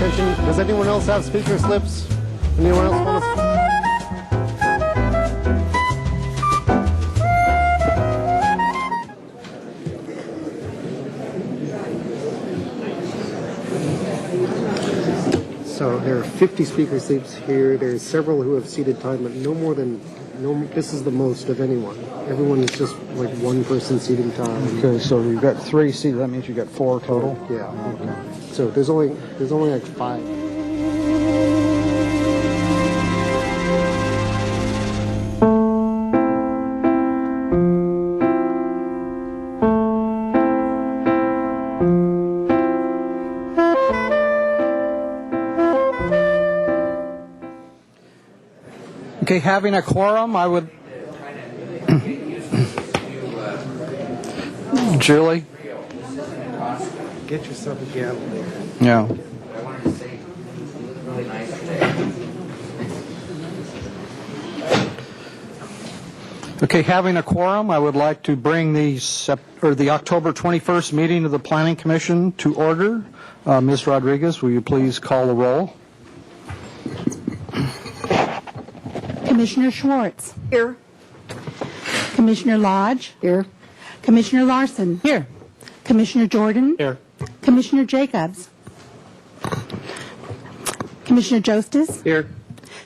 attention. Does anyone else have speaker slips? Anyone else want to? So there are 50 speaker slips here. There's several who have seated time, but this is the most of anyone. Everyone is just like one person seating time. Okay, so you've got 3 seats. That means you've got 4 total. Yeah. Okay. So there's only like 5. Okay, having a quorum, I would. Julie? Get yourself a gavel. Yeah. Okay, having a quorum, I would like to bring the October 21st meeting of the Planning Commission to order. Ms. Rodriguez, will you please call the roll? Commissioner Schwartz. Here. Commissioner Lodge. Here. Commissioner Larson. Here. Commissioner Jordan. Here. Commissioner Jacobs. Commissioner Jostes. Here.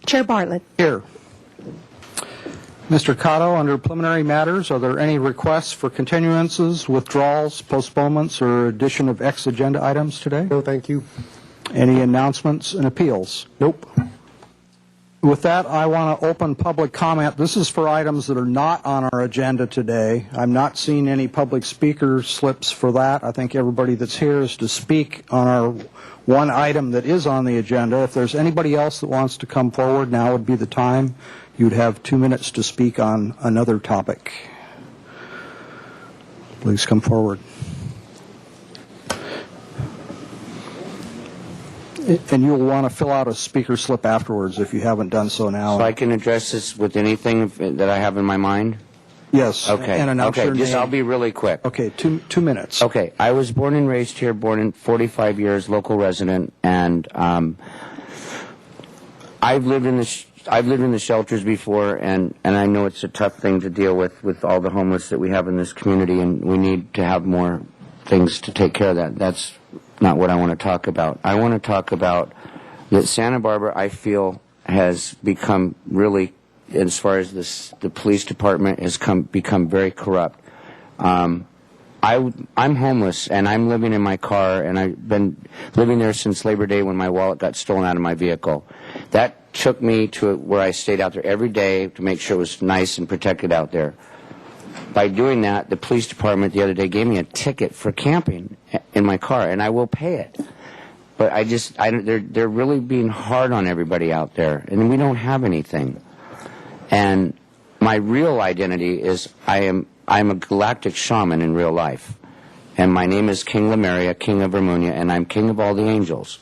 Chair Bartlett. Here. Mr. Cotto, under preliminary matters, are there any requests for continuances, withdrawals, postponements, or addition of ex-agenda items today? No, thank you. Any announcements and appeals? Nope. With that, I want to open public comment. This is for items that are not on our agenda today. I'm not seeing any public speaker slips for that. I think everybody that's here is to speak on our one item that is on the agenda. If there's anybody else that wants to come forward, now would be the time. You'd have 2 minutes to speak on another topic. Please come forward. And you'll want to fill out a speaker slip afterwards if you haven't done so now. So I can address this with anything that I have in my mind? Yes. Okay. And announce your name. I'll be really quick. Okay, two minutes. Okay. I was born and raised here, born in 45 years, local resident, and I've lived in the shelters before, and I know it's a tough thing to deal with all the homeless that we have in this community, and we need to have more things to take care of that. That's not what I want to talk about. I want to talk about that Santa Barbara, I feel, has become really, as far as the police department has become very corrupt. I'm homeless, and I'm living in my car, and I've been living there since Labor Day when my wallet got stolen out of my vehicle. That took me to where I stayed out there every day to make sure it was nice and protected out there. By doing that, the police department the other day gave me a ticket for camping in my car, and I will pay it. But they're really being hard on everybody out there, and we don't have anything. And my real identity is I'm a galactic shaman in real life, and my name is King Lemuria, King of Vermunia, and I'm King of all the angels.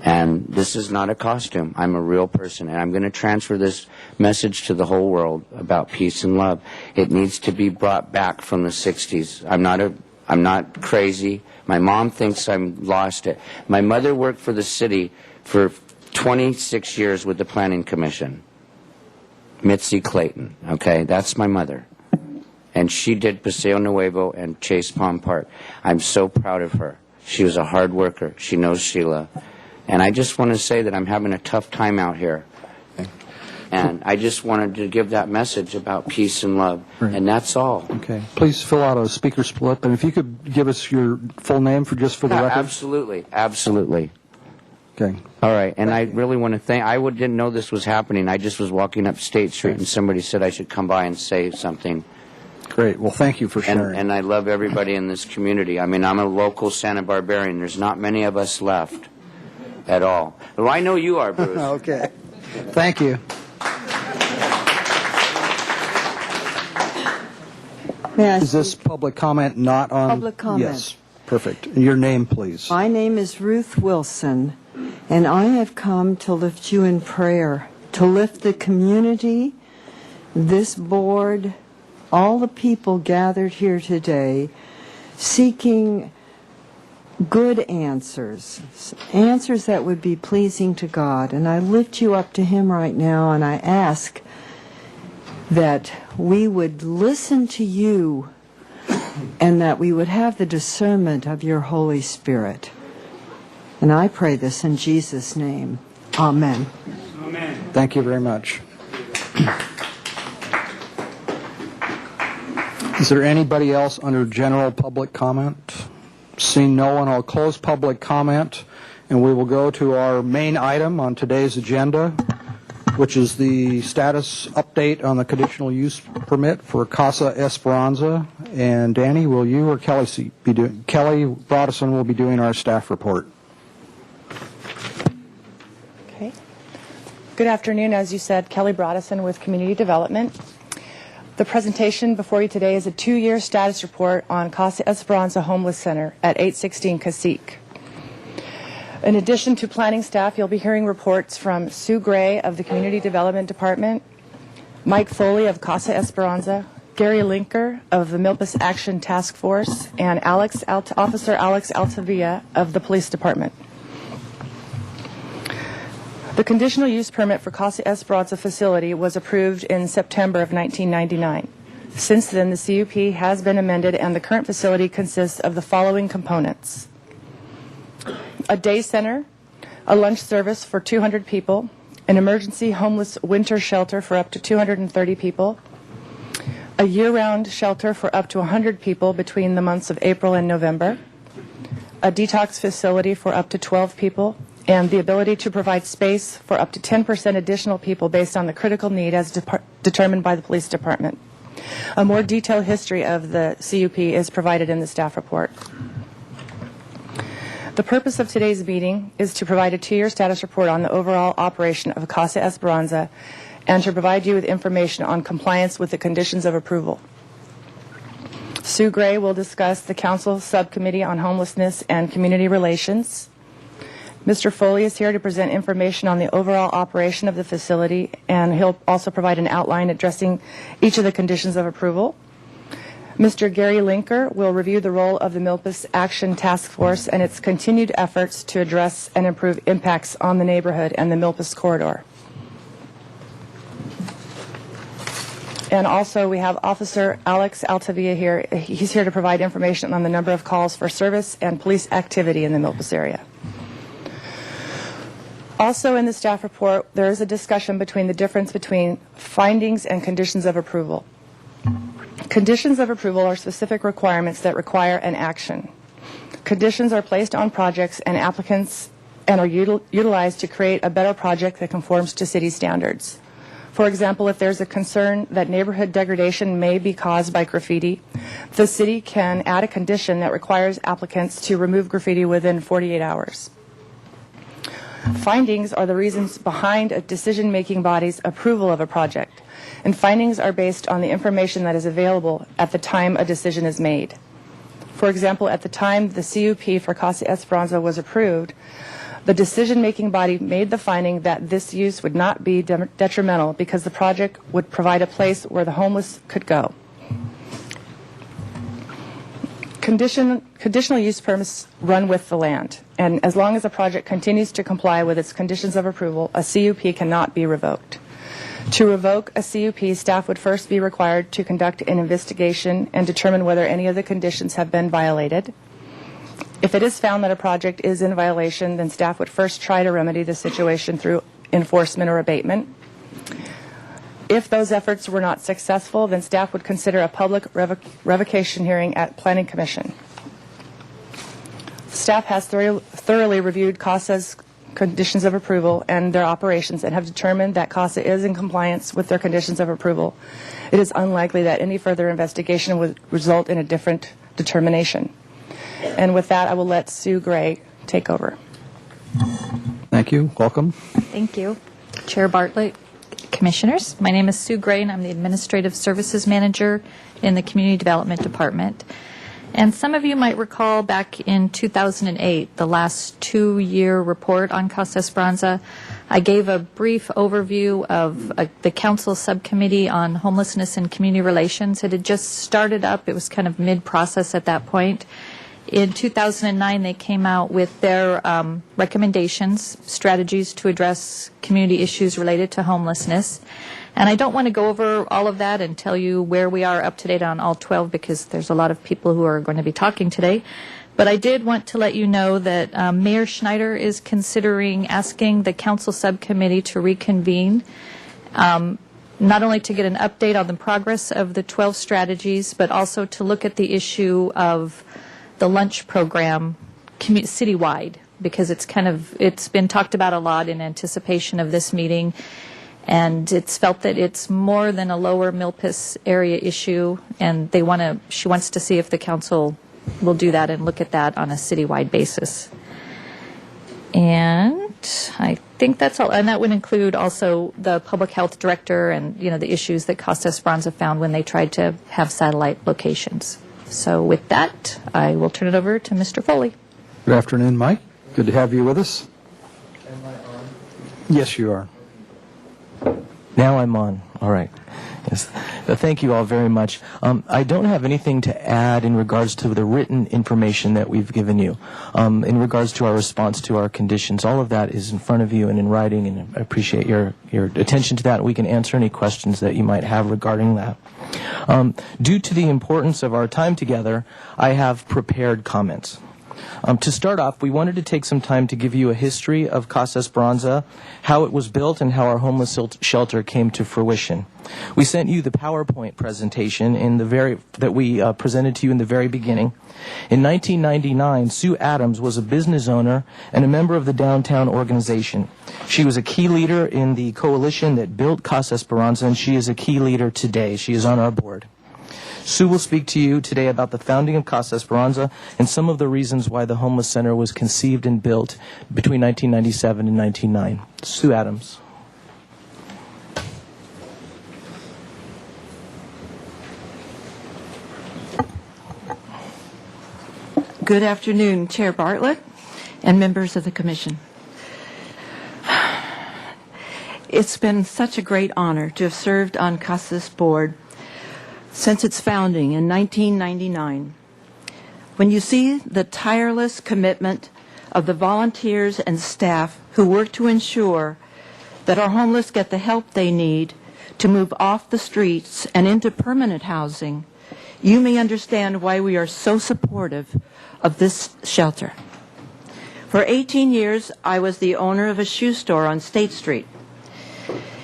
And this is not a costume. I'm a real person, and I'm going to transfer this message to the whole world about peace and love. It needs to be brought back from the 60s. I'm not crazy. My mom thinks I'm lost. My mother worked for the city for 26 years with the Planning Commission. Mitzi Clayton, okay? That's my mother. And she did Paseo Nuevo and Chase Palm Park. I'm so proud of her. She was a hard worker. She knows Sheila. And I just want to say that I'm having a tough time out here. And I just wanted to give that message about peace and love. Right. And that's all. Okay. Please fill out a speaker slip. And if you could give us your full name for the record. Absolutely. Absolutely. Okay. All right. And I really want to thank, didn't know this was happening. I just was walking up State Street and somebody said I should come by and say something. Great. Well, thank you for sharing. And I love everybody in this community. I mean, I'm a local Santa Barbarian. There's not many of us left at all. Well, I know you are, Bruce. Okay. Thank you. Is this public comment not on? Public comment. Yes. Perfect. Your name, please. My name is Ruth Wilson, and I have come to lift you in prayer, to lift the community, this board, all the people gathered here today, seeking good answers, answers that would be pleasing to God. And I lift you up to Him right now, and I ask that we would listen to you and that we would have the discernment of your Holy Spirit. And I pray this in Jesus' name. Amen. Thank you very much. Is there anybody else under general public comment? Seeing no one, I'll close public comment, and we will go to our main item on today's agenda, which is the status update on the conditional use permit for Casa Esperanza. And Danny, will you or Kelly be doing? Kelly Broderson will be doing our staff report. Okay. Good afternoon. As you said, Kelly Broderson with Community Development. The presentation before you today is a 2-year status report on Casa Esperanza Homeless Center at 816 Cacique. In addition to planning staff, you'll be hearing reports from Sue Gray of the Community Development Department, Mike Foley of Casa Esperanza, Gary Linker of the Milpas Action Task Force, and Officer Alex Altavia of the Police Department. The conditional use permit for Casa Esperanza facility was approved in September of 1999. Since then, the CUP has been amended, and the current facility consists of the following components: a day center, a lunch service for 200 people, an emergency homeless winter shelter for up to 230 people, a year-round shelter for up to 100 people between the months of April and November, a detox facility for up to 12 people, and the ability to provide space for up to 10% additional people based on the critical need as determined by the police department. A more detailed history of the CUP is provided in the staff report. The purpose of today's meeting is to provide a 2-year status report on the overall operation of Casa Esperanza and to provide you with information on compliance with the conditions of approval. Sue Gray will discuss the Council Subcommittee on Homelessness and Community Relations. Mr. Foley is here to present information on the overall operation of the facility, and he'll also provide an outline addressing each of the conditions of approval. Mr. Gary Linker will review the role of the Milpas Action Task Force and its continued efforts to address and improve impacts on the neighborhood and the Milpas corridor. And also we have Officer Alex Altavia here. He's here to provide information on the number of calls for service and police activity in the Milpas area. Also in the staff report, there is a discussion between the difference between findings and conditions of approval. Conditions of approval are specific requirements that require an action. Conditions are placed on projects and applicants and are utilized to create a better project that conforms to city standards. For example, if there's a concern that neighborhood degradation may be caused by graffiti, the city can add a condition that requires applicants to remove graffiti within 48 hours. Findings are the reasons behind a decision-making body's approval of a project, and findings are based on the information that is available at the time a decision is made. For example, at the time the CUP for Casa Esperanza was approved, the decision-making body made the finding that this use would not be detrimental because the project would provide a place where the homeless could go. Conditional use permits run with the land, and as long as a project continues to comply with its conditions of approval, a CUP cannot be revoked. To revoke a CUP, staff would first be required to conduct an investigation and determine whether any of the conditions have been violated. If it is found that a project is in violation, then staff would first try to remedy the situation through enforcement or abatement. If those efforts were not successful, then staff would consider a public revocation hearing at Planning Commission. Staff has thoroughly reviewed CASA's conditions of approval and their operations and have determined that CASA is in compliance with their conditions of approval. It is unlikely that any further investigation would result in a different determination. And with that, I will let Sue Gray take over. Thank you. Welcome. Thank you. Chair Bartlett, Commissioners. My name is Sue Gray, and I'm the Administrative Services Manager in the Community Development Department. And some of you might recall back in 2008, the last 2-year report on Casa Esperanza, I gave a brief overview of the Council Subcommittee on Homelessness and Community Relations. It had just started up. It was kind of mid-process at that point. In 2009, they came out with their recommendations, strategies to address community issues related to homelessness. And I don't want to go over all of that and tell you where we are up to date on all 12 because there's a lot of people who are going to be talking today. But I did want to let you know that Mayor Schneider is considering asking the council subcommittee to reconvene, not only to get an update on the progress of the 12 strategies, but also to look at the issue of the lunch program citywide, because it's been talked about a lot in anticipation of this meeting. And it's felt that it's more than a lower Milpas area issue, and she wants to see if the council will do that and look at that on a citywide basis. And I think that's all, and that would include also the public health director and the issues that Casa Esperanza found when they tried to have satellite locations. So with that, I will turn it over to Mr. Foley. Good afternoon, Mike. Good to have you with us. Am I on? Yes, you are. Now I'm on. All right. Yes. Thank you all very much. I don't have anything to add in regards to the written information that we've given you. In regards to our response to our conditions, all of that is in front of you and in writing, and I appreciate your attention to that. We can answer any questions that you might have regarding that. Due to the importance of our time together, I have prepared comments. To start off, we wanted to take some time to give you a history of Casa Esperanza, how it was built, and how our homeless shelter came to fruition. We sent you the PowerPoint presentation that we presented to you in the very beginning. In 1999, Sue Adams was a business owner and a member of the downtown organization. She was a key leader in the coalition that built Casa Esperanza, and she is a key leader today. She is on our board. Sue will speak to you today about the founding of Casa Esperanza and some of the reasons why the Homeless Center was conceived and built between 1997 and 1999. Sue Adams. Good afternoon, Chair Bartlett and members of the Commission. It's been such a great honor to have served on Casa's board since its founding in 1999. When you see the tireless commitment of the volunteers and staff who work to ensure that our homeless get the help they need to move off the streets and into permanent housing, you may understand why we are so supportive of this shelter. For 18 years, I was the owner of a shoe store on State Street.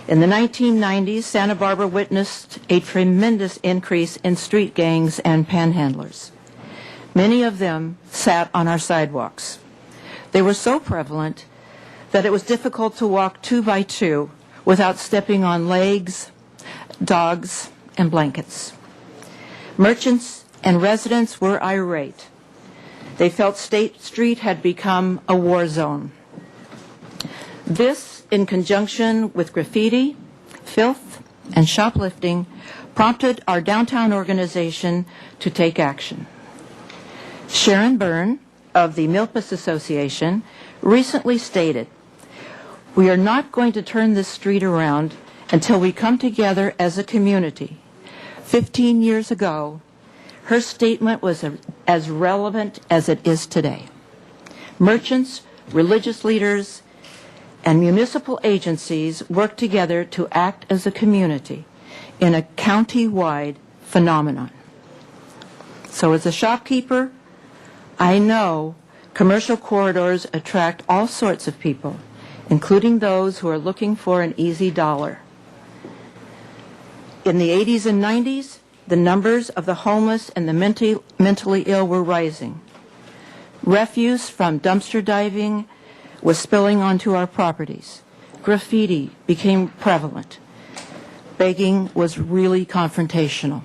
In the 1990s, Santa Barbara witnessed a tremendous increase in street gangs and panhandlers. Many of them sat on our sidewalks. They were so prevalent that it was difficult to walk 2 by 2 without stepping on legs, dogs, and blankets. Merchants and residents were irate. They felt State Street had become a war zone. This, in conjunction with graffiti, filth, and shoplifting, prompted our downtown organization to take action. Sharon Byrne of the Milpas Association recently stated, "We are not going to turn this street around until we come together as a community." 15 years ago, her statement was as relevant as it is today. Merchants, religious leaders, and municipal agencies work together to act as a community in a county-wide phenomenon. So as a shopkeeper, I know commercial corridors attract all sorts of people, including those who are looking for an easy dollar. In the 80s and 90s, the numbers of the homeless and the mentally ill were rising. Refuse from dumpster diving was spilling onto our properties. Graffiti became prevalent. Begging was really confrontational.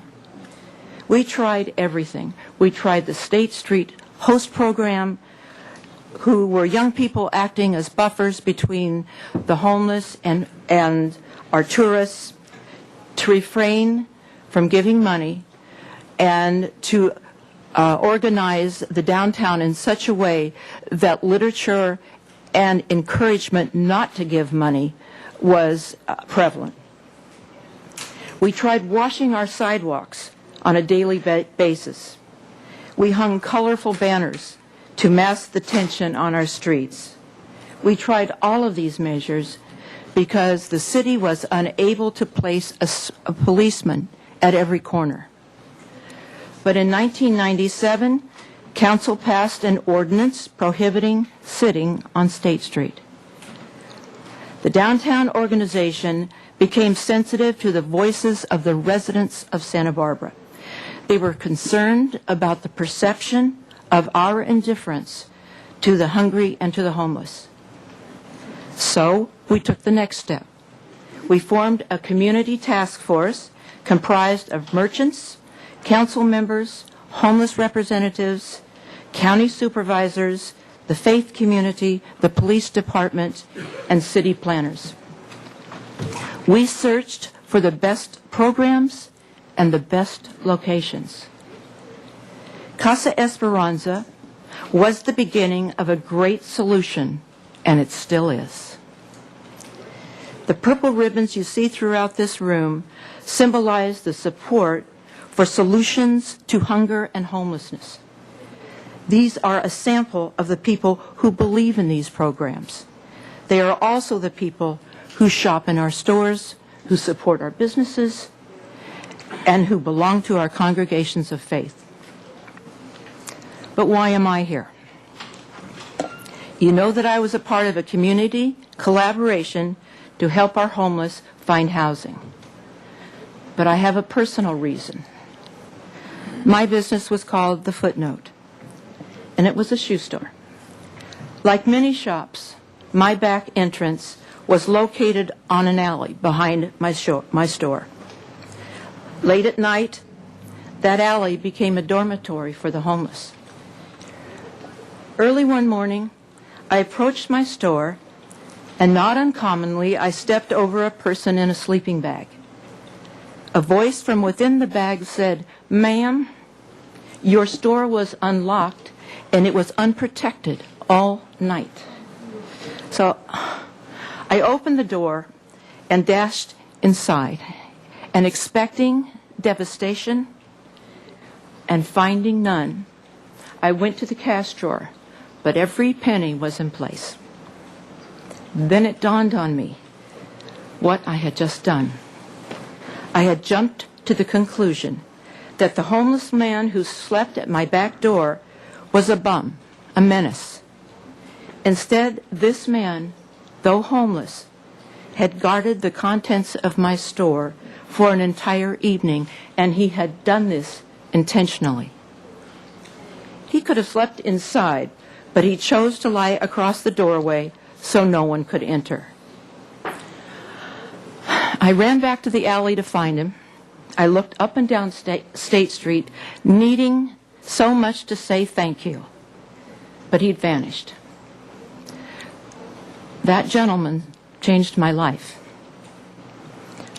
We tried everything. We tried the State Street host program, who were young people acting as buffers between the homeless and our tourists, to refrain from giving money and to organize the downtown in such a way that literature and encouragement not to give money was prevalent. We tried washing our sidewalks on a daily basis. We hung colorful banners to mask the tension on our streets. We tried all of these measures because the city was unable to place a policeman at every corner. But in 1997, Council passed an ordinance prohibiting sitting on State Street. The downtown organization became sensitive to the voices of the residents of Santa Barbara. They were concerned about the perception of our indifference to the hungry and to the homeless. So we took the next step. We formed a community task force comprised of merchants, council members, homeless representatives, county supervisors, the faith community, the police department, and city planners. We searched for the best programs and the best locations. Casa Esperanza was the beginning of a great solution, and it still is. The purple ribbons you see throughout this room symbolize the support for solutions to hunger and homelessness. These are a sample of the people who believe in these programs. They are also the people who shop in our stores, who support our businesses, and who belong to our congregations of faith. But why am I here? You know that I was a part of a community collaboration to help our homeless find housing. But I have a personal reason. My business was called The Footnote, and it was a shoe store. Like many shops, my back entrance was located on an alley behind my store. Late at night, that alley became a dormitory for the homeless. Early one morning, I approached my store, and not uncommonly, I stepped over a person in a sleeping bag. A voice from within the bag said, "Ma'am, your store was unlocked and it was unprotected all night." So I opened the door and dashed inside, and expecting devastation and finding none, I went to the cash drawer, but every penny was in place. Then it dawned on me what I had just done. I had jumped to the conclusion that the homeless man who slept at my back door was a bum, a menace. Instead, this man, though homeless, had guarded the contents of my store for an entire evening, and he had done this intentionally. He could have slept inside, but he chose to lie across the doorway so no one could enter. I ran back to the alley to find him. I looked up and down State Street, needing so much to say thank you, but he'd vanished. That gentleman changed my life.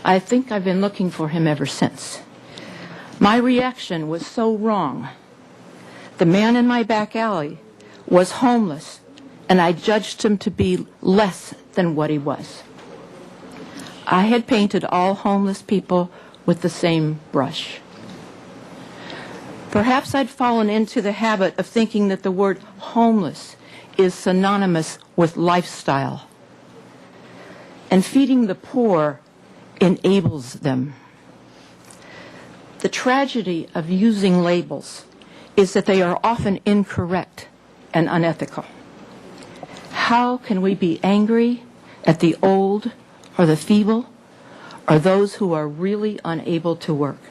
I think I've been looking for him ever since. My reaction was so wrong. The man in my back alley was homeless, and I judged him to be less than what he was. I had painted all homeless people with the same brush. Perhaps I'd fallen into the habit of thinking that the word homeless is synonymous with lifestyle, and feeding the poor enables them. The tragedy of using labels is that they are often incorrect and unethical. How can we be angry at the old or the feeble or those who are really unable to work?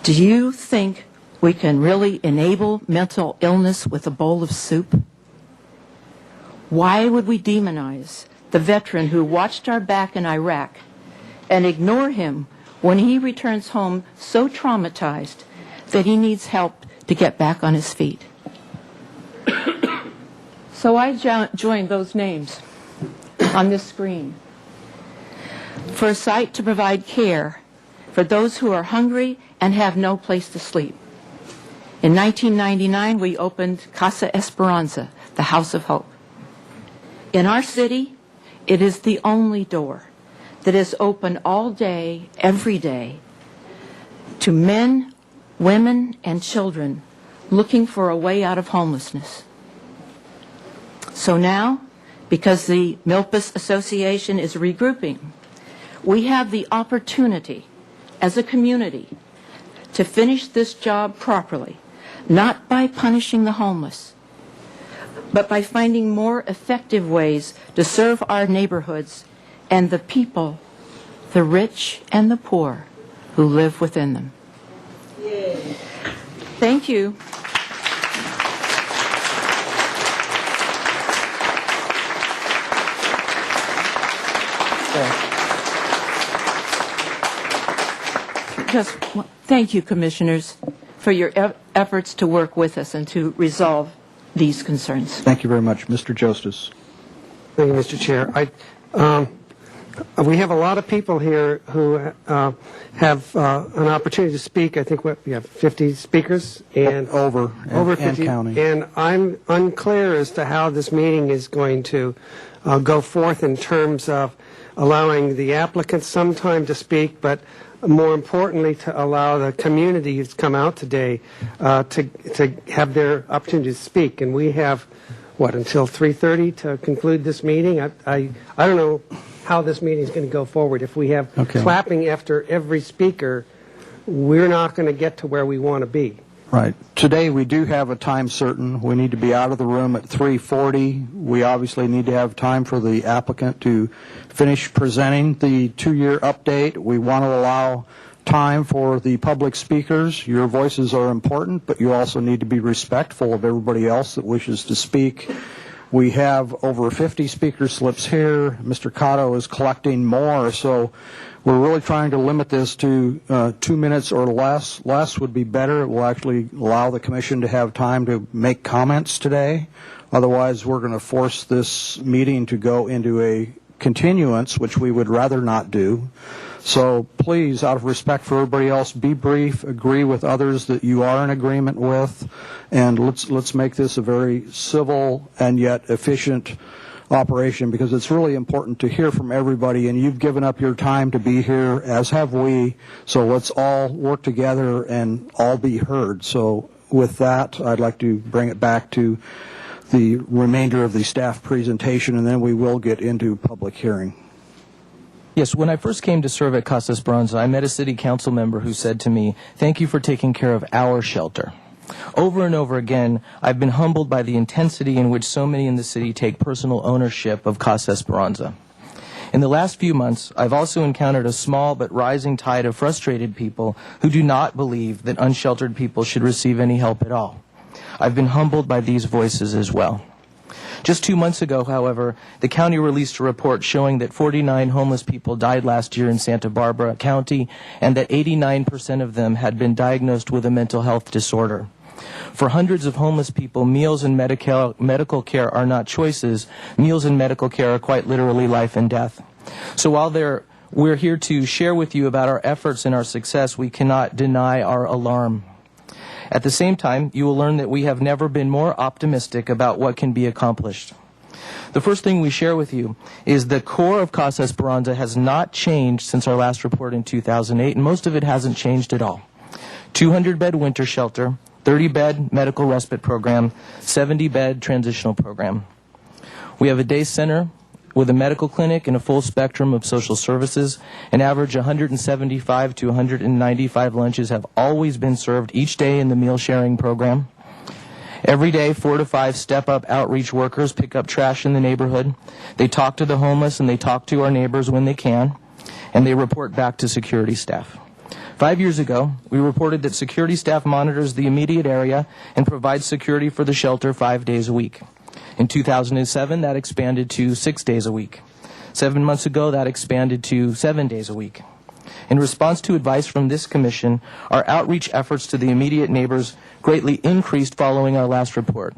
Do you think we can really enable mental illness with a bowl of soup? Why would we demonize the veteran who watched our back in Iraq and ignore him when he returns home so traumatized that he needs help to get back on his feet? So I joined those names on this screen for a site to provide care for those who are hungry and have no place to sleep. In 1999, we opened Casa Esperanza, the House of Hope. In our city, it is the only door that is open all day, every day, to men women, and children looking for a way out of homelessness. So now, because the Milpas Association is regrouping, we have the opportunity as a community to finish this job properly, not by punishing the homeless, but by finding more effective ways to serve our neighborhoods and the people, the rich and the poor, who live within them. Yay. Thank you. Thank you, Commissioners, for your efforts to work with us and to resolve these concerns. Thank you very much. Mr. Jostis. Thank you, Mr. Chair. We have a lot of people here who have an opportunity to speak. I think we have 50 speakers and Over 50, and counting. And I'm unclear as to how this meeting is going to go forth in terms of allowing the applicants some time to speak, but more importantly, to allow the community who's come out today to have their opportunity to speak. And we have, until 3:30 to conclude this meeting? I don't know how this meeting is going to go forward. If we have clapping after every speaker, we're not going to get to where we want to be. Right. Today we do have a time certain. We need to be out of the room at 3:40. We obviously need to have time for the applicant to finish presenting the 2-year update. We want to allow time for the public speakers. Your voices are important, but you also need to be respectful of everybody else that wishes to speak. We have over 50 speaker slips here. Mr. Cotto is collecting more, so we're really trying to limit this to 2 minutes or less. Less would be better. It will actually allow the commission to have time to make comments today. Otherwise, we're going to force this meeting to go into a continuance, which we would rather not do. So please, out of respect for everybody else, be brief, agree with others that you are in agreement with, and let's make this a very civil and yet efficient operation, because it's really important to hear from everybody, and you've given up your time to be here, as have we, so let's all work together and all be heard. So with that, I'd like to bring it back to the remainder of the staff presentation, and then we will get into public hearing. Yes, when I first came to serve at Casa Esperanza, I met a city council member who said to me, "Thank you for taking care of our shelter." Over and over again, I've been humbled by the intensity in which so many in the city take personal ownership of Casa Esperanza. In the last few months, I've also encountered a small but rising tide of frustrated people who do not believe that unsheltered people should receive any help at all. I've been humbled by these voices as well. Just 2 months ago, however, the county released a report showing that 49 homeless people died last year in Santa Barbara County, and that 89% of them had been diagnosed with a mental health disorder. For hundreds of homeless people, meals and medical care are not choices. Meals and medical care are quite literally life and death. So while we're here to share with you about our efforts and our success, we cannot deny our alarm. At the same time, you will learn that we have never been more optimistic about what can be accomplished. The first thing we share with you is the core of Casa Esperanza has not changed since our last report in 2008, and most of it hasn't changed at all. 200-bed winter shelter, 30-bed medical respite program, 70-bed transitional program. We have a day center with a medical clinic and a full spectrum of social services. An average 175 to 195 lunches have always been served each day in the meal sharing program. Every day, 4 to 5 step-up outreach workers pick up trash in the neighborhood. They talk to the homeless and they talk to our neighbors when they can, and they report back to security staff. 5 years ago, we reported that security staff monitors the immediate area and provides security for the shelter 5 days a week. In 2007, that expanded to 6 days a week. 7 months ago, that expanded to 7 days a week. In response to advice from this commission, our outreach efforts to the immediate neighbors greatly increased following our last report.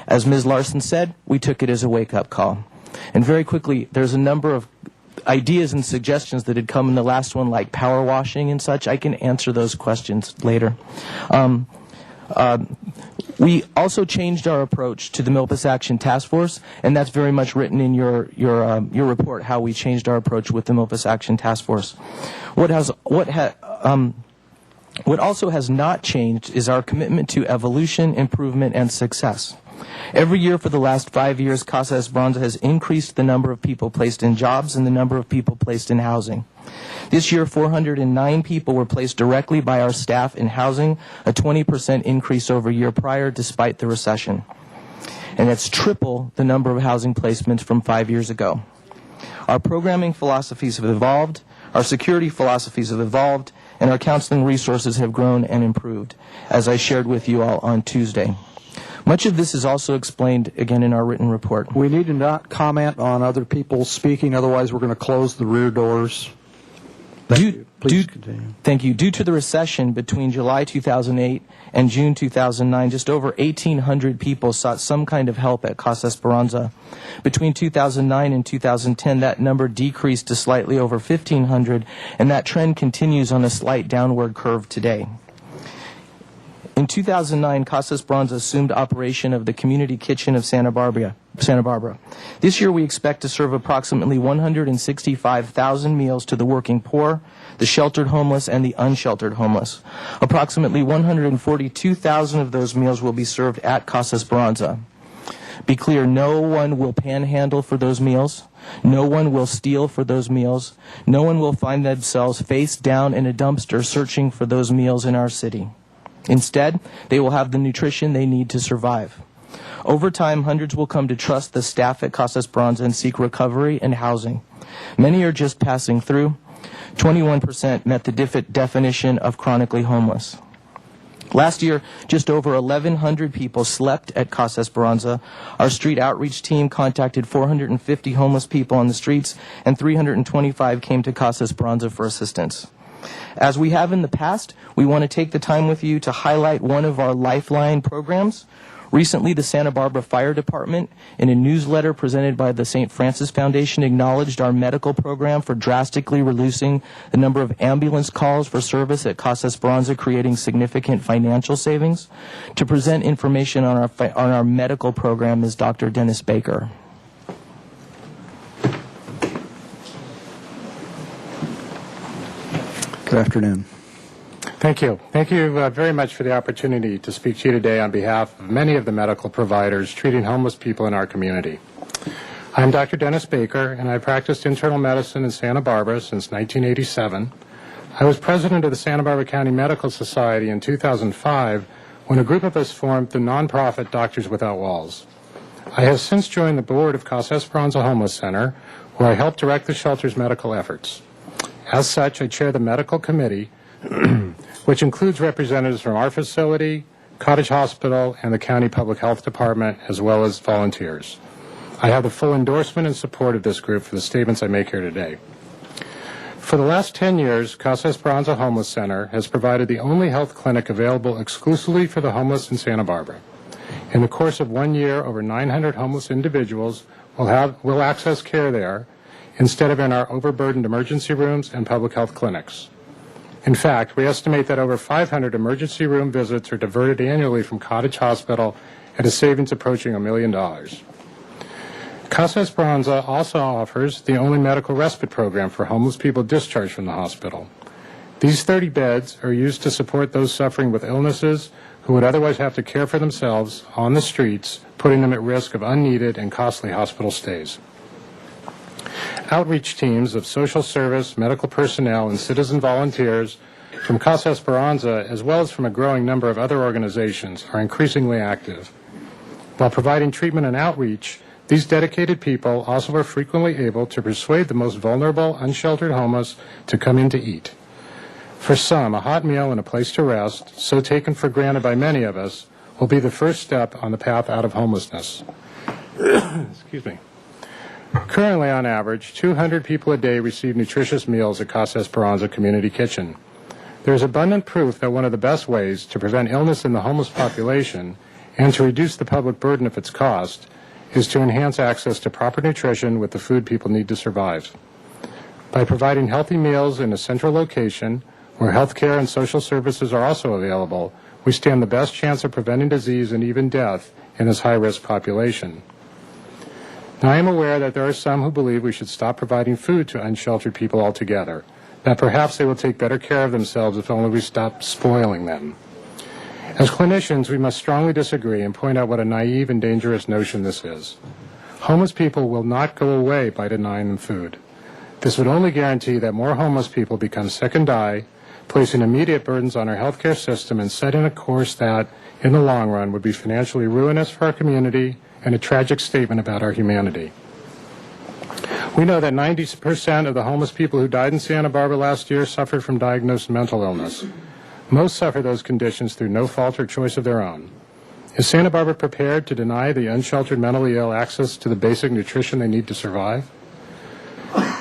As Ms. Larson said, we took it as a wake-up call. And very quickly, there's a number of ideas and suggestions that had come in the last one, like power washing and such. I can answer those questions later. We also changed our approach to the Milpas Action Task Force, and that's very much written in your report, how we changed our approach with the Milpas Action Task Force. What also has not changed is our commitment to evolution, improvement, and success. Every year for the last 5 years, Casa Esperanza has increased the number of people placed in jobs and the number of people placed in housing. This year, 409 people were placed directly by our staff in housing, a 20% increase over a year prior despite the recession. And that's triple the number of housing placements from 5 years ago. Our programming philosophies have evolved, our security philosophies have evolved, and our counseling resources have grown and improved, as I shared with you all on Tuesday. Much of this is also explained again in our written report. We need to not comment on other people speaking, otherwise we're going to close the rear doors. Please continue. Thank you. Due to the recession between July 2008 and June 2009, just over 1,800 people sought some kind of help at Casa Esperanza. Between 2009 and 2010, that number decreased to slightly over 1,500, and that trend continues on a slight downward curve today. In 2009, Casa Esperanza assumed operation of the community kitchen of Santa Barbara. This year, we expect to serve approximately 165,000 meals to the working poor, the sheltered homeless, and the unsheltered homeless. Approximately 142,000 of those meals will be served at Casa Esperanza. Be clear, no one will panhandle for those meals. No one will steal for those meals. No one will find themselves face down in a dumpster searching for those meals in our city. Instead, they will have the nutrition they need to survive. Over time, hundreds will come to trust the staff at Casa Esperanza and seek recovery and housing. Many are just passing through. 21% met the definition of chronically homeless. Last year, just over 1,100 people slept at Casa Esperanza. Our street outreach team contacted 450 homeless people on the streets, and 325 came to Casa Esperanza for assistance. As we have in the past, we want to take the time with you to highlight one of our Lifeline programs. Recently, the Santa Barbara Fire Department, in a newsletter presented by the St. Francis Foundation, acknowledged our medical program for drastically reducing the number of ambulance calls for service at Casa Esperanza, creating significant financial savings. To present information on our medical program is Dr. Dennis Baker. Good afternoon. Thank you. Thank you very much for the opportunity to speak to you today on behalf of many of the medical providers treating homeless people in our community. I'm Dr. Dennis Baker, and I've practiced internal medicine in Santa Barbara since 1987. I was president of the Santa Barbara County Medical Society in 2005 when a group of us formed the nonprofit Doctors Without Walls. I have since joined the board of Casa Esperanza Homeless Center, where I help direct the shelter's medical efforts. As such, I chair the medical committee, which includes representatives from our facility, Cottage Hospital, and the County Public Health Department, as well as volunteers. I have the full endorsement and support of this group for the statements I make here today. For the last 10 years, Casa Esperanza Homeless Center has provided the only health clinic available exclusively for the homeless in Santa Barbara. In the course of 1 year, over 900 homeless individuals will access care there, instead of in our overburdened emergency rooms and public health clinics. In fact, we estimate that over 500 emergency room visits are diverted annually from Cottage Hospital at a savings approaching $1 million. Casa Esperanza also offers the only medical respite program for homeless people discharged from the hospital. These 30 beds are used to support those suffering with illnesses who would otherwise have to care for themselves on the streets, putting them at risk of unneeded and costly hospital stays. Outreach teams of social service, medical personnel, and citizen volunteers from Casa Esperanza, as well as from a growing number of other organizations, are increasingly active. While providing treatment and outreach, these dedicated people also are frequently able to persuade the most vulnerable, unsheltered homeless to come in to eat. For some, a hot meal and a place to rest, so taken for granted by many of us, will be the first step on the path out of homelessness. Excuse me. Currently, on average, 200 people a day receive nutritious meals at Casa Esperanza Community Kitchen. There is abundant proof that one of the best ways to prevent illness in the homeless population and to reduce the public burden of its cost is to enhance access to proper nutrition with the food people need to survive. By providing healthy meals in a central location where health care and social services are also available, we stand the best chance of preventing disease and even death in this high-risk population. Now, I am aware that there are some who believe we should stop providing food to unsheltered people altogether. that perhaps they will take better care of themselves if only we stop spoiling them. As clinicians, we must strongly disagree and point out what a naive and dangerous notion this is. Homeless people will not go away by denying them food. This would only guarantee that more homeless people become sick and die, placing immediate burdens on our healthcare system and setting a course that, in the long run, would be financially ruinous for our community and a tragic statement about our humanity. We know that 90% of the homeless people who died in Santa Barbara last year suffered from diagnosed mental illness. Most suffer those conditions through no fault or choice of their own. Is Santa Barbara prepared to deny the unsheltered mentally ill access to the basic nutrition they need to survive?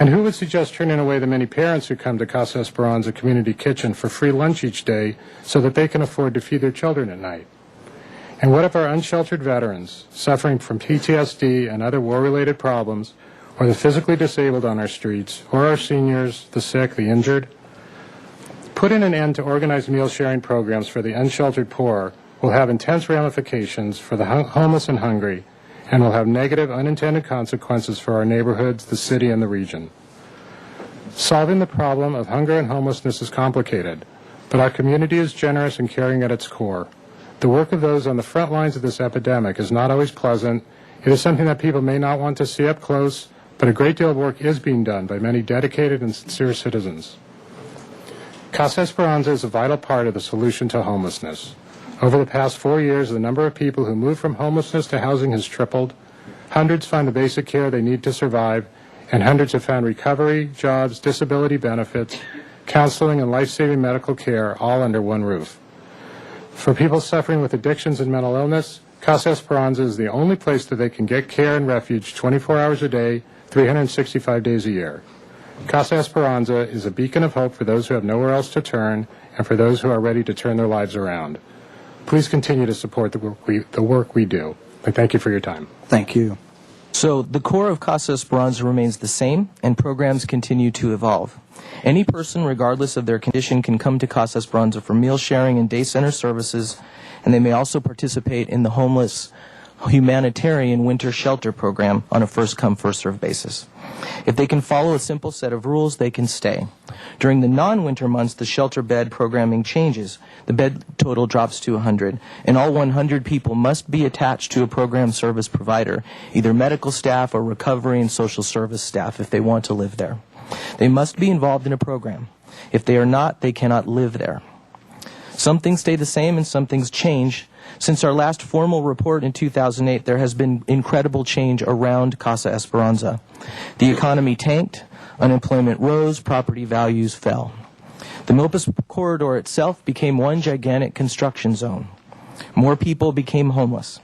And who would suggest turning away the many parents who come to Casa Esperanza Community Kitchen for free lunch each day so that they can afford to feed their children at night? And what if our unsheltered veterans, suffering from PTSD and other war-related problems, or the physically disabled on our streets, or our seniors, the sick, the injured? Putting an end to organized meal-sharing programs for the unsheltered poor will have intense ramifications for the homeless and hungry, and will have negative unintended consequences for our neighborhoods, the city, and the region. Solving the problem of hunger and homelessness is complicated, but our community is generous and caring at its core. The work of those on the front lines of this epidemic is not always pleasant. It is something that people may not want to see up close, but a great deal of work is being done by many dedicated and sincere citizens. Casa Esperanza is a vital part of the solution to homelessness. Over the past 4 years, the number of people who moved from homelessness to housing has tripled. Hundreds find the basic care they need to survive, and hundreds have found recovery, jobs, disability benefits, counseling, and life-saving medical care all under one roof. For people suffering with addictions and mental illness, Casa Esperanza is the only place that they can get care and refuge 24 hours a day, 365 days a year. Casa Esperanza is a beacon of hope for those who have nowhere else to turn and for those who are ready to turn their lives around. Please continue to support the work we do. I thank you for your time. Thank you. So the core of Casa Esperanza remains the same, and programs continue to evolve. Any person, regardless of their condition, can come to Casa Esperanza for meal sharing and day center services, and they may also participate in the homeless humanitarian winter shelter program on a first-come, first-served basis. If they can follow a simple set of rules, they can stay. During the non-winter months, the shelter bed programming changes. The bed total drops to 100, and all 100 people must be attached to a program service provider, either medical staff or recovery and social service staff if they want to live there. They must be involved in a program. If they are not, they cannot live there. Some things stay the same and some things change. Since our last formal report in 2008, there has been incredible change around Casa Esperanza. The economy tanked, unemployment rose, property values fell. The Milpas corridor itself became one gigantic construction zone. More people became homeless.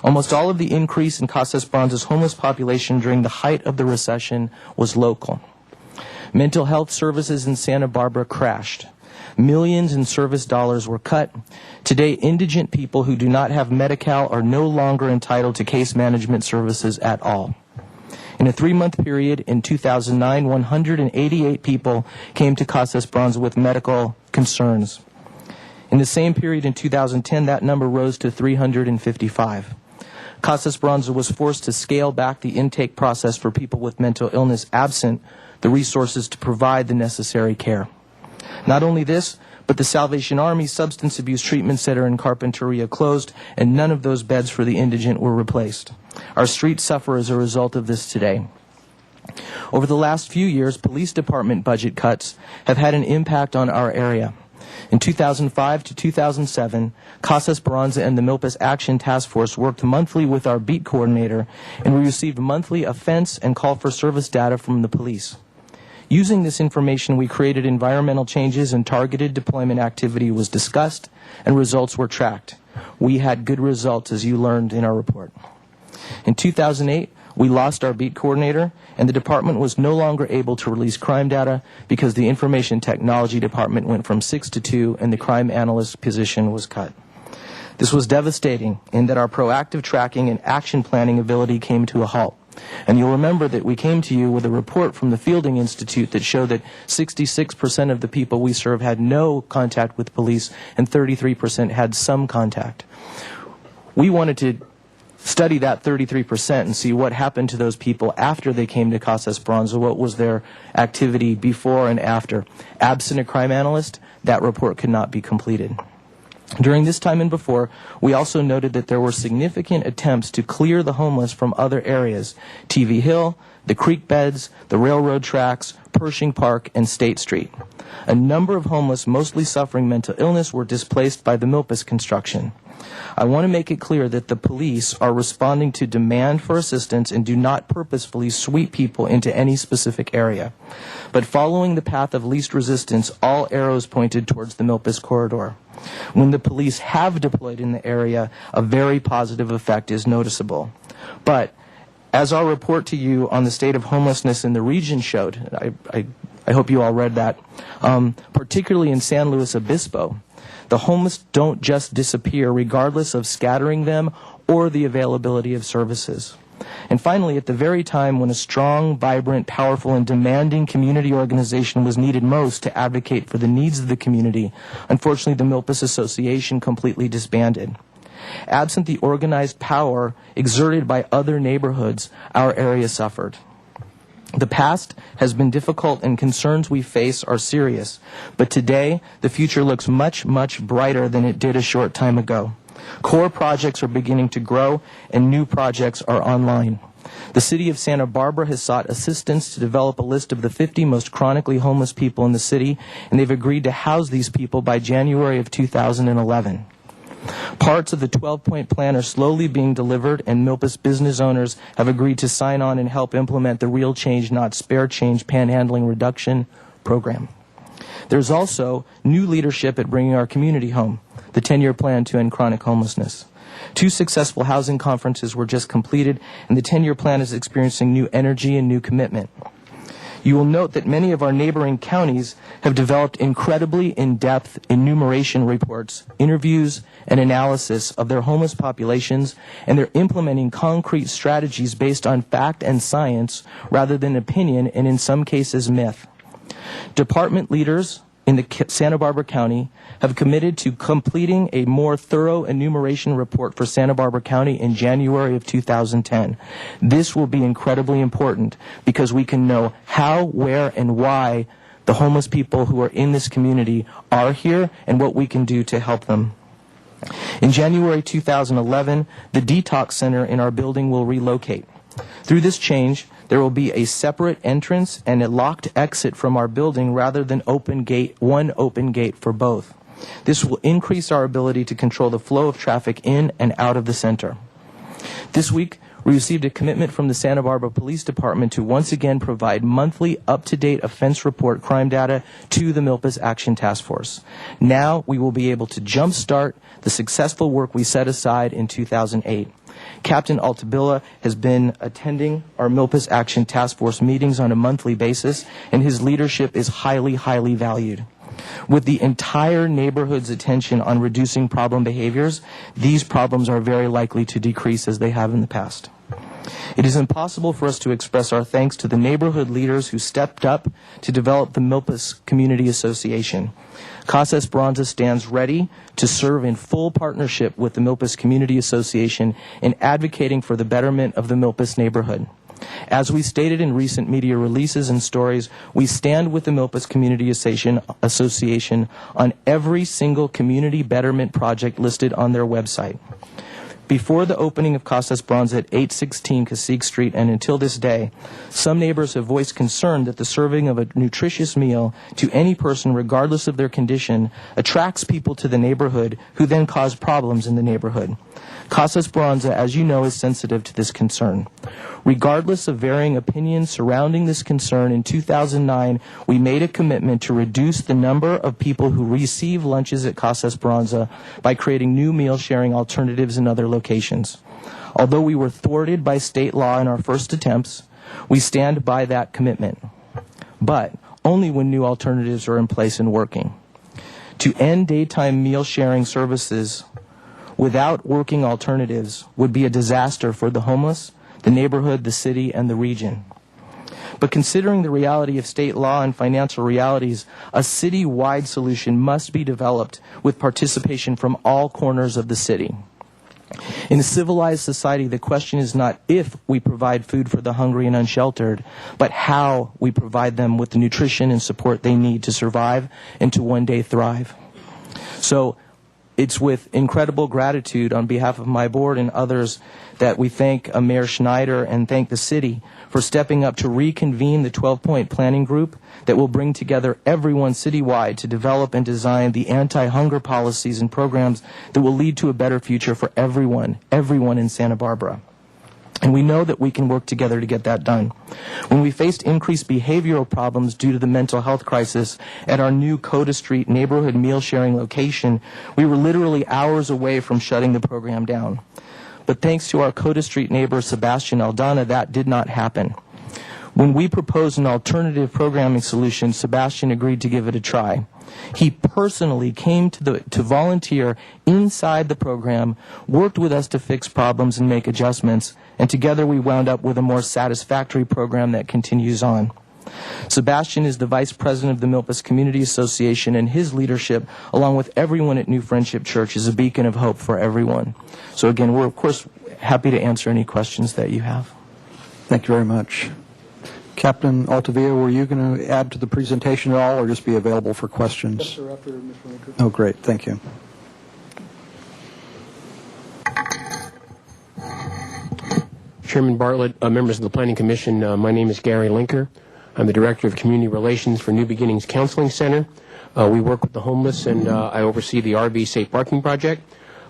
Almost all of the increase in Casa Esperanza's homeless population during the height of the recession was local. Mental health services in Santa Barbara crashed. Millions in service dollars were cut. Today, indigent people who do not have Medi-Cal are no longer entitled to case management services at all. In a 3-month period in 2009, 188 people came to Casa Esperanza with medical concerns. In the same period in 2010, that number rose to 355. Casa Esperanza was forced to scale back the intake process for people with mental illness absent the resources to provide the necessary care. Not only this, but the Salvation Army Substance Abuse Treatment Center in Carpinteria closed, and none of those beds for the indigent were replaced. Our streets suffer as a result of this today. Over the last few years, police department budget cuts have had an impact on our area. In 2005 to 2007, Casa Esperanza and the Milpas Action Task Force worked monthly with our beat coordinator, and we received monthly offense and call for service data from the police. Using this information, we created environmental changes, and targeted deployment activity was discussed and results were tracked. We had good results, as you learned in our report. In 2008, we lost our beat coordinator, and the department was no longer able to release crime data because the information technology department went from 6 to 2 and the crime analyst position was cut. This was devastating in that our proactive tracking and action planning ability came to a halt. And you'll remember that we came to you with a report from the Fielding Institute that showed that 66% of the people we serve had no contact with police and 33% had some contact. We wanted to study that 33% and see what happened to those people after they came to Casa Esperanza, what was their activity before and after. Absent a crime analyst, that report could not be completed. During this time and before, we also noted that there were significant attempts to clear the homeless from other areas, TV Hill, the creek beds, the railroad tracks, Pershing Park, and State Street. A number of homeless, mostly suffering mental illness, were displaced by the Milpas construction. I want to make it clear that the police are responding to demand for assistance and do not purposefully sweep people into any specific area. But following the path of least resistance, all arrows pointed towards the Milpas corridor. When the police have deployed in the area, a very positive effect is noticeable. But as our report to you on the state of homelessness in the region showed, I hope you all read that, particularly in San Luis Obispo, the homeless don't just disappear regardless of scattering them or the availability of services. And finally, at the very time when a strong, vibrant, powerful, and demanding community organization was needed most to advocate for the needs of the community, unfortunately the Milpas Association completely disbanded. Absent the organized power exerted by other neighborhoods, our area suffered. The past has been difficult and concerns we face are serious, but today the future looks much, much brighter than it did a short time ago. Core projects are beginning to grow and new projects are online. The city of Santa Barbara has sought assistance to develop a list of the 50 most chronically homeless people in the city, and they've agreed to house these people by January of 2011. Parts of the 12-point plan are slowly being delivered, and Milpas business owners have agreed to sign on and help implement the Real Change, Not Spare Change panhandling reduction program. There's also new leadership at Bringing Our Community Home, the 10-year plan to end chronic homelessness. 2 successful housing conferences were just completed, and the 10-year plan is experiencing new energy and new commitment. You will note that many of our neighboring counties have developed incredibly in-depth enumeration reports, interviews, and analysis of their homeless populations, and they're implementing concrete strategies based on fact and science rather than opinion and, in some cases, myth. Department leaders in the Santa Barbara County have committed to completing a more thorough enumeration report for Santa Barbara County in January of 2010. This will be incredibly important because we can know how, where, and why the homeless people who are in this community are here and what we can do to help them. In January 2011, the detox center in our building will relocate. Through this change, there will be a separate entrance and a locked exit from our building rather than one open gate for both. This will increase our ability to control the flow of traffic in and out of the center. This week, we received a commitment from the Santa Barbara Police Department to once again provide monthly up-to-date offense report crime data to the Milpas Action Task Force. Now we will be able to jumpstart the successful work we set aside in 2008. Captain Altabilla has been attending our Milpas Action Task Force meetings on a monthly basis, and his leadership is highly, highly valued. With the entire neighborhood's attention on reducing problem behaviors, these problems are very likely to decrease as they have in the past. It is impossible for us to express our thanks to the neighborhood leaders who stepped up to develop the Milpas Community Association. Casa Esperanza stands ready to serve in full partnership with the Milpas Community Association in advocating for the betterment of the Milpas neighborhood. As we stated in recent media releases and stories, we stand with the Milpas Community Association on every single community betterment project listed on their website. Before the opening of Casa Esperanza at 816 Cacique Street and until this day, some neighbors have voiced concern that the serving of a nutritious meal to any person regardless of their condition attracts people to the neighborhood who then cause problems in the neighborhood. Casa Esperanza, as you know, is sensitive to this concern. Regardless of varying opinions surrounding this concern, in 2009, we made a commitment to reduce the number of people who receive lunches at Casa Esperanza by creating new meal-sharing alternatives in other locations. Although we were thwarted by state law in our first attempts, we stand by that commitment, but only when new alternatives are in place and working. To end daytime meal-sharing services without working alternatives would be a disaster for the homeless, the neighborhood, the city, and the region. But considering the reality of state law and financial realities, a city-wide solution must be developed with participation from all corners of the city. In a civilized society, the question is not if we provide food for the hungry and unsheltered, but how we provide them with the nutrition and support they need to survive and to one day thrive. So it's with incredible gratitude on behalf of my board and others that we thank Mayor Schneider and thank the city for stepping up to reconvene the 12-point planning group that will bring together everyone citywide to develop and design the anti-hunger policies and programs that will lead to a better future for everyone in Santa Barbara. And we know that we can work together to get that done. When we faced increased behavioral problems due to the mental health crisis at our new Coda Street neighborhood meal sharing location, we were literally hours away from shutting the program down. But thanks to our Coda Street neighbor, Sebastian Aldana, that did not happen. When we proposed an alternative programming solution, Sebastian agreed to give it a try. He personally came to volunteer inside the program, worked with us to fix problems and make adjustments, and together we wound up with a more satisfactory program that continues on. Sebastian is the Vice President of the Milpas Community Association, and his leadership, along with everyone at New Friendship Church, is a beacon of hope for everyone. So again, we're of course happy to answer any questions that you have. Thank you very much. Captain Altavia, were you going to add to the presentation at all or just be available for questions? Yes, sir, after Mr. Linker. Oh, great. Thank you. Chairman Bartlett, members of the Planning Commission, my name is Gary Linker. I'm the Director of Community Relations for New Beginnings Counseling Center. We work with the homeless, and I oversee the RV Safe Parking Project.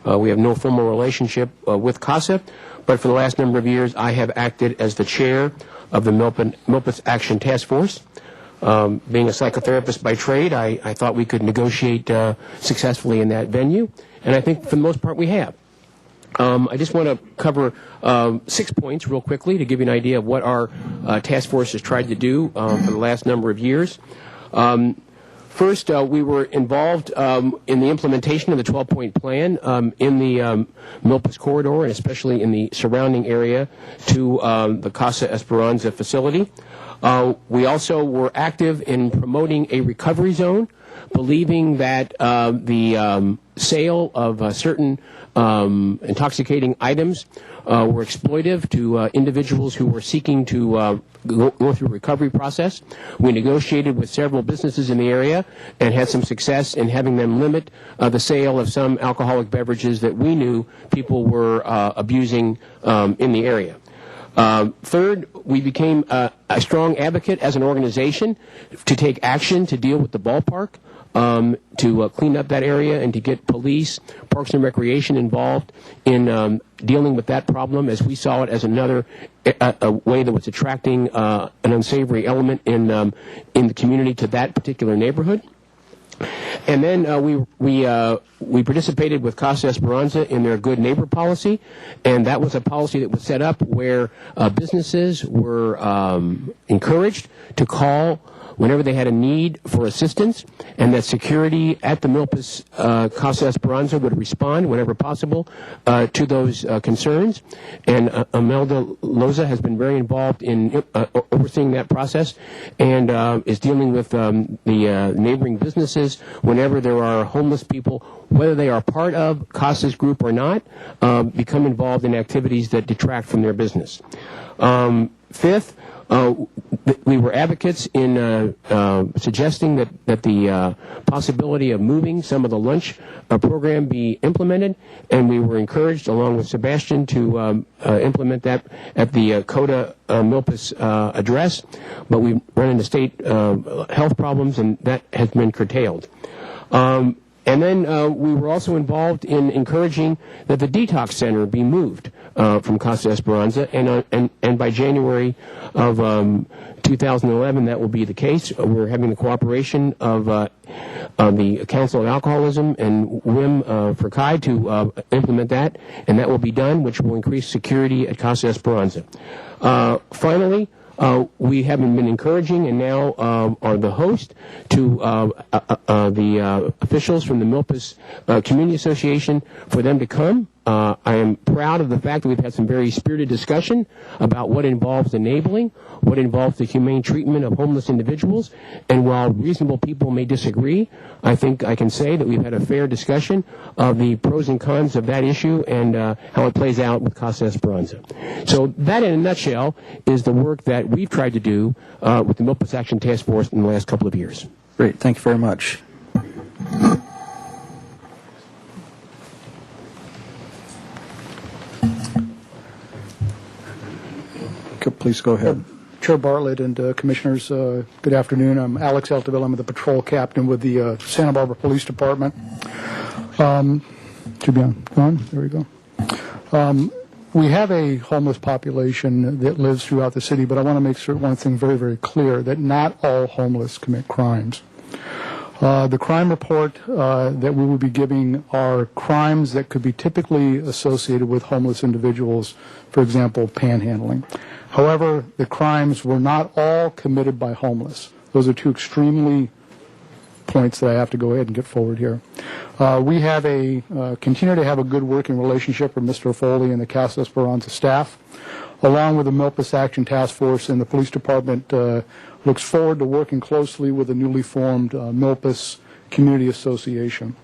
We have no formal relationship with CASA, but for the last number of years, I have acted as the chair of the Milpas Action Task Force. Being a psychotherapist by trade, I thought we could negotiate successfully in that venue, and I think for the most part we have. I just want to cover 6 points real quickly to give you an idea of what our task force has tried to do for the last number of years. First, we were involved in the implementation of the 12-point plan in the Milpas corridor, and especially in the surrounding area to the Casa Esperanza facility. We also were active in promoting a recovery zone, believing that the sale of certain intoxicating items were exploitive to individuals who were seeking to go through a recovery process. We negotiated with several businesses in the area and had some success in having them limit the sale of some alcoholic beverages that we knew people were abusing in the area. Third, we became a strong advocate as an organization to take action to deal with the ballpark, to clean up that area and to get police, Parks and Recreation involved in dealing with that problem, as we saw it as another a way that was attracting an unsavory element in the community to that particular neighborhood. And then we participated with Casa Esperanza in their Good Neighbor policy, and that was a policy that was set up where businesses were encouraged to call whenever they had a need for assistance, and that security at the Milpas Casa Esperanza would respond whenever possible to those concerns. And Imelda Loza has been very involved in overseeing that process and is dealing with the neighboring businesses whenever there are homeless people, whether they are part of Casa's group or not, become involved in activities that detract from their business. Fifth, we were advocates in suggesting that the possibility of moving some of the lunch program be implemented, and we were encouraged, along with Sebastian, to implement that at the Coda Milpas address, but we run into state health problems, and that has been curtailed. And then we were also involved in encouraging that the detox center be moved from Casa Esperanza, and by January of 2011 that will be the case. We're having the cooperation of the Council of Alcoholism and WIM for CHI to implement that, and that will be done, which will increase security at Casa Esperanza. Finally, we have been encouraging and now are the host to the officials from the Milpas Community Association for them to come I am proud of the fact that we've had some very spirited discussion about what involves enabling, what involves the humane treatment of homeless individuals, and while reasonable people may disagree, I think I can say that we've had a fair discussion of the pros and cons of that issue and how it plays out with Casa Esperanza. So that, in a nutshell, is the work that we've tried to do with the Milpas Action Task Force in the last couple of years. Great. Thank you very much. Please go ahead. Chair Bartlett and Commissioners, good afternoon. I'm Alex Altavilla. I'm the patrol captain with the Santa Barbara Police Department. Should be on. There we go. We have a homeless population that lives throughout the city, but I want to make sure one thing very, very clear, that not all homeless commit crimes. The crime report that we will be giving are crimes that could be typically associated with homeless individuals, for example, panhandling. However, the crimes were not all committed by homeless. Those are two extremely points that I have to go ahead and get forward here. We have continue to have a good working relationship with Mr. Foley and the Casa Esperanza staff, along with the Milpas Action Task Force, and the Police Department looks forward to working closely with the newly formed Milpas Community Association.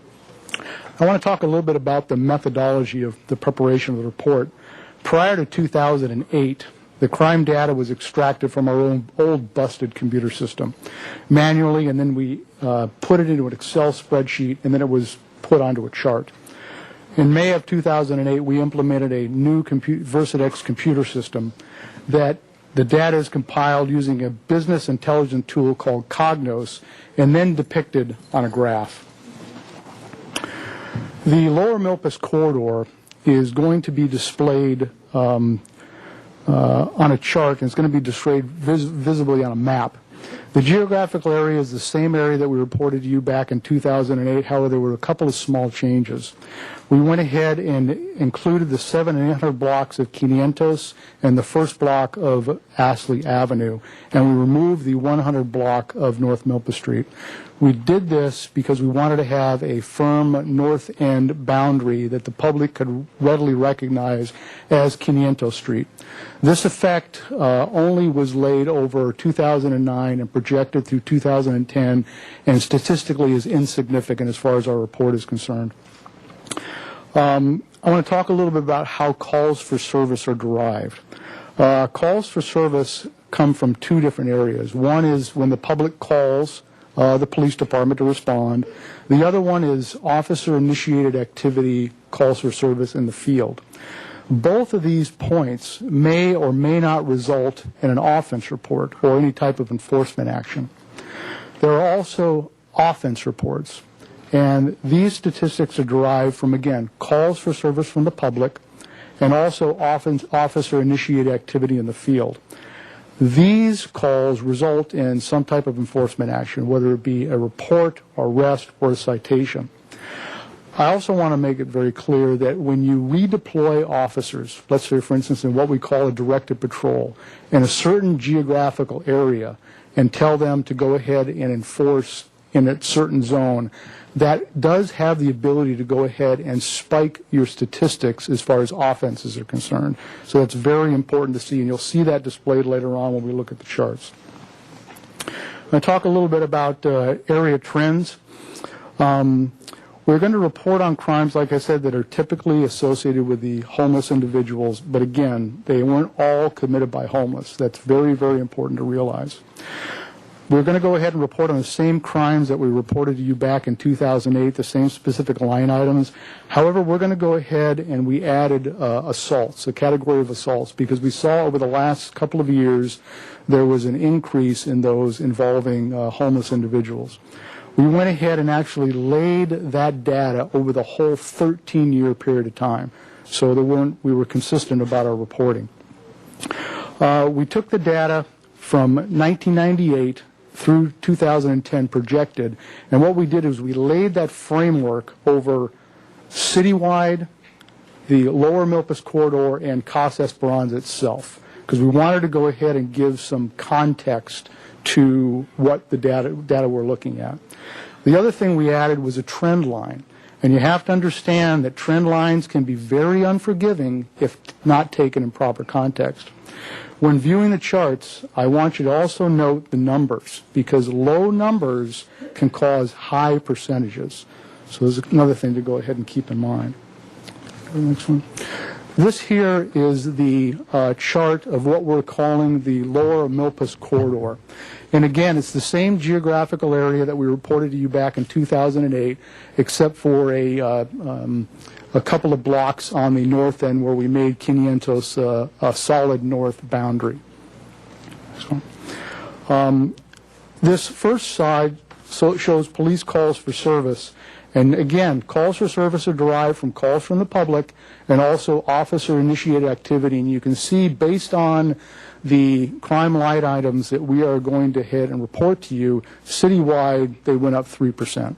I want to talk a little bit about the methodology of the preparation of the report. Prior to 2008, the crime data was extracted from our own old busted computer system manually, and then we put it into an Excel spreadsheet, and then it was put onto a chart. In May of 2008, we implemented a new Versadex computer system that the data is compiled using a business intelligence tool called Cognos and then depicted on a graph. The Lower Milpas corridor is going to be displayed on a chart, and it's going to be displayed visibly on a map. The geographical area is the same area that we reported to you back in 2008. However, there were a couple of small changes. We went ahead and included the 7 and 800 blocks of 500 and the first block of Ashley Avenue, and we removed the 100 block of North Milpas Street. We did this because we wanted to have a firm north end boundary that the public could readily recognize as 500 Street. This effect only was laid over 2009 and projected through 2010, and statistically is insignificant as far as our report is concerned. I want to talk a little bit about how calls for service are derived. Calls for service come from two different areas. One is when the public calls the police department to respond. The other one is officer-initiated activity calls for service in the field. Both of these points may or may not result in an offense report or any type of enforcement action. There are also offense reports, and these statistics are derived from, again, calls for service from the public and also officer-initiated activity in the field. These calls result in some type of enforcement action, whether it be a report, arrest, or a citation. I also want to make it very clear that when you redeploy officers, let's say, for instance, in what we call a directed patrol, in a certain geographical area, and tell them to go ahead and enforce in a certain zone, that does have the ability to go ahead and spike your statistics as far as offenses are concerned. So that's very important to see, and you'll see that displayed later on when we look at the charts. I'm going to talk a little bit about area trends. We're going to report on crimes, like I said, that are typically associated with the homeless individuals, but again, they weren't all committed by homeless. That's very, very important to realize. We're going to go ahead and report on the same crimes that we reported to you back in 2008, the same specific line items. However, we're going to go ahead and we added assaults, a category of assaults, because we saw over the last couple of years there was an increase in those involving homeless individuals. We went ahead and actually laid that data over the whole 13-year period of time, so we were consistent about our reporting. We took the data from 1998 through 2010 projected, and what we did is we laid that framework over citywide, the Lower Milpas corridor, and Casa Esperanza itself, because we wanted to go ahead and give some context to what the data we're looking at. The other thing we added was a trend line. And you have to understand that trend lines can be very unforgiving if not taken in proper context. When viewing the charts, I want you to also note the numbers, because low numbers can cause high percentages. So there's another thing to go ahead and keep in mind. Go to the next one. This here is the chart of what we're calling the Lower Milpas Corridor. And again, it's the same geographical area that we reported to you back in 2008, except for a couple of blocks on the north end where we made Quinientos a solid north boundary. This first slide shows police calls for service. And again, calls for service are derived from calls from the public and also officer-initiated activity. And you can see, based on the crime light items that we are going to hit and report to you, citywide, they went up 3%.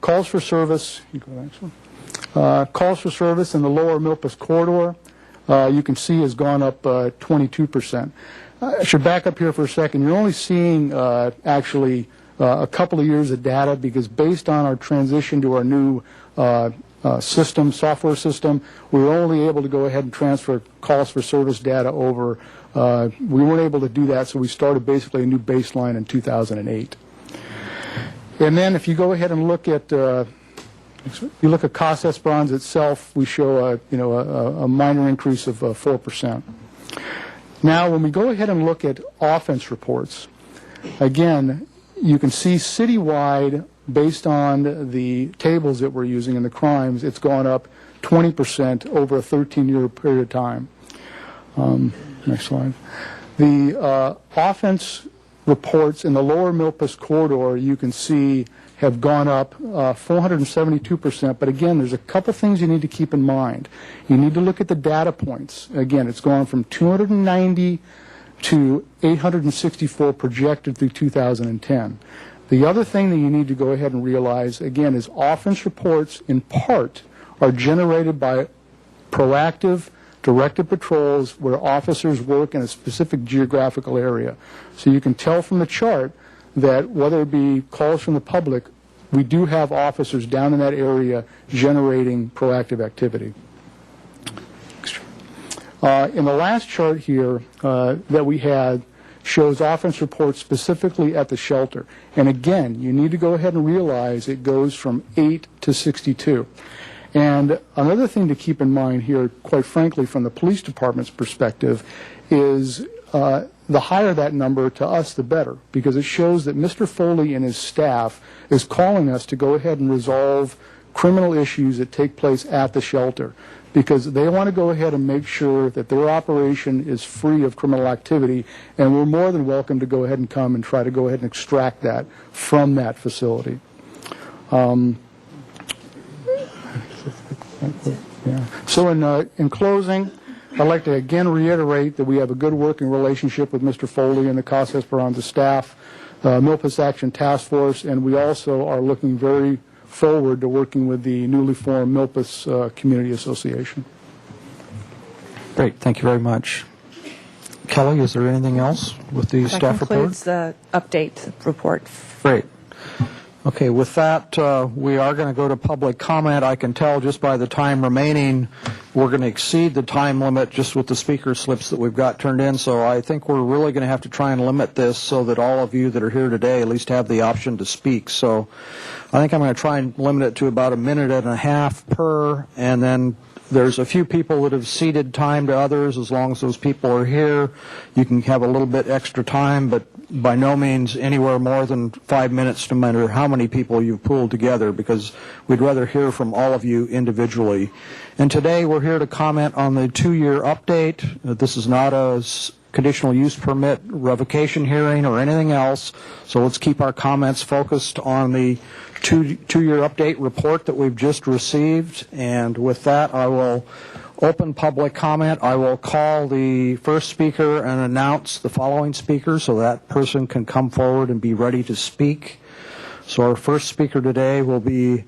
Calls for service, you go to the next one. Calls for service in the Lower Milpas Corridor, you can see has gone up 22%. I should back up here for a second. You're only seeing actually a couple of years of data, because based on our transition to our new software system, we were only able to go ahead and transfer calls for service data over. We weren't able to do that, so we started basically a new baseline in 2008. And then if you go ahead and look at Casa Esperanza itself, we show a minor increase of 4%. Now, when we go ahead and look at offense reports, again, you can see citywide, based on the tables that we're using in the crimes, it's gone up 20% over a 13-year period of time. Next slide. The offense reports in the Lower Milpas Corridor, you can see, have gone up 472%. But again, there's a couple things you need to keep in mind. You need to look at the data points. Again, it's gone from 290 to 864 projected through 2010. The other thing that you need to go ahead and realize, again, is offense reports in part are generated by proactive, directed patrols where officers work in a specific geographical area. So you can tell from the chart that whether it be calls from the public, we do have officers down in that area generating proactive activity. In the last chart here that we had shows offense reports specifically at the shelter. And again, you need to go ahead and realize it goes from 8 to 62. And another thing to keep in mind here, quite frankly, from the police department's perspective, is the higher that number to us, the better, because it shows that Mr. Foley and his staff is calling us to go ahead and resolve criminal issues that take place at the shelter, because they want to go ahead and make sure that their operation is free of criminal activity, and we're more than welcome to go ahead and come and try to go ahead and extract that from that facility. So in closing, I'd like to again reiterate that we have a good working relationship with Mr. Foley and the Casa Esperanza staff, Milpas Action Task Force, and we also are looking very forward to working with the newly formed Milpas Community Association. Great, thank you very much. Kelly, is there anything else with the staff report? That concludes the update report. Great. Okay, with that, we are going to go to public comment. I can tell just by the time remaining, we're going to exceed the time limit just with the speaker slips that we've got turned in. So I think we're really going to have to try and limit this so that all of you that are here today at least have the option to speak. So I think I'm going to try and limit it to about 1.5 minutes per, and then there's a few people that have ceded time to others. As long as those people are here, you can have a little bit extra time, but by no means anywhere more than 5 minutes, no matter how many people you've pooled together, because we'd rather hear from all of you individually. And today we're here to comment on the 2-year update. This is not a conditional use permit revocation hearing or anything else, so let's keep our comments focused on the two-year update report that we've just received. And with that, I will open public comment. I will call the first speaker and announce the following speaker so that person can come forward and be ready to speak. So our first speaker today will be, I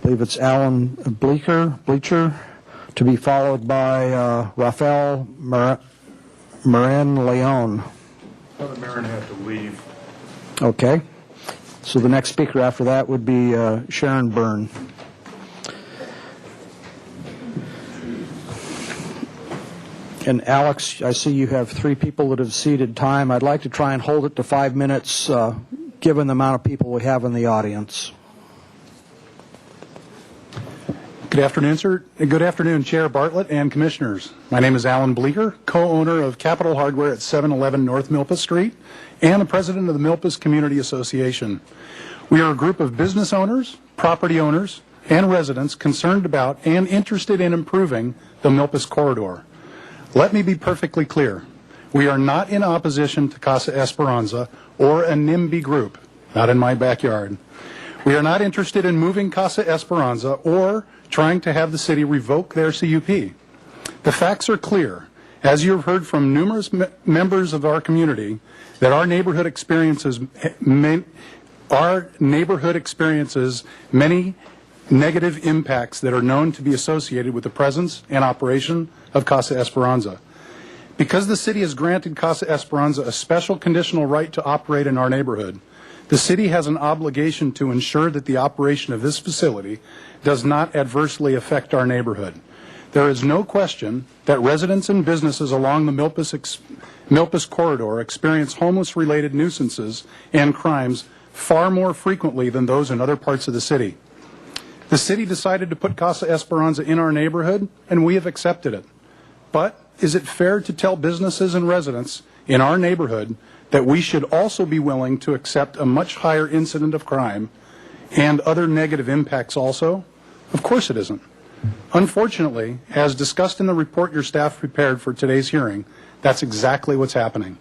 believe it's Alan Bleacher, to be followed by Rafael Marin Leon. Well, the Marin had to leave. Okay. So the next speaker after that would be Sharon Byrne. And Alex, I see you have 3 people that have ceded time. I'd like to try and hold it to 5 minutes, given the amount of people we have in the audience. Good afternoon, sir. Good afternoon, Chair Bartlett and Commissioners. My name is Alan Bleeker, co-owner of Capital Hardware at 711 North Milpas Street and the president of the Milpas Community Association. We are a group of business owners, property owners, and residents concerned about and interested in improving the Milpas corridor. Let me be perfectly clear. We are not in opposition to Casa Esperanza or a NIMBY group, not in my backyard. We are not interested in moving Casa Esperanza or trying to have the city revoke their CUP. The facts are clear, as you have heard from numerous members of our community, that our neighborhood experiences many negative impacts that are known to be associated with the presence and operation of Casa Esperanza. Because the city has granted Casa Esperanza a special conditional right to operate in our neighborhood, the city has an obligation to ensure that the operation of this facility does not adversely affect our neighborhood. There is no question that residents and businesses along the Milpas corridor experience homeless-related nuisances and crimes far more frequently than those in other parts of the city. The city decided to put Casa Esperanza in our neighborhood, and we have accepted it. But is it fair to tell businesses and residents in our neighborhood that we should also be willing to accept a much higher incident of crime and other negative impacts also? Of course it isn't. Unfortunately, as discussed in the report your staff prepared for today's hearing, that's exactly what's happening.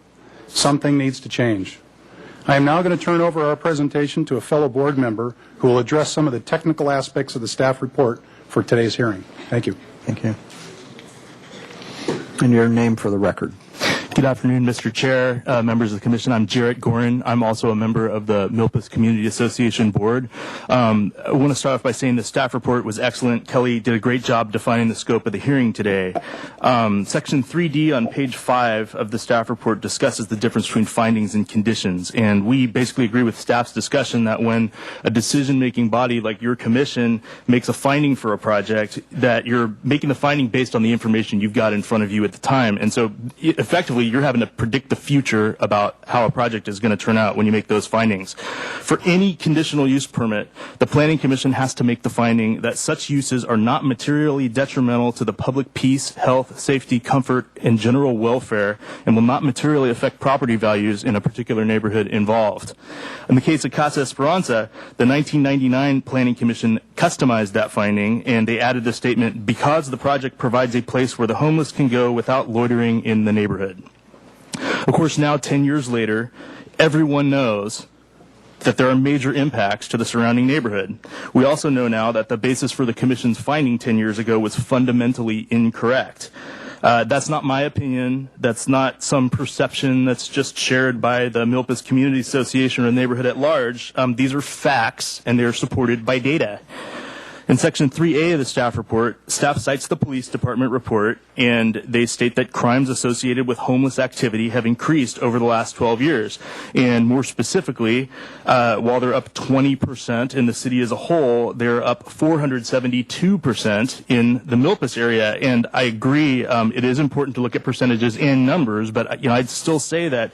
Something needs to change. I am now going to turn over our presentation to a fellow board member who will address some of the technical aspects of the staff report for today's hearing. Thank you. Thank you. And your name for the record. Good afternoon, Mr. Chair, members of the Commission. I'm Jarrett Gorin. I'm also a member of the Milpas Community Association Board. I want to start off by saying the staff report was excellent. Kelly did a great job defining the scope of the hearing today. Section 3D on page 5 of the staff report discusses the difference between findings and conditions. And we basically agree with staff's discussion that when a decision-making body like your commission makes a finding for a project, that you're making the finding based on the information you've got in front of you at the time. And so effectively, you're having to predict the future about how a project is going to turn out when you make those findings. For any conditional use permit, the Planning Commission has to make the finding that such uses are not materially detrimental to the public peace, health, safety, comfort, and general welfare, and will not materially affect property values in a particular neighborhood involved. In the case of Casa Esperanza, the 1999 Planning Commission customized that finding, and they added the statement, because the project provides a place where the homeless can go without loitering in the neighborhood. Of course, now 10 years later, everyone knows that there are major impacts to the surrounding neighborhood. We also know now that the basis for the Commission's finding 10 years ago was fundamentally incorrect. That's not my opinion. That's not some perception that's just shared by the Milpas Community Association or the neighborhood at large. These are facts, and they're supported by data. In Section 3A of the staff report, staff cites the police department report, and they state that crimes associated with homeless activity have increased over the last 12 years. And more specifically, while they're up 20% in the city as a whole, they're up 472% in the Milpas area. And I agree, it is important to look at percentages and numbers, but I'd still say that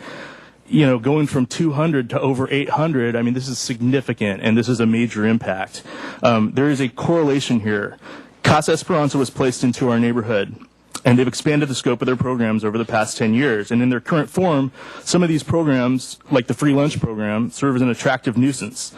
going from 200 to over 800, I mean, this is significant, and this is a major impact. There is a correlation here. Casa Esperanza was placed into our neighborhood, and they've expanded the scope of their programs over the past 10 years. And in their current form, some of these programs, like the free lunch program, serve as an attractive nuisance.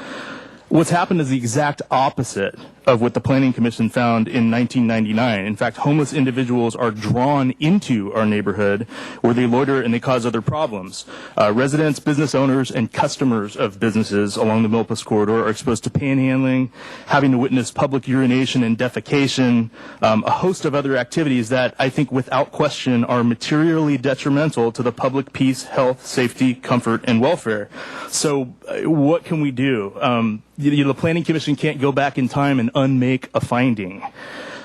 What's happened is the exact opposite of what the Planning Commission found in 1999. In fact, homeless individuals are drawn into our neighborhood where they loiter and they cause other problems. Residents, business owners, and customers of businesses along the Milpas corridor are exposed to panhandling, having to witness public urination and defecation, a host of other activities that I think without question are materially detrimental to the public peace, health, safety, comfort, and welfare. So what can we do? The Planning Commission can't go back in time and unmake a finding.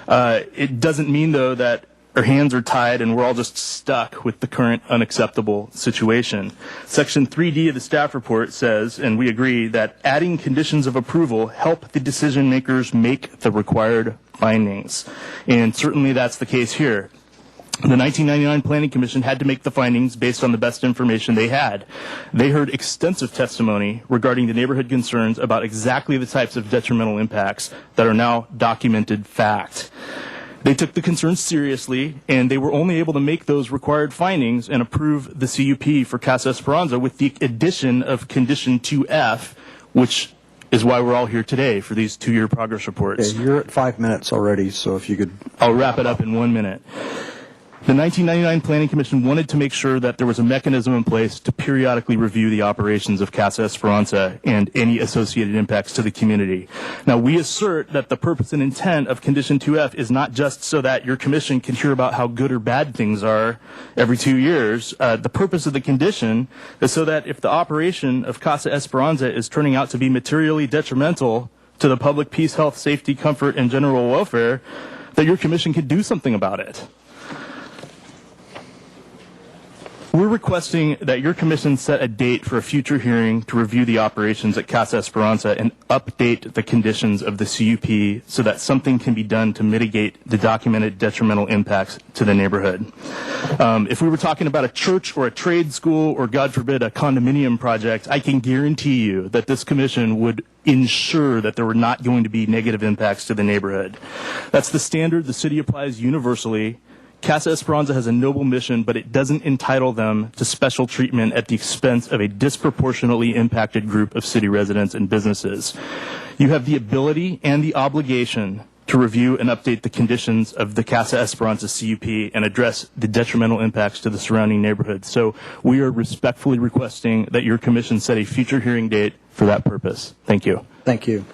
It doesn't mean, though, that our hands are tied and we're all just stuck with the current unacceptable situation. Section 3D of the staff report says, and we agree, that adding conditions of approval help the decision makers make the required findings. And certainly that's the case here. The 1999 Planning Commission had to make the findings based on the best information they had. They heard extensive testimony regarding the neighborhood concerns about exactly the types of detrimental impacts that are now documented fact. They took the concerns seriously, and they were only able to make those required findings and approve the CUP for Casa Esperanza with the addition of Condition 2F, which is why we're all here today for these 2-year progress reports. Okay, you're at 5 minutes already, so if you could... I'll wrap it up in 1 minute. The 1999 Planning Commission wanted to make sure that there was a mechanism in place to periodically review the operations of Casa Esperanza and any associated impacts to the community. Now, we assert that the purpose and intent of Condition 2F is not just so that your commission can hear about how good or bad things are every 2 years. The purpose of the condition is so that if the operation of Casa Esperanza is turning out to be materially detrimental to the public peace, health, safety, comfort, and general welfare, that your commission can do something about it. We're requesting that your commission set a date for a future hearing to review the operations at Casa Esperanza and update the conditions of the CUP so that something can be done to mitigate the documented detrimental impacts to the neighborhood. If we were talking about a church or a trade school or, God forbid, a condominium project, I can guarantee you that this commission would ensure that there were not going to be negative impacts to the neighborhood. That's the standard the city applies universally. Casa Esperanza has a noble mission, but it doesn't entitle them to special treatment at the expense of a disproportionately impacted group of city residents and businesses. You have the ability and the obligation to review and update the conditions of the Casa Esperanza CUP and address the detrimental impacts to the surrounding neighborhood. So we are respectfully requesting that your commission set a future hearing date for that purpose. Thank you. Thank you.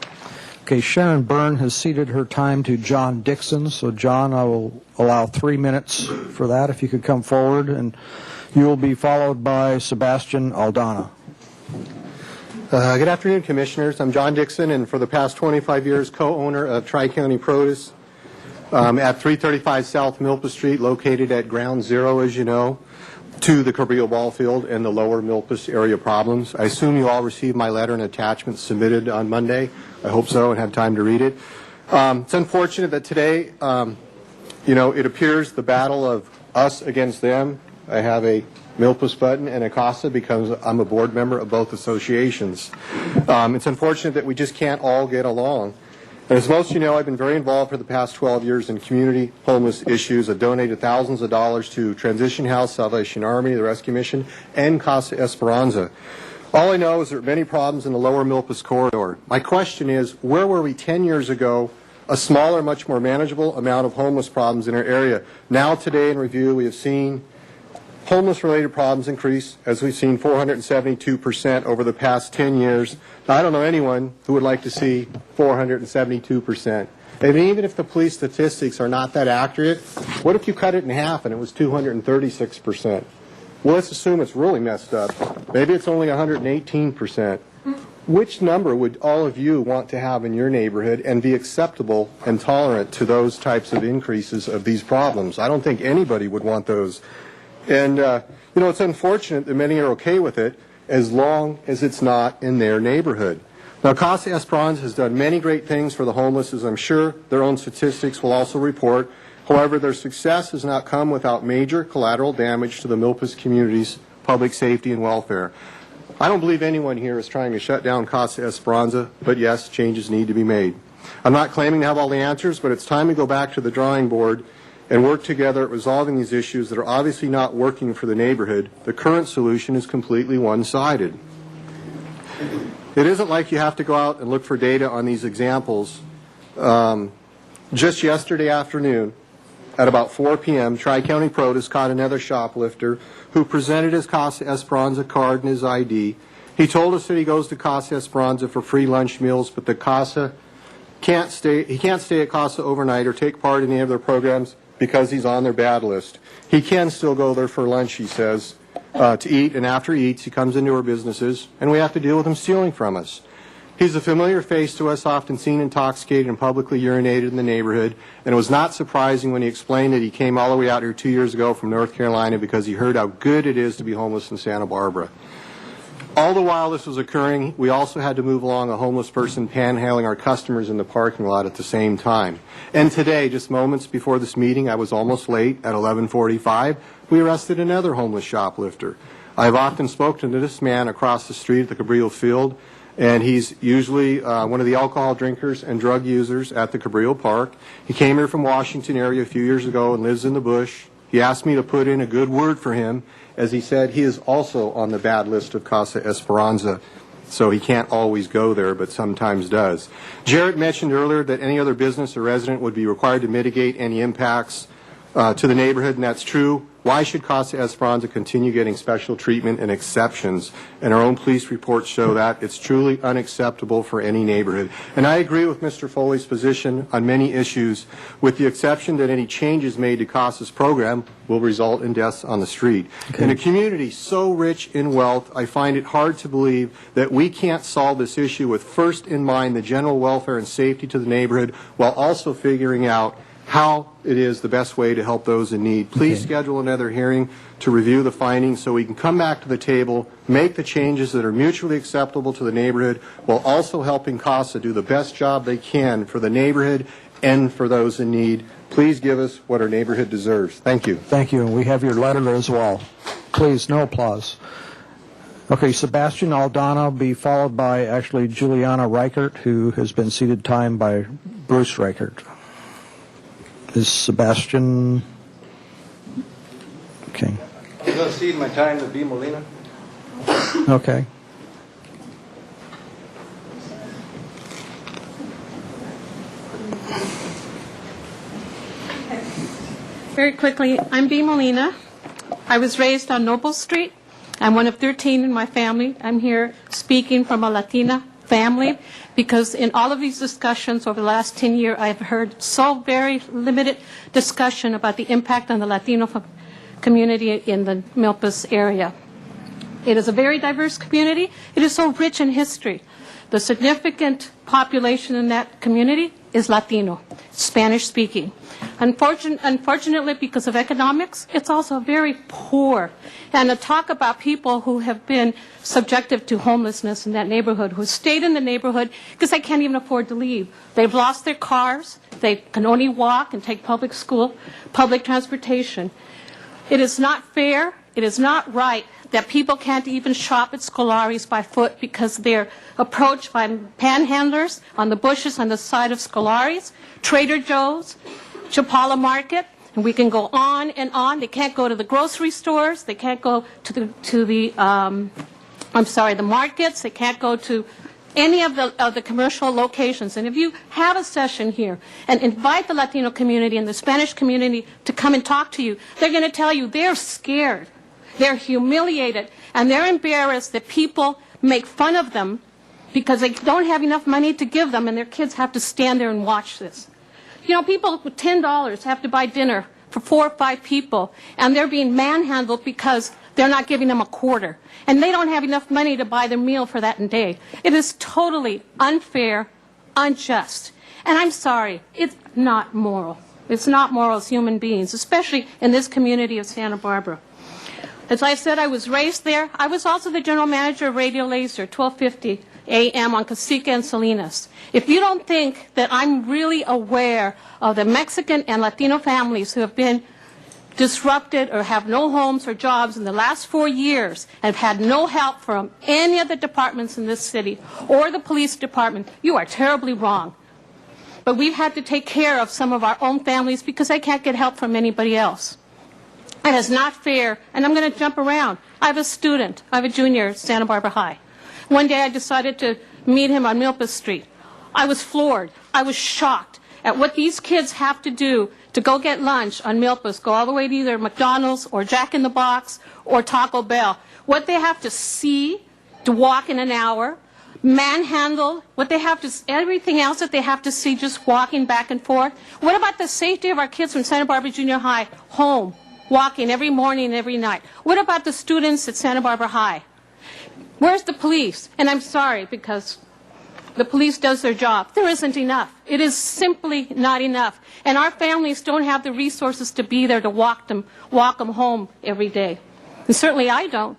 Okay, Sharon Byrne has ceded her time to John Dixon. So, John, I will allow 3 minutes for that, if you could come forward. And you will be followed by Sebastian Aldana. Good afternoon, Commissioners. I'm John Dixon, and for the past 25 years, co-owner of Tri-County Produce at 335 South Milpa Street, located at Ground Zero, as you know, to the Cabrillo Ball Field and the lower Milpas area problems. I assume you all received my letter and attachments submitted on Monday. I hope so and had time to read it. It's unfortunate that today, it appears the battle of us against them. I have a Milpas button and a Casa because I'm a board member of both associations. It's unfortunate that we just can't all get along. And as most of you know, I've been very involved for the past 12 years in community homeless issues. I've donated thousands of dollars to Transition House, Salvation Army, the Rescue Mission, and Casa Esperanza. All I know is there are many problems in the lower Milpas corridor. My question is, where were we 10 years ago? A smaller, much more manageable amount of homeless problems in our area. Now, today in review, we have seen homeless-related problems increase, as we've seen 472% over the past 10 years. Now, I don't know anyone who would like to see 472%. And even if the police statistics are not that accurate, what if you cut it in half and it was 236%? Well, let's assume it's really messed up. Maybe it's only 118%. Which number would all of you want to have in your neighborhood and be acceptable and tolerant to those types of increases of these problems? I don't think anybody would want those. And, it's unfortunate that many are okay with it as long as it's not in their neighborhood. Now, Casa Esperanza has done many great things for the homeless, as I'm sure their own statistics will also report. However, their success has not come without major collateral damage to the Milpas community's public safety and welfare. I don't believe anyone here is trying to shut down Casa Esperanza, but yes, changes need to be made. I'm not claiming to have all the answers, but it's time to go back to the drawing board and work together at resolving these issues that are obviously not working for the neighborhood. The current solution is completely one-sided. It isn't like you have to go out and look for data on these examples. Just yesterday afternoon, at about 4 p.m., Tri-County Produce caught another shoplifter who presented his Casa Esperanza card and his ID. He told us that he goes to Casa Esperanza for free lunch meals, but the Casa he can't stay at Casa overnight or take part in any of their programs because he's on their bad list. He can still go there for lunch, he says, to eat, and after he eats, he comes into our businesses, and we have to deal with him stealing from us. He's a familiar face to us, often seen intoxicated and publicly urinated in the neighborhood, and it was not surprising when he explained that he came all the way out here 2 years ago from North Carolina because he heard how good it is to be homeless in Santa Barbara. All the while this was occurring, we also had to move along a homeless person panhandling our customers in the parking lot at the same time. And today, just moments before this meeting, I was almost late at 11:45, we arrested another homeless shoplifter. I've often spoken to this man across the street at the Cabrillo Field, and he's usually one of the alcohol drinkers and drug users at the Cabrillo Park. He came here from Washington area a few years ago and lives in the bush. He asked me to put in a good word for him, as he said he is also on the bad list of Casa Esperanza, so he can't always go there, but sometimes does. Jarrett mentioned earlier that any other business or resident would be required to mitigate any impacts to the neighborhood, and that's true. Why should Casa Esperanza continue getting special treatment and exceptions? And our own police reports show that it's truly unacceptable for any neighborhood. And I agree with Mr. Foley's position on many issues, with the exception that any changes made to Casa's program will result in deaths on the street. In a community so rich in wealth, I find it hard to believe that we can't solve this issue with first in mind the general welfare and safety to the neighborhood, while also figuring out how it is the best way to help those in need. Please schedule another hearing to review the findings so we can come back to the table, make the changes that are mutually acceptable to the neighborhood, while also helping CASA do the best job they can for the neighborhood and for those in need. Please give us what our neighborhood deserves. Thank you. Thank you. And we have your letter as well. Please, no applause. Okay, Sebastian Aldana will be followed by actually Juliana Reichert, who has been seated time by Bruce Reichert. Is Sebastian... Okay. I'm going to cede my time to B. Molina. Okay. Very quickly, I'm B. Molina. I was raised on Noble Street. I'm one of 13 in my family. I'm here speaking from a Latina family because in all of these discussions over the last 10 years, I've heard so very limited discussion about the impact on the Latino community in the Milpas area. It is a very diverse community. It is so rich in history. The significant population in that community is Latino, Spanish-speaking. Unfortunately, because of economics, it's also very poor. And to talk about people who have been subjected to homelessness in that neighborhood, who stayed in the neighborhood because they can't even afford to leave. They've lost their cars. They can only walk and take public transportation. It is not fair. It is not right that people can't even shop at Scolari's by foot because they're approached by panhandlers on the bushes on the side of Scolari's, Trader Joe's, Chapala Market, and we can go on and on. They can't go to the grocery stores. They can't go to the markets. They can't go to any of the commercial locations. And if you have a session here and invite the Latino community and the Spanish community to come and talk to you, they're going to tell you they're scared. They're humiliated, and they're embarrassed that people make fun of them because they don't have enough money to give them, and their kids have to stand there and watch this. You know, people with $10 have to buy dinner for 4 or 5 people, and they're being manhandled because they're not giving them a quarter, and they don't have enough money to buy their meal for that day. It is totally unfair, unjust, and I'm sorry, it's not moral. It's not moral as human beings, especially in this community of Santa Barbara. As I said, I was raised there. I was also the general manager of Radio Laser, 1250 AM on Casica and Salinas. If you don't think that I'm really aware of the Mexican and Latino families who have been disrupted or have no homes or jobs in the last 4 years and have had no help from any of the departments in this city or the police department, you are terribly wrong. But we've had to take care of some of our own families because they can't get help from anybody else. It is not fair, and I'm going to jump around. I have a student. I have a junior at Santa Barbara High. One day I decided to meet him on Milpas Street. I was floored. I was shocked at what these kids have to do to go get lunch on Milpas, go all the way to either McDonald's or Jack in the Box or Taco Bell. What they have to see to walk in an hour, manhandled, what they have to, everything else that they have to see just walking back and forth. What about the safety of our kids from Santa Barbara Junior High home, walking every morning and every night? What about the students at Santa Barbara High? Where's the police? And I'm sorry because the police does their job. There isn't enough. It is simply not enough. And our families don't have the resources to be there to walk them home every day. And certainly I don't.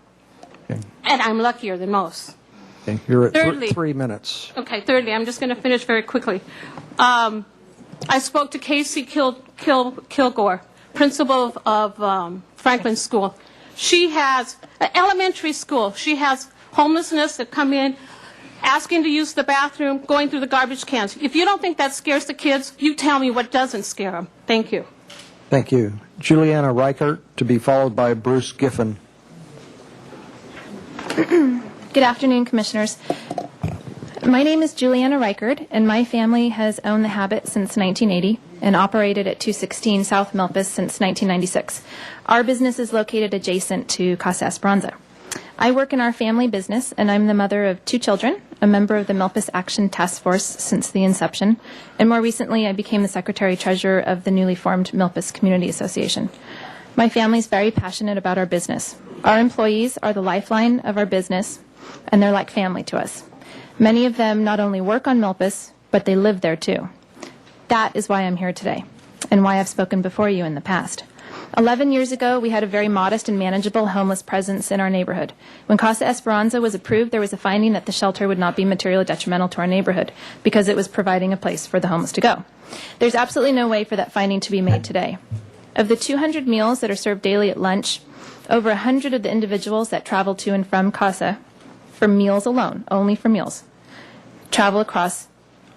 Okay. And I'm luckier than most. Okay. You're at Thirdly- 3 minutes. Okay, thirdly, I'm just going to finish very quickly. I spoke to Casey Kilgore, principal of Franklin School. She has an elementary school. She has homelessness that come in, asking to use the bathroom, going through the garbage cans. If you don't think that scares the kids, you tell me what doesn't scare them. Thank you. Thank you. Juliana Reichert, to be followed by Bruce Giffen. Good afternoon, Commissioners. My name is Juliana Reichert, and my family has owned the Habit since 1980 and operated at 216 South Milpas since 1996. Our business is located adjacent to Casa Esperanza. I work in our family business, and I'm the mother of 2 children, a member of the Milpas Action Task Force since the inception, and more recently I became the Secretary-Treasurer of the newly formed Milpas Community Association. My family is very passionate about our business. Our employees are the lifeline of our business, and they're like family to us. Many of them not only work on Milpas, but they live there too. That is why I'm here today, and why I've spoken before you in the past. 11 years ago, we had a very modest and manageable homeless presence in our neighborhood. When Casa Esperanza was approved, there was a finding that the shelter would not be materially detrimental to our neighborhood because it was providing a place for the homeless to go. There's absolutely no way for that finding to be made today. Of the 200 meals that are served daily at lunch, over 100 of the individuals that travel to and from Casa for meals alone, only for meals, travel across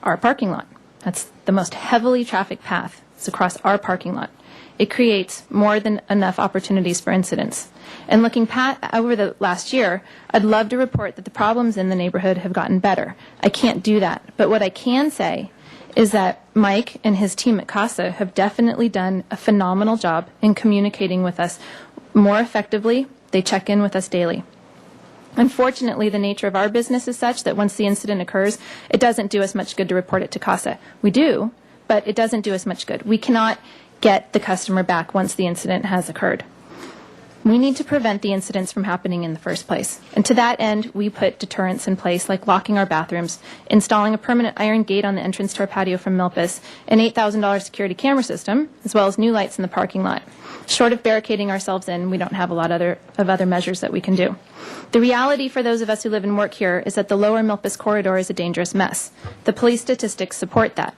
our parking lot. That's the most heavily trafficked path. It's across our parking lot. It creates more than enough opportunities for incidents. And looking over the last year, I'd love to report that the problems in the neighborhood have gotten better. I can't do that. But what I can say is that Mike and his team at Casa have definitely done a phenomenal job in communicating with us more effectively. They check in with us daily. Unfortunately, the nature of our business is such that once the incident occurs, it doesn't do us much good to report it to Casa. We do, but it doesn't do us much good. We cannot get the customer back once the incident has occurred. We need to prevent the incidents from happening in the first place. And to that end, we put deterrents in place like locking our bathrooms, installing a permanent iron gate on the entrance to our patio from Milpas, an $8,000 security camera system, as well as new lights in the parking lot. Short of barricading ourselves in, we don't have a lot of other measures that we can do. The reality for those of us who live and work here is that the lower Milpas corridor is a dangerous mess. The police statistics support that.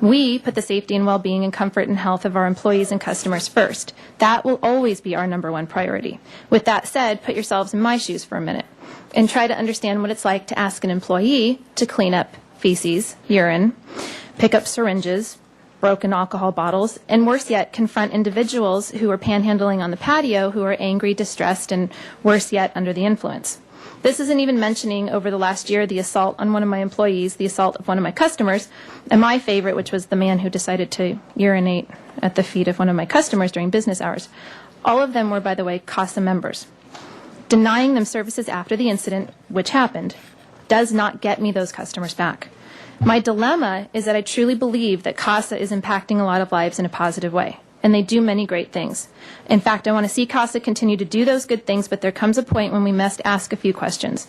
We put the safety and well-being and comfort and health of our employees and customers first. That will always be our #1 priority. With that said, put yourselves in my shoes for a minute and try to understand what it's like to ask an employee to clean up feces, urine, pick up syringes, broken alcohol bottles, and worse yet, confront individuals who are panhandling on the patio who are angry, distressed, and worse yet, under the influence. This isn't even mentioning over the last year the assault on one of my employees, the assault of one of my customers, and my favorite, which was the man who decided to urinate at the feet of one of my customers during business hours. All of them were, by the way, CASA members. Denying them services after the incident, which happened, does not get me those customers back. My dilemma is that I truly believe that CASA is impacting a lot of lives in a positive way, and they do many great things. In fact, I want to see CASA continue to do those good things, but there comes a point when we must ask a few questions.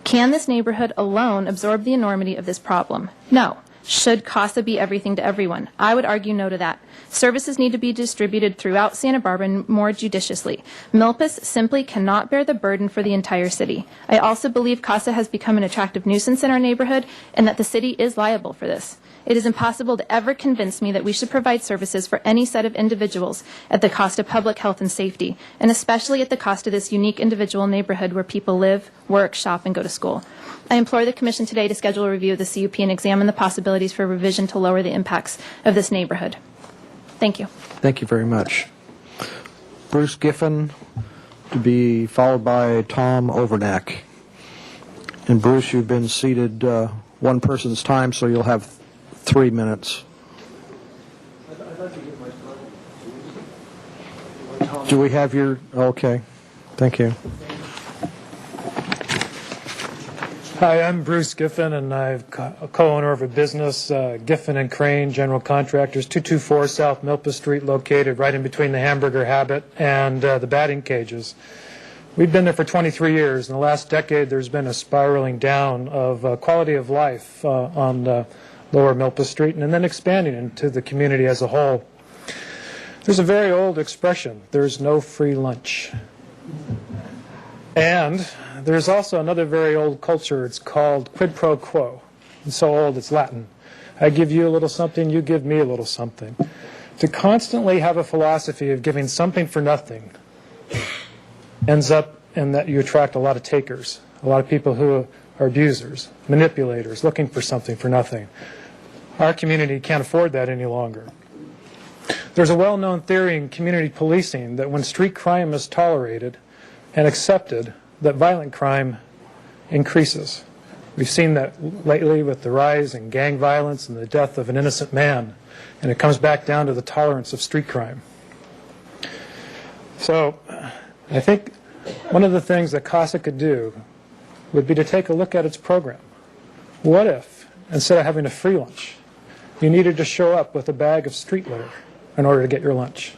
Can this neighborhood alone absorb the enormity of this problem? No. Should CASA be everything to everyone? I would argue no to that. Services need to be distributed throughout Santa Barbara more judiciously. Milpas simply cannot bear the burden for the entire city. I also believe CASA has become an attractive nuisance in our neighborhood and that the city is liable for this. It is impossible to ever convince me that we should provide services for any set of individuals at the cost of public health and safety, and especially at the cost of this unique individual neighborhood where people live, work, shop, and go to school. I implore the Commission today to schedule a review of the CUP and examine the possibilities for revision to lower the impacts of this neighborhood. Thank you. Thank you very much. Bruce Giffen, to be followed by Tom Overnack. And Bruce, you've been seated one person's time, so you'll have 3 minutes. Do we have your... Okay. Thank you. Hi, I'm Bruce Giffen, and I'm a co-owner of a business, Giffen and Crane General Contractors, 224 South Milpas Street, located right in between the Hamburger Habit and the batting cages. We've been there for 23 years. In the last decade, there's been a spiraling down of quality of life on Lower Milpas Street, and then expanding into the community as a whole. There's a very old expression, there's no free lunch. And there's also another very old culture, it's called quid pro quo. It's so old, it's Latin. I give you a little something, you give me a little something. To constantly have a philosophy of giving something for nothing ends up in that you attract a lot of takers, a lot of people who are abusers, manipulators, looking for something for nothing. Our community can't afford that any longer. There's a well-known theory in community policing that when street crime is tolerated and accepted, that violent crime increases. We've seen that lately with the rise in gang violence and the death of an innocent man, and it comes back down to the tolerance of street crime. So I think one of the things that CASA could do would be to take a look at its program. What if, instead of having a free lunch, you needed to show up with a bag of street litter in order to get your lunch?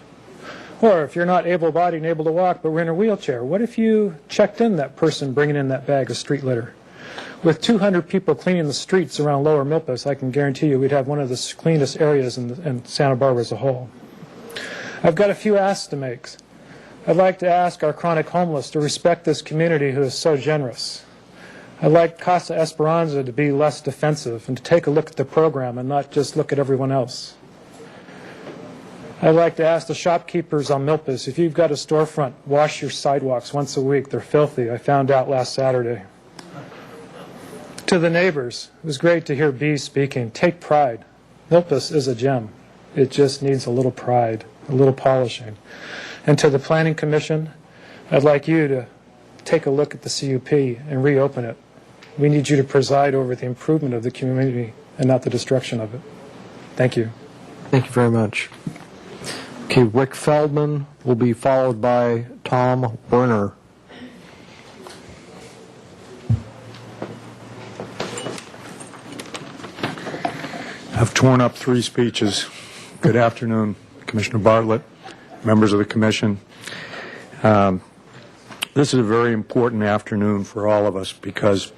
Or if you're not able-bodied and able to walk, but we're in a wheelchair, what if you checked in that person bringing in that bag of street litter? With 200 people cleaning the streets around Lower Milpas, I can guarantee you we'd have one of the cleanest areas in Santa Barbara as a whole. I've got a few asks to make. I'd like to ask our chronic homeless to respect this community who is so generous. I'd like Casa Esperanza to be less defensive and to take a look at the program and not just look at everyone else. I'd like to ask the shopkeepers on Milpas, if you've got a storefront, wash your sidewalks once a week. They're filthy. I found out last Saturday. To the neighbors, it was great to hear Bee speaking. Take pride. Milpas is a gem. It just needs a little pride, a little polishing. And to the Planning Commission, I'd like you to take a look at the CUP and reopen it. We need you to preside over the improvement of the community and not the destruction of it. Thank you. Thank you very much. Okay, Rick Feldman will be followed by Tom Werner. I've torn up 3 speeches. Good afternoon, Commissioner Bartlett, members of the Commission. This is a very important afternoon for all of us because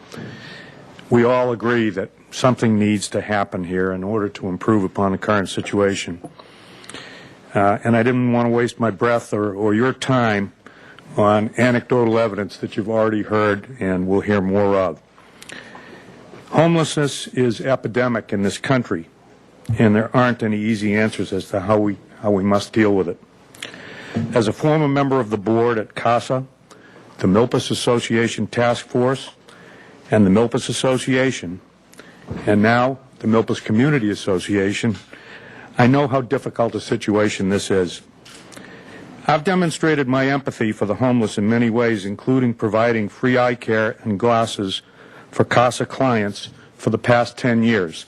we all agree that something needs to happen here in order to improve upon the current situation. And I didn't want to waste my breath or your time on anecdotal evidence that you've already heard and will hear more of. Homelessness is epidemic in this country, and there aren't any easy answers as to how we must deal with it. As a former member of the board at CASA, the Milpas Association Task Force, and the Milpas Association, and now the Milpas Community Association, I know how difficult a situation this is. I've demonstrated my empathy for the homeless in many ways, including providing free eye care and glasses for CASA clients for the past 10 years.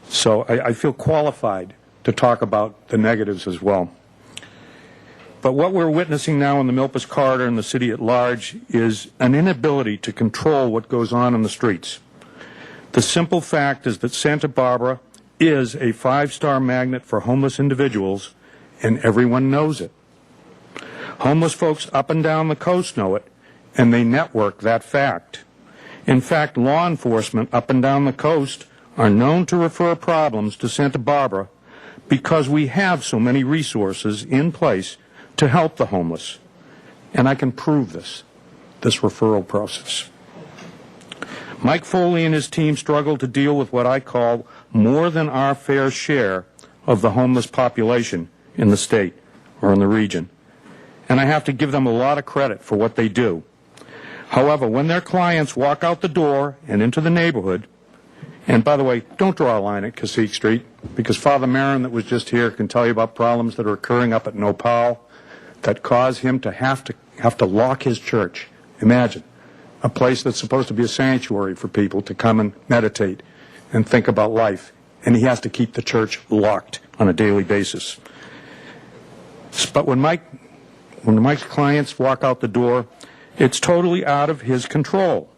So I feel qualified to talk about the negatives as well. But what we're witnessing now in the Milpas corridor and the city at large is an inability to control what goes on in the streets. The simple fact is that Santa Barbara is a 5-star magnet for homeless individuals, and everyone knows it. Homeless folks up and down the coast know it, and they network that fact. In fact, law enforcement up and down the coast are known to refer problems to Santa Barbara because we have so many resources in place to help the homeless. And I can prove this referral process. Mike Foley and his team struggle to deal with what I call more than our fair share of the homeless population in the state or in the region. And I have to give them a lot of credit for what they do. However, when their clients walk out the door and into the neighborhood, and by the way, don't draw a line at Cacique Street, because Father Marin that was just here can tell you about problems that are occurring up at Nopal that cause him to have to lock his church. Imagine, a place that's supposed to be a sanctuary for people to come and meditate and think about life, and he has to keep the church locked on a daily basis. But when Mike's clients walk out the door, it's totally out of his control.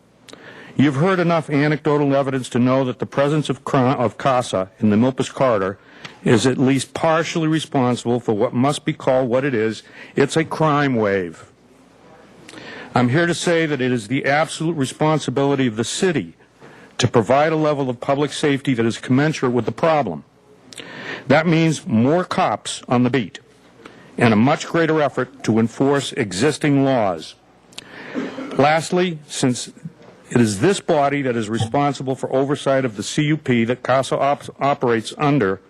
You've heard enough anecdotal evidence to know that the presence of CASA in the Milpas corridor is at least partially responsible for what must be called what it is. It's a crime wave. I'm here to say that it is the absolute responsibility of the city to provide a level of public safety that is commensurate with the problem. That means more cops on the beat and a much greater effort to enforce existing laws. Lastly, since it is this body that is responsible for oversight of the CUP that CASA operates under,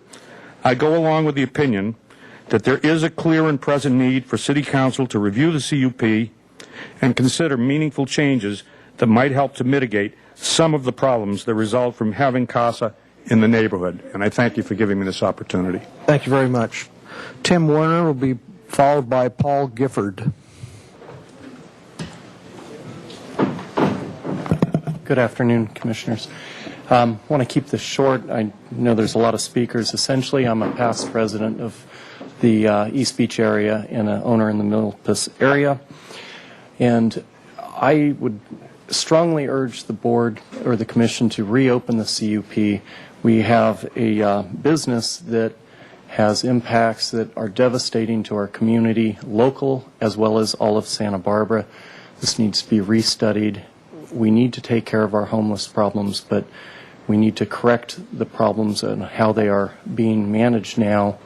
I go along with the opinion that there is a clear and present need for City Council to review the CUP and consider meaningful changes that might help to mitigate some of the problems that result from having CASA in the neighborhood. And I thank you for giving me this opportunity. Thank you very much. Tim Werner will be followed by Paul Gifford. Good afternoon, Commissioners. I want to keep this short. I know there's a lot of speakers. Essentially, I'm a past resident of the East Beach area and an owner in the Milpas area. And I would strongly urge the board or the commission to reopen the CUP. We have a business that has impacts that are devastating to our community, local as well as all of Santa Barbara. This needs to be restudied. We need to take care of our homeless problems, but we need to correct the problems and how they are being managed now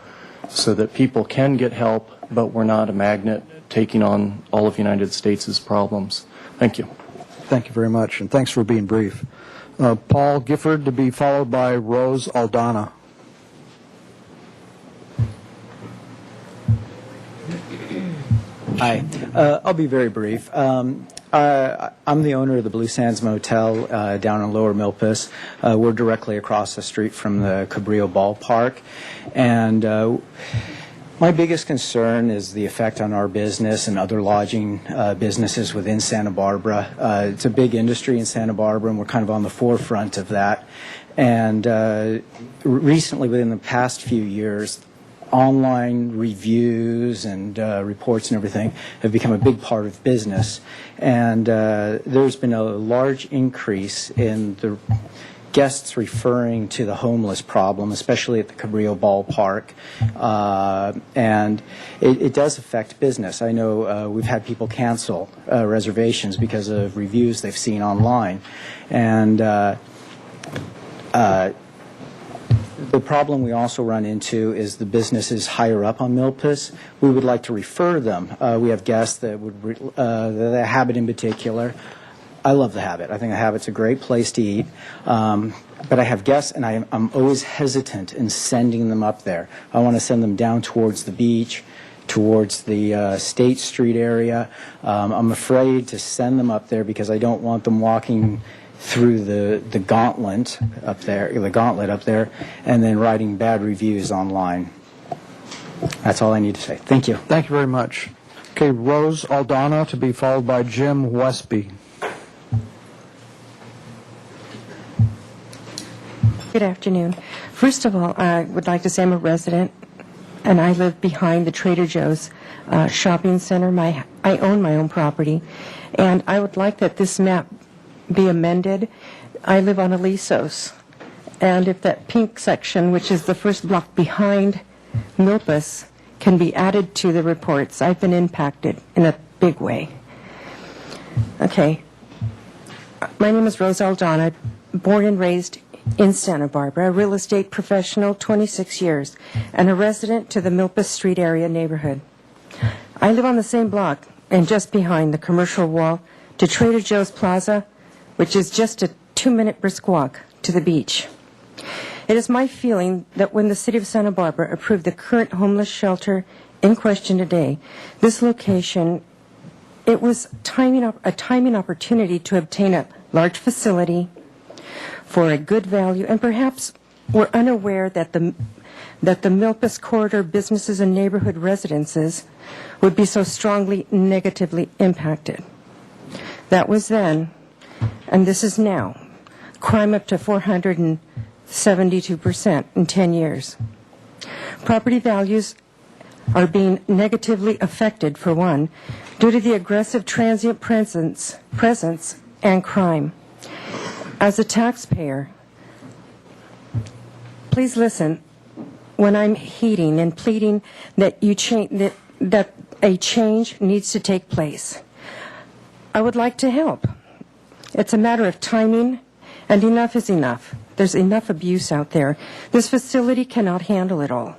so that people can get help, but we're not a magnet taking on all of the United States' problems. Thank you. Thank you very much, and thanks for being brief. Paul Gifford to be followed by Rose Aldana. Hi. I'll be very brief. I'm the owner of the Blue Sands Motel down in Lower Milpas. We're directly across the street from the Cabrillo Ballpark. And my biggest concern is the effect on our business and other lodging businesses within Santa Barbara. It's a big industry in Santa Barbara, and we're kind of on the forefront of that. And recently, within the past few years, online reviews and reports and everything have become a big part of business. And there's been a large increase in the guests referring to the homeless problem, especially at the Cabrillo Ballpark. And it does affect business. I know we've had people cancel reservations because of reviews they've seen online. And the problem we also run into is the businesses higher up on Milpas. We would like to refer them. We have guests that would, the Habit in particular. I love the Habit. I think the Habit's a great place to eat. But I have guests, and I'm always hesitant in sending them up there. I want to send them down towards the beach, towards the State Street area. I'm afraid to send them up there because I don't want them walking through the gauntlet up there, and then writing bad reviews online. That's all I need to say. Thank you. Thank you very much. Okay, Rose Aldana to be followed by Jim Westby. Good afternoon. First of all, I would like to say I'm a resident, and I live behind the Trader Joe's shopping center. I own my own property, and I would like that this map be amended. I live on Alisos, and if that pink section, which is the first block behind Milpas, can be added to the reports. I've been impacted in a big way. Okay. My name is Rose Aldana, born and raised in Santa Barbara, a real estate professional, 26 years, and a resident to the Milpas Street area neighborhood. I live on the same block and just behind the commercial wall to Trader Joe's Plaza, which is just a 2-minute brisk walk to the beach. It is my feeling that when the City of Santa Barbara approved the current homeless shelter in question today, this location, it was a timing opportunity to obtain a large facility for a good value, and perhaps we're unaware that the Milpas corridor businesses and neighborhood residences would be so strongly negatively impacted. That was then, and this is now. Crime up to 472% in 10 years. Property values are being negatively affected, for one, due to the aggressive transient presence and crime. As a taxpayer, please listen when I'm heeding and pleading that that a change needs to take place. I would like to help. It's a matter of timing, and enough is enough. There's enough abuse out there. This facility cannot handle it all.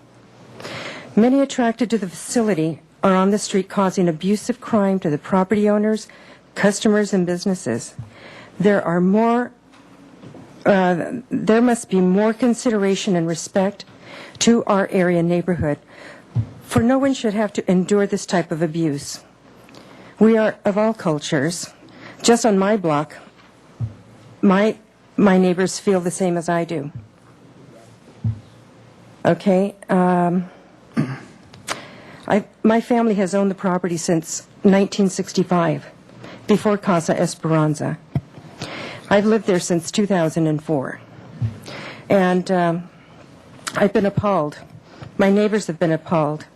Many attracted to the facility are on the street causing abusive crime to the property owners, customers, and businesses. There must be more consideration and respect to our area neighborhood, for no one should have to endure this type of abuse. We are of all cultures. Just on my block, my neighbors feel the same as I do. Okay? My family has owned the property since 1965, before Casa Esperanza. I've lived there since 2004. And I've been appalled. My neighbors have been appalled.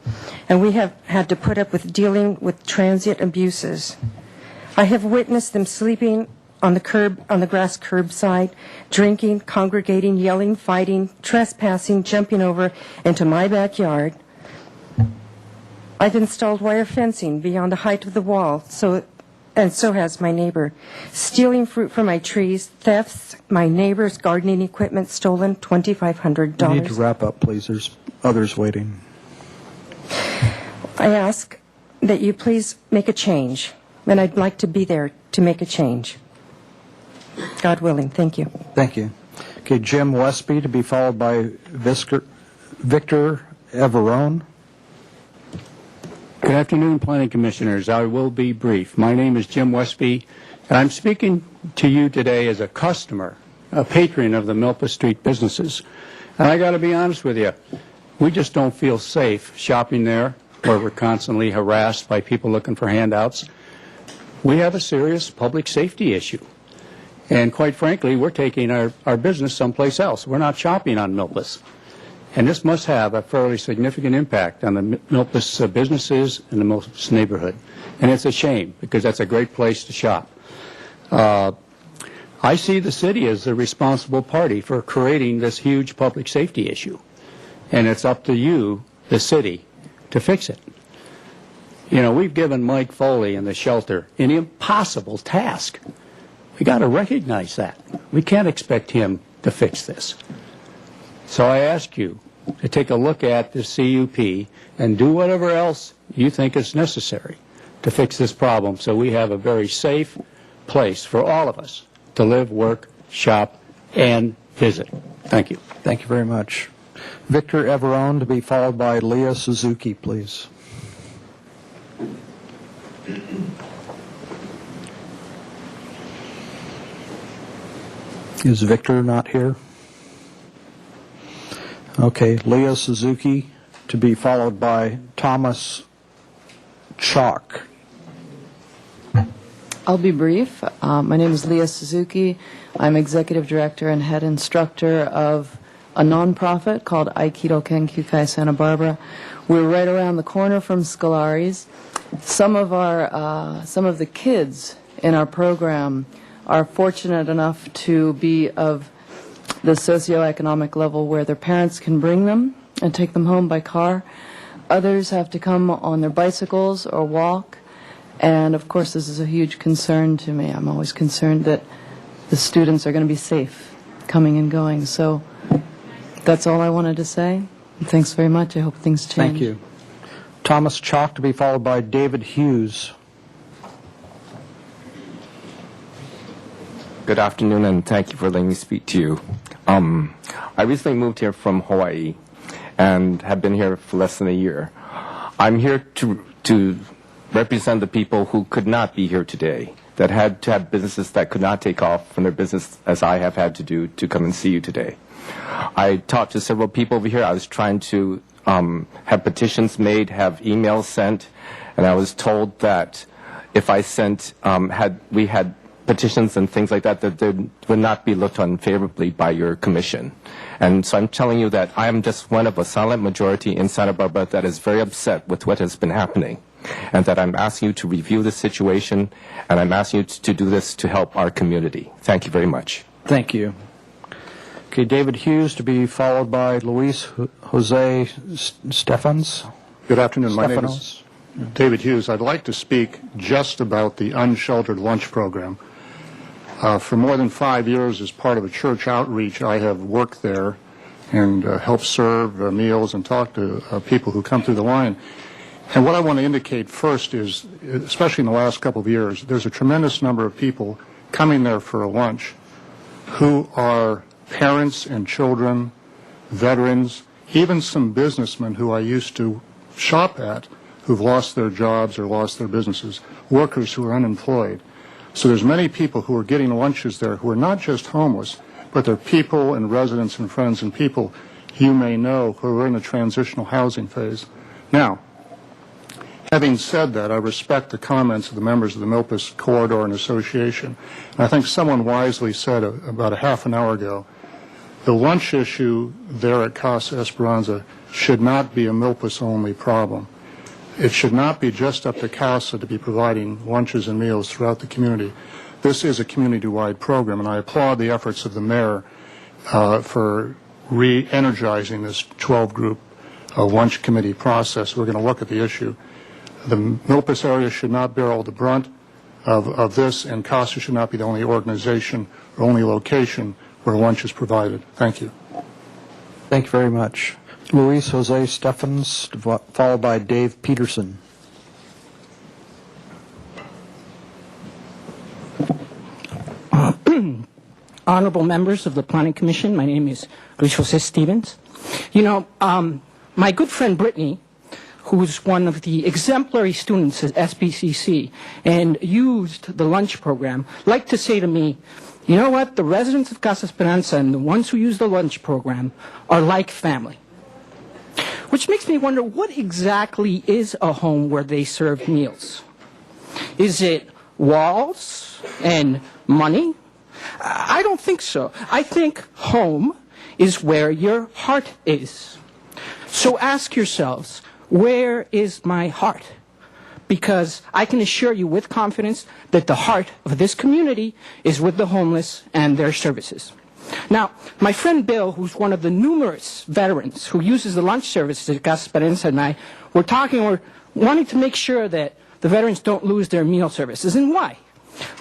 And we have had to put up with dealing with transient abuses. I have witnessed them sleeping on the grass curbside, drinking, congregating, yelling, fighting, trespassing, jumping over into my backyard. I've installed wire fencing beyond the height of the wall, and so has my neighbor. Stealing fruit from my trees, thefts, my neighbor's gardening equipment stolen, $2,500. You need to wrap up, please. There's others waiting. I ask that you please make a change, and I'd like to be there to make a change. God willing. Thank you. Thank you. Okay, Jim Westby to be followed by Victor Everone. Good afternoon, Planning Commissioners. I will be brief. My name is Jim Westby, and I'm speaking to you today as a customer, a patron of the Milpas Street businesses. And I got to be honest with you, we just don't feel safe shopping there, where we're constantly harassed by people looking for handouts. We have a serious public safety issue. And quite frankly, we're taking our business someplace else. We're not shopping on Milpas. And this must have a fairly significant impact on the Milpas businesses and the Milpas neighborhood. And it's a shame, because that's a great place to shop. I see the city as the responsible party for creating this huge public safety issue. And it's up to you, the city, to fix it. You know, we've given Mike Foley and the shelter an impossible task. We got to recognize that. We can't expect him to fix this. So I ask you to take a look at the CUP and do whatever else you think is necessary to fix this problem, so we have a very safe place for all of us to live, work, shop, and visit. Thank you. Thank you very much. Victor Everone to be followed by Leah Suzuki, please. Is Victor not here? Okay, Leah Suzuki to be followed by Thomas Chalk. I'll be brief. My name is Leah Suzuki. I'm executive director and head instructor of a nonprofit called Aikido Kenkyukai Santa Barbara. We're right around the corner from Scolari's. Some of the kids in our program are fortunate enough to be of the socioeconomic level where their parents can bring them and take them home by car. Others have to come on their bicycles or walk. And of course, this is a huge concern to me. I'm always concerned that the students are going to be safe coming and going. So that's all I wanted to say. Thanks very much. I hope things change. Thank you. Thomas Chalk to be followed by David Hughes. Good afternoon, and thank you for letting me speak to you. I recently moved here from Hawaii and have been here for less than a year. I'm here to represent the people who could not be here today, that had to have businesses that could not take off from their business, as I have had to do, to come and see you today. I talked to several people over here. I was trying to have petitions made, have emails sent, and I was told that if I sent, we had petitions and things like that, that they would not be looked on favorably by your commission. And so I'm telling you that I am just one of a silent majority in Santa Barbara that is very upset with what has been happening, and that I'm asking you to review the situation, and I'm asking you to do this to help our community. Thank you very much. Thank you. Okay, David Hughes to be followed by Luis Jose Stephans. Good afternoon. David Hughes. I'd like to speak just about the unsheltered lunch program. For more than 5 years, as part of a church outreach, I have worked there and helped serve meals and talk to people who come through the line. And what I want to indicate first is, especially in the last couple of years, there's a tremendous number of people coming there for a lunch who are parents and children, veterans, even some businessmen who I used to shop at who've lost their jobs or lost their businesses, workers who are unemployed. So there's many people who are getting lunches there who are not just homeless, but they're people and residents and friends and people you may know who are in the transitional housing phase. Now, having said that, I respect the comments of the members of the Milpas Corridor and Association. And I think someone wisely said about a half an hour ago, the lunch issue there at Casa Esperanza should not be a Milpas-only problem. It should not be just up to Casa to be providing lunches and meals throughout the community. This is a community-wide program, and I applaud the efforts of the mayor for re-energizing this 12-group lunch committee process. We're going to look at the issue. The Milpas area should not bear all the brunt of this, and Casa should not be the only organization or only location where lunch is provided. Thank you. Thank you very much. Luis Jose Stephens, followed by Dave Peterson. Honorable members of the Planning Commission, my name is Luis Jose Stevens. You know, my good friend Brittany, who's one of the exemplary students at SBCC and used the lunch program, liked to say to me, you know what, the residents of Casa Esperanza and the ones who use the lunch program are like family. Which makes me wonder, what exactly is a home where they serve meals? Is it walls and money? I don't think so. I think home is where your heart is. So ask yourselves, where is my heart? Because I can assure you with confidence that the heart of this community is with the homeless and their services. Now, my friend Bill, who's one of the numerous veterans who uses the lunch services at Casa Esperanza, and I, we're wanting to make sure that the veterans don't lose their meal services. And why?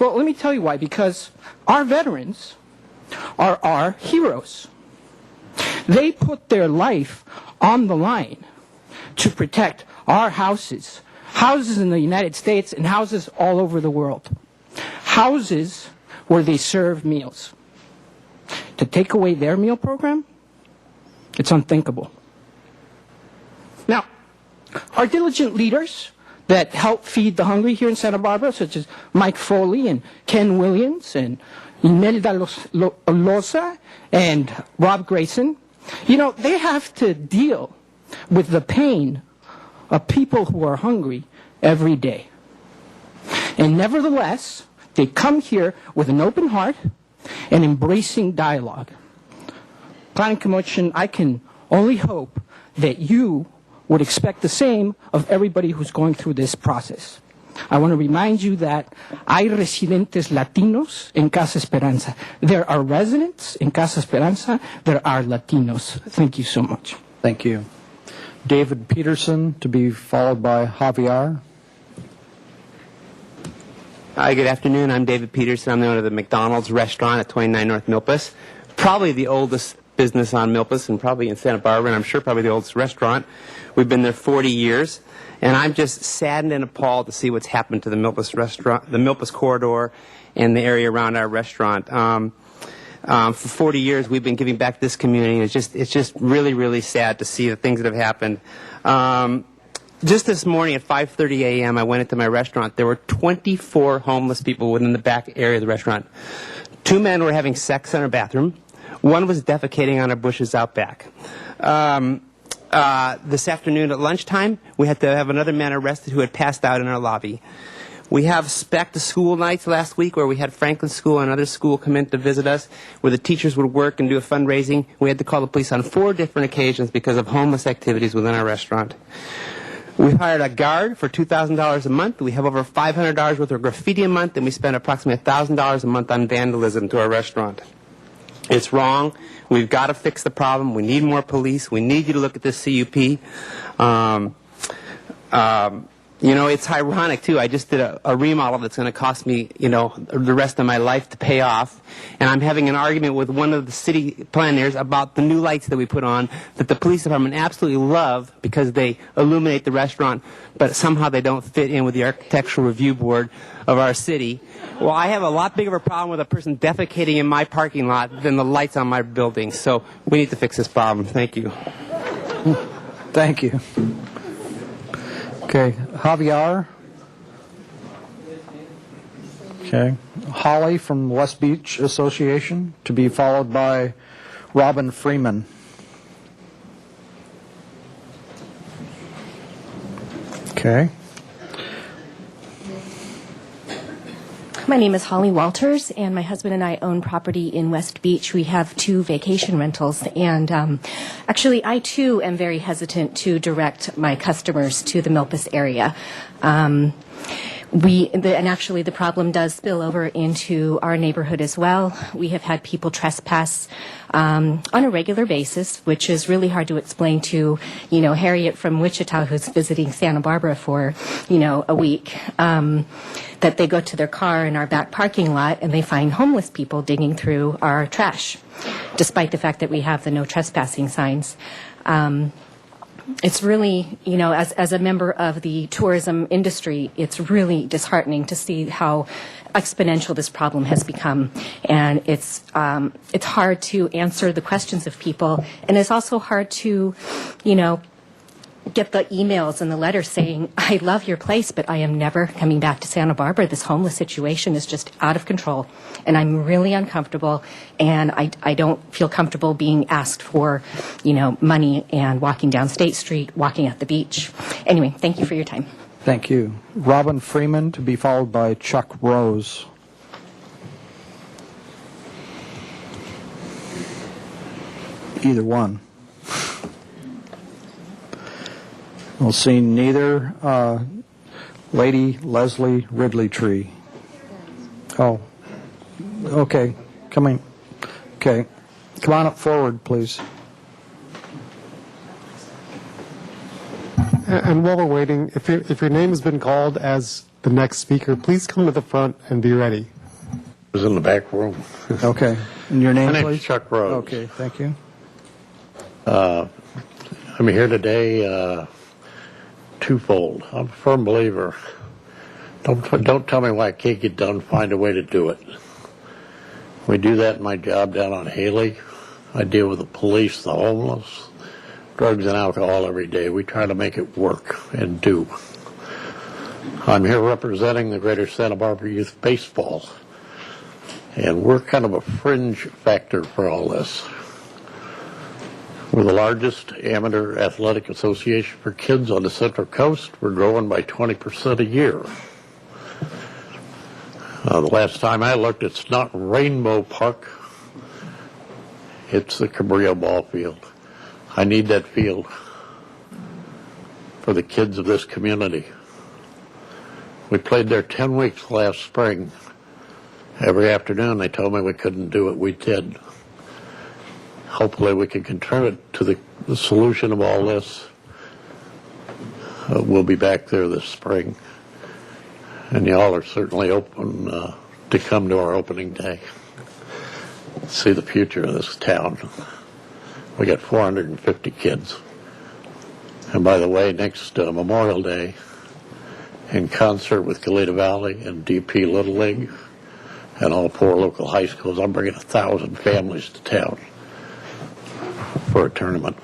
Well, let me tell you why. Because our veterans are our heroes. They put their life on the line to protect our houses, houses in the United States and houses all over the world, houses where they serve meals. To take away their meal program, it's unthinkable. Now, our diligent leaders that help feed the hungry here in Santa Barbara, such as Mike Foley and Ken Williams and Imelda Loza and Rob Grayson, you know, they have to deal with the pain of people who are hungry every day. And nevertheless, they come here with an open heart and embracing dialogue. Planning Commission, I can only hope that you would expect the same of everybody who's going through this process. I want to remind you that hay residentes latinos en Casa Esperanza. There are residents in Casa Esperanza. There are Latinos. Thank you so much. Thank you. David Peterson, to be followed by Javier. Hi, good afternoon. I'm David Peterson. I'm the owner of the McDonald's restaurant at 29 North Milpas. Probably the oldest business on Milpas and probably in Santa Barbara, and I'm sure probably the oldest restaurant. We've been there 40 years, and I'm just saddened and appalled to see what's happened to the Milpas restaurant, the Milpas corridor, and the area around our restaurant. For 40 years, we've been giving back to this community, and it's just really, really sad to see the things that have happened. Just this morning at 5:30 a.m., I went into my restaurant. There were 24 homeless people within the back area of the restaurant. 2 men were having sex in our bathroom. 1 was defecating on our bushes out back. This afternoon at lunchtime, we had to have another man arrested who had passed out in our lobby. We have back to school nights last week where we had Franklin School and another school come in to visit us, where the teachers would work and do a fundraising. We had to call the police on 4 different occasions because of homeless activities within our restaurant. We hired a guard for $2,000 a month. We have over $500 worth of graffiti a month, and we spend approximately $1,000 a month on vandalism to our restaurant. It's wrong. We've got to fix the problem. We need more police. We need you to look at this CUP. You know, it's ironic, too. I just did a remodel that's going to cost me, you know, the rest of my life to pay off. And I'm having an argument with one of the city planners about the new lights that we put on that the police department absolutely love because they illuminate the restaurant, but somehow they don't fit in with the architectural review board of our city. Well, I have a lot bigger of a problem with a person defecating in my parking lot than the lights on my building. So we need to fix this problem. Thank you. Thank you. Okay, Javier. Okay, Holly from West Beach Association, to be followed by Robin Freeman. Okay. My name is Holly Walters, and my husband and I own property in West Beach. We have 2 vacation rentals, and actually I too am very hesitant to direct my customers to the Milpas area. And actually the problem does spill over into our neighborhood as well. We have had people trespass on a regular basis, which is really hard to explain to, you know, Harriet from Wichita who's visiting Santa Barbara for, you know, a week. That they go to their car in our back parking lot and they find homeless people digging through our trash, despite the fact that we have the no trespassing signs. It's really, you know, as a member of the tourism industry, it's really disheartening to see how exponential this problem has become. And it's hard to answer the questions of people, and it's also hard to, you know, get the emails and the letters saying, I love your place, but I am never coming back to Santa Barbara. This homeless situation is just out of control, and I'm really uncomfortable, and I don't feel comfortable being asked for, you know, money and walking down State Street, walking at the beach. Anyway, thank you for your time. Thank you. Robin Freeman, to be followed by Chuck Rose. Either one. We'll see neither. Lady Leslie Ridley Tree. Oh, okay. Coming. Okay. Come on up forward, please. And while we're waiting, if your name has been called as the next speaker, please come to the front and be ready. I was in the back room. Okay. And your name, My please? name's Chuck Rose. Okay, thank you. I'm here today twofold. I'm a firm believer. Don't tell me why it can't get done. Find a way to do it. We do that in my job down on Haley. I deal with the police, the homeless, drugs and alcohol every day. We try to make it work and do. I'm here representing the Greater Santa Barbara Youth Baseball, and we're kind of a fringe factor for all this. We're the largest amateur athletic association for kids on the Central Coast. We're growing by 20% a year. The last time I looked, it's not Rainbow Park. It's the Cabrillo Ball Field. I need that field for the kids of this community. We played there 10 weeks last spring. Every afternoon they told me we couldn't do it. We did. Hopefully we can contribute to the solution of all this. We'll be back there this spring. And y'all are certainly open to come to our opening day. See the future of this town. We got 450 kids. And by the way, next Memorial Day, in concert with Goleta Valley and DP Little League and all 4 local high schools, I'm bringing 1,000 families to town for a tournament.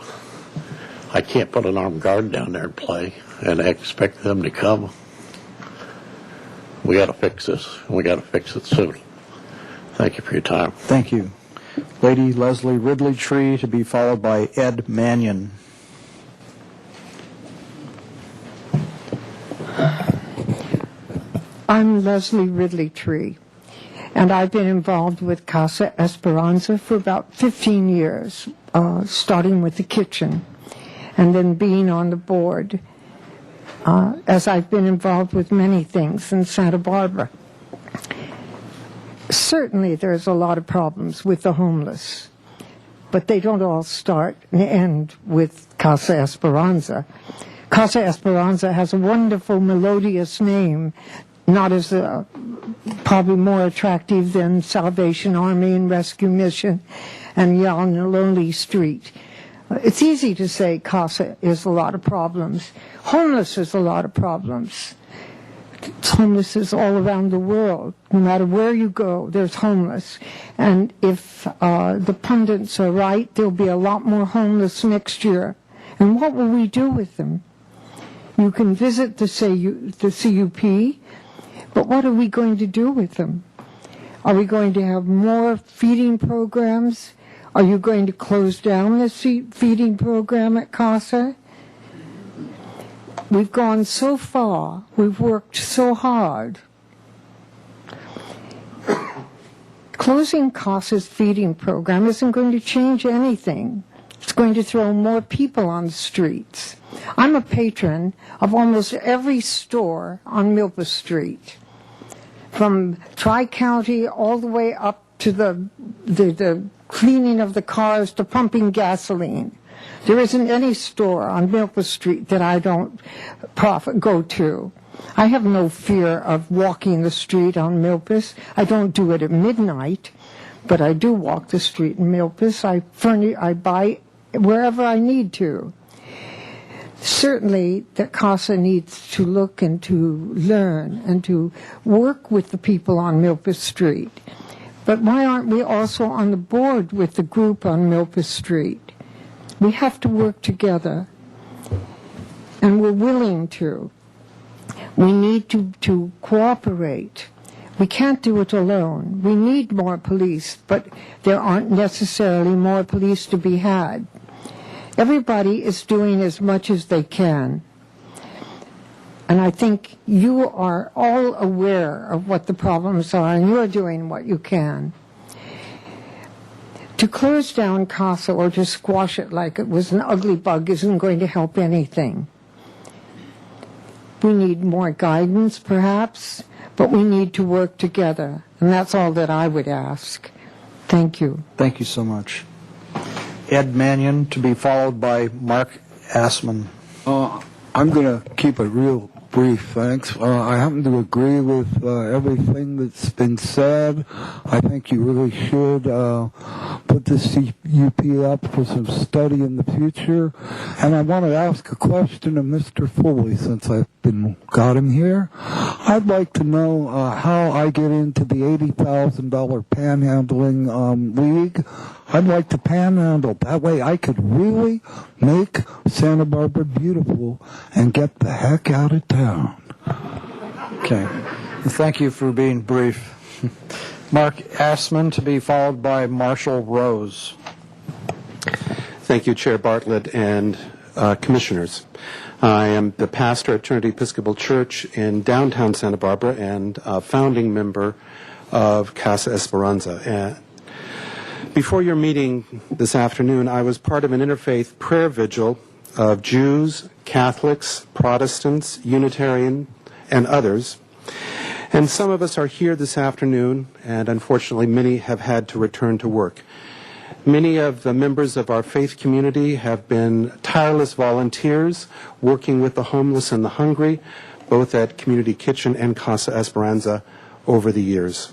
I can't put an armed guard down there and play and expect them to come. We got to fix this, and we got to fix it soon. Thank you for your time. Thank you. Lady Leslie Ridley Tree, to be followed by Ed Mannion. I'm Leslie Ridley Tree, and I've been involved with Casa Esperanza for about 15 years, starting with the kitchen and then being on the board, as I've been involved with many things in Santa Barbara. Certainly there's a lot of problems with the homeless, but they don't all start and end with Casa Esperanza. Casa Esperanza has a wonderful melodious name, not as probably more attractive than Salvation Army and Rescue Mission and Yanaloli Street. It's easy to say Casa is a lot of problems. Homeless is a lot of problems. Homeless is all around the world. No matter where you go, there's homeless. And if the pundits are right, there'll be a lot more homeless next year. And what will we do with them? You can visit the CUP, but what are we going to do with them? Are we going to have more feeding programs? Are you going to close down the feeding program at CASA? We've gone so far. We've worked so hard. Closing CASA's feeding program isn't going to change anything. It's going to throw more people on the streets. I'm a patron of almost every store on Milpas Street, from Tri-County all the way up to the cleaning of the cars to pumping gasoline. There isn't any store on Milpas Street that I don't go to. I have no fear of walking the street on Milpas. I don't do it at midnight, but I do walk the street in Milpas. I buy wherever I need to. Certainly, that CASA needs to look and to learn and to work with the people on Milpas Street. But why aren't we also on the board with the group on Milpas Street? We have to work together, and we're willing to. We need to cooperate. We can't do it alone. We need more police, but there aren't necessarily more police to be had. Everybody is doing as much as they can. And I think you are all aware of what the problems are, and you're doing what you can. To close down CASA or to squash it like it was an ugly bug isn't going to help anything. We need more guidance, perhaps, but we need to work together. And that's all that I would ask. Thank you. Thank you so much. Ed Mannion, to be followed by Mark Assman. I'm going to keep it real brief, thanks. I happen to agree with everything that's been said. I think you really should put the CUP up for some study in the future. And I want to ask a question of Mr. Foley, since I've got him here. I'd like to know how I get into the $80,000 panhandling league. I'd like to panhandle. That way I could really make Santa Barbara beautiful and get the heck out of town. Okay. Thank you for being brief. Mark Assman, to be followed by Marshall Rose. Thank you, Chair Bartlett and Commissioners. I am the pastor at Trinity Episcopal Church in downtown Santa Barbara and a founding member of Casa Esperanza. Before your meeting this afternoon, I was part of an interfaith prayer vigil of Jews, Catholics, Protestants, Unitarian, and others. And some of us are here this afternoon, and unfortunately many have had to return to work. Many of the members of our faith community have been tireless volunteers working with the homeless and the hungry, both at Community Kitchen and Casa Esperanza over the years.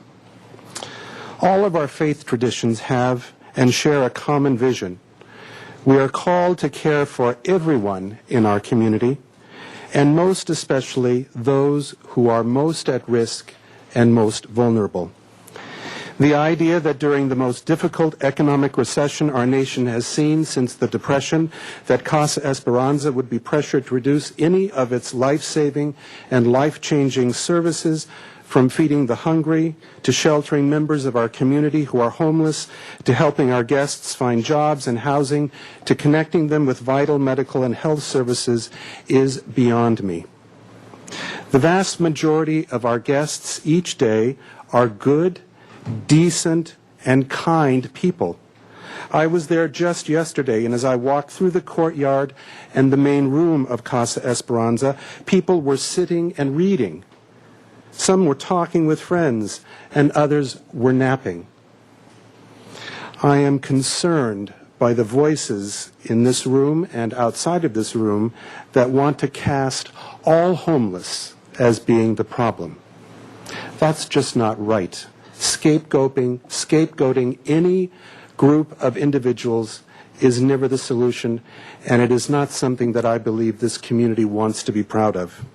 All of our faith traditions have and share a common vision. We are called to care for everyone in our community, and most especially those who are most at risk and most vulnerable. The idea that during the most difficult economic recession our nation has seen since the Depression, that Casa Esperanza would be pressured to reduce any of its life-saving and life-changing services, from feeding the hungry, to sheltering members of our community who are homeless, to helping our guests find jobs and housing, to connecting them with vital medical and health services, is beyond me. The vast majority of our guests each day are good, decent, and kind people. I was there just yesterday, and as I walked through the courtyard and the main room of Casa Esperanza, people were sitting and reading. Some were talking with friends, and others were napping. I am concerned by the voices in this room and outside of this room that want to cast all homeless as being the problem. That's just not right. Scapegoating any group of individuals is never the solution, and it is not something that I believe this community wants to be proud of.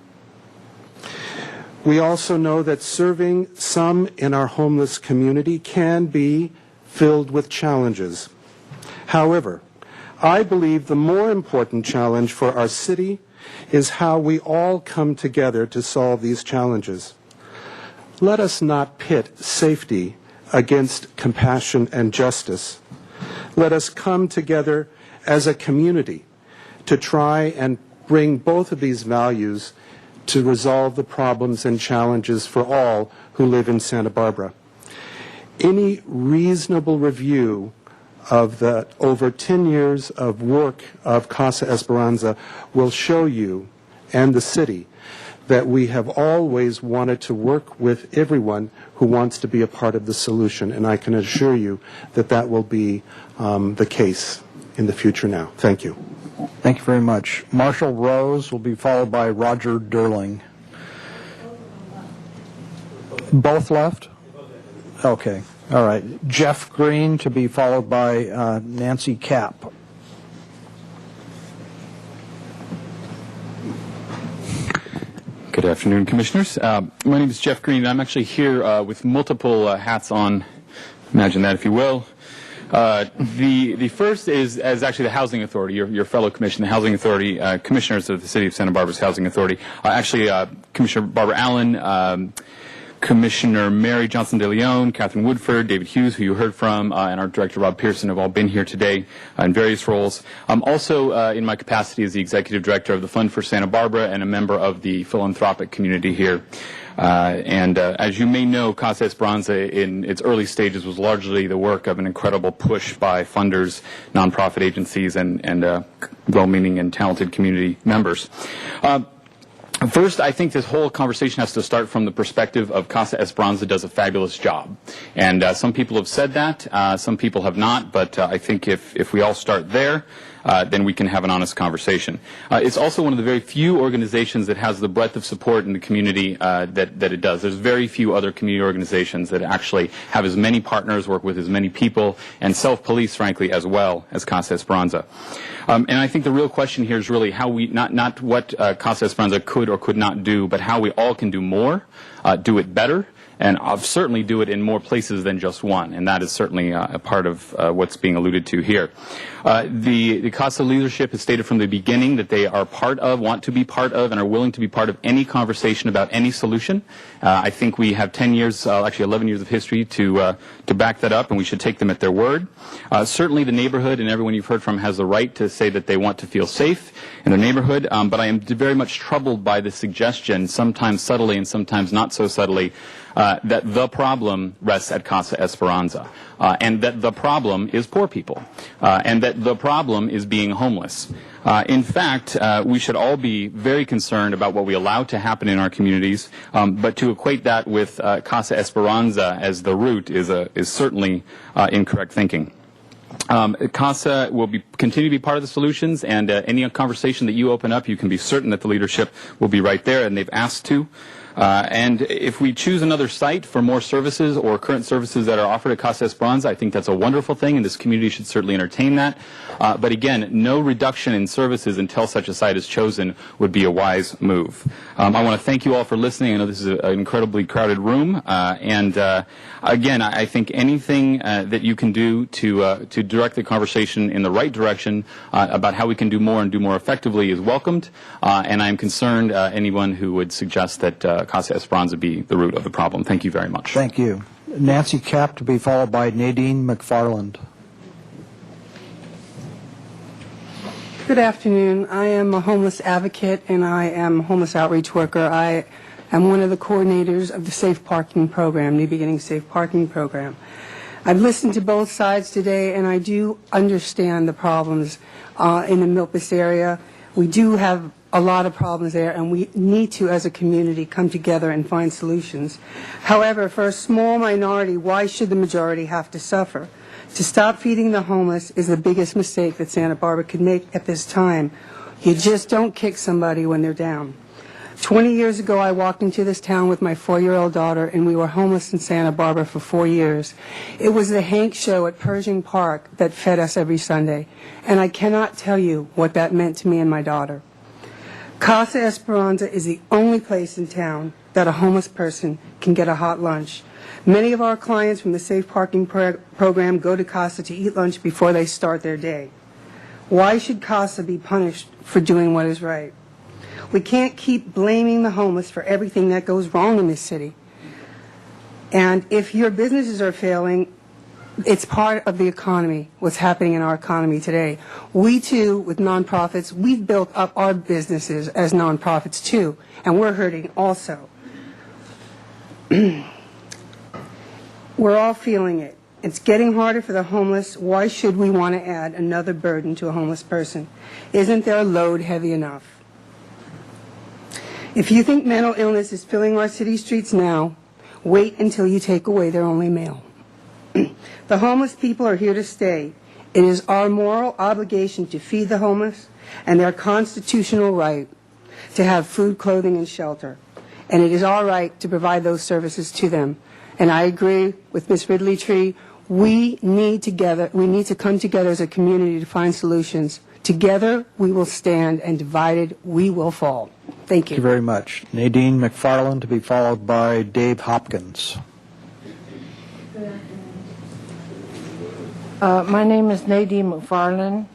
We also know that serving some in our homeless community can be filled with challenges. However, I believe the more important challenge for our city is how we all come together to solve these challenges. Let us not pit safety against compassion and justice. Let us come together as a community to try and bring both of these values to resolve the problems and challenges for all who live in Santa Barbara. Any reasonable review of the over 10 years of work of Casa Esperanza will show you and the city that we have always wanted to work with everyone who wants to be a part of the solution, and I can assure you that that will be the case in the future now. Thank you. Thank you very much. Marshall Rose will be followed by Roger Durling. Both left? Okay. All right. Jeff Green to be followed by Nancy Kapp. Good afternoon, Commissioners. My name is Jeff Green, and I'm actually here with multiple hats on. Imagine that, if you will. The first is actually the Housing Authority, your fellow commission, the Housing Authority, commissioners of the City of Santa Barbara's Housing Authority. Commissioner Barbara Allen, Commissioner Mary Johnson de Leon, Catherine Woodford, David Hughes, who you heard from, and our Director Rob Pearson have all been here today in various roles. I'm also in my capacity as the Executive Director of the Fund for Santa Barbara and a member of the philanthropic community here. As you may know, Casa Esperanza in its early stages was largely the work of an incredible push by funders, nonprofit agencies, and well-meaning and talented community members. First, I think this whole conversation has to start from the perspective of Casa Esperanza does a fabulous job. And some people have said that, some people have not, but I think if we all start there, then we can have an honest conversation. It's also one of the very few organizations that has the breadth of support in the community that it does. There's very few other community organizations that actually have as many partners, work with as many people, and self-police, frankly, as well as Casa Esperanza. And I think the real question here is really how we, not what Casa Esperanza could or could not do, but how we all can do more, do it better, and certainly do it in more places than just one. And that is certainly a part of what's being alluded to here. The CASA leadership has stated from the beginning that they are part of, want to be part of, and are willing to be part of any conversation about any solution. I think we have 10 years, actually 11 years of history to back that up, and we should take them at their word. Certainly the neighborhood and everyone you've heard from has the right to say that they want to feel safe in their neighborhood, but I am very much troubled by the suggestion, sometimes subtly and sometimes not so subtly, that the problem rests at Casa Esperanza, and that the problem is poor people, and that the problem is being homeless. In fact, we should all be very concerned about what we allow to happen in our communities, but to equate that with Casa Esperanza as the root is certainly incorrect thinking. CASA will continue to be part of the solutions, and any conversation that you open up, you can be certain that the leadership will be right there, and they've asked to. And if we choose another site for more services or current services that are offered at Casa Esperanza, I think that's a wonderful thing, and this community should certainly entertain that. But again, no reduction in services until such a site is chosen would be a wise move. I want to thank you all for listening. I know this is an incredibly crowded room, and again, I think anything that you can do to direct the conversation in the right direction about how we can do more and do more effectively is welcomed, and I'm concerned anyone who would suggest that Casa Esperanza be the root of the problem. Thank you very much. Thank you. Nancy Kapp to be followed by Nadine McFarland. Good afternoon. I am a homeless advocate and I am a homeless outreach worker. I am one of the coordinators of the Safe Parking Program, New Beginning Safe Parking Program. I've listened to both sides today and I do understand the problems in the Milpas area. We do have a lot of problems there, and we need to, as a community, come together and find solutions. However, for a small minority, why should the majority have to suffer? To stop feeding the homeless is the biggest mistake that Santa Barbara could make at this time. You just don't kick somebody when they're down. 20 years ago, I walked into this town with my 4-year-old daughter, and we were homeless in Santa Barbara for 4 years. It was the Hank Show at Pershing Park that fed us every Sunday, and I cannot tell you what that meant to me and my daughter. Casa Esperanza is the only place in town that a homeless person can get a hot lunch. Many of our clients from the Safe Parking Program go to Casa to eat lunch before they start their day. Why should Casa be punished for doing what is right? We can't keep blaming the homeless for everything that goes wrong in this city. And if your businesses are failing, it's part of the economy, what's happening in our economy today. We too, with nonprofits, we've built up our businesses as nonprofits too, and we're hurting also. We're all feeling it. It's getting harder for the homeless. Why should we want to add another burden to a homeless person? Isn't their load heavy enough? If you think mental illness is filling our city streets now, wait until you take away their only meal. The homeless people are here to stay. It is our moral obligation to feed the homeless and their constitutional right to have food, clothing, and shelter. And it is our right to provide those services to them. And I agree with Ms. Ridley Tree. We need to come together as a community to find solutions. Together we will stand, and divided we will fall. Thank you. Thank you very much. Nadine McFarland, to be followed by Dave Hopkins. My name is Nadine McFarland.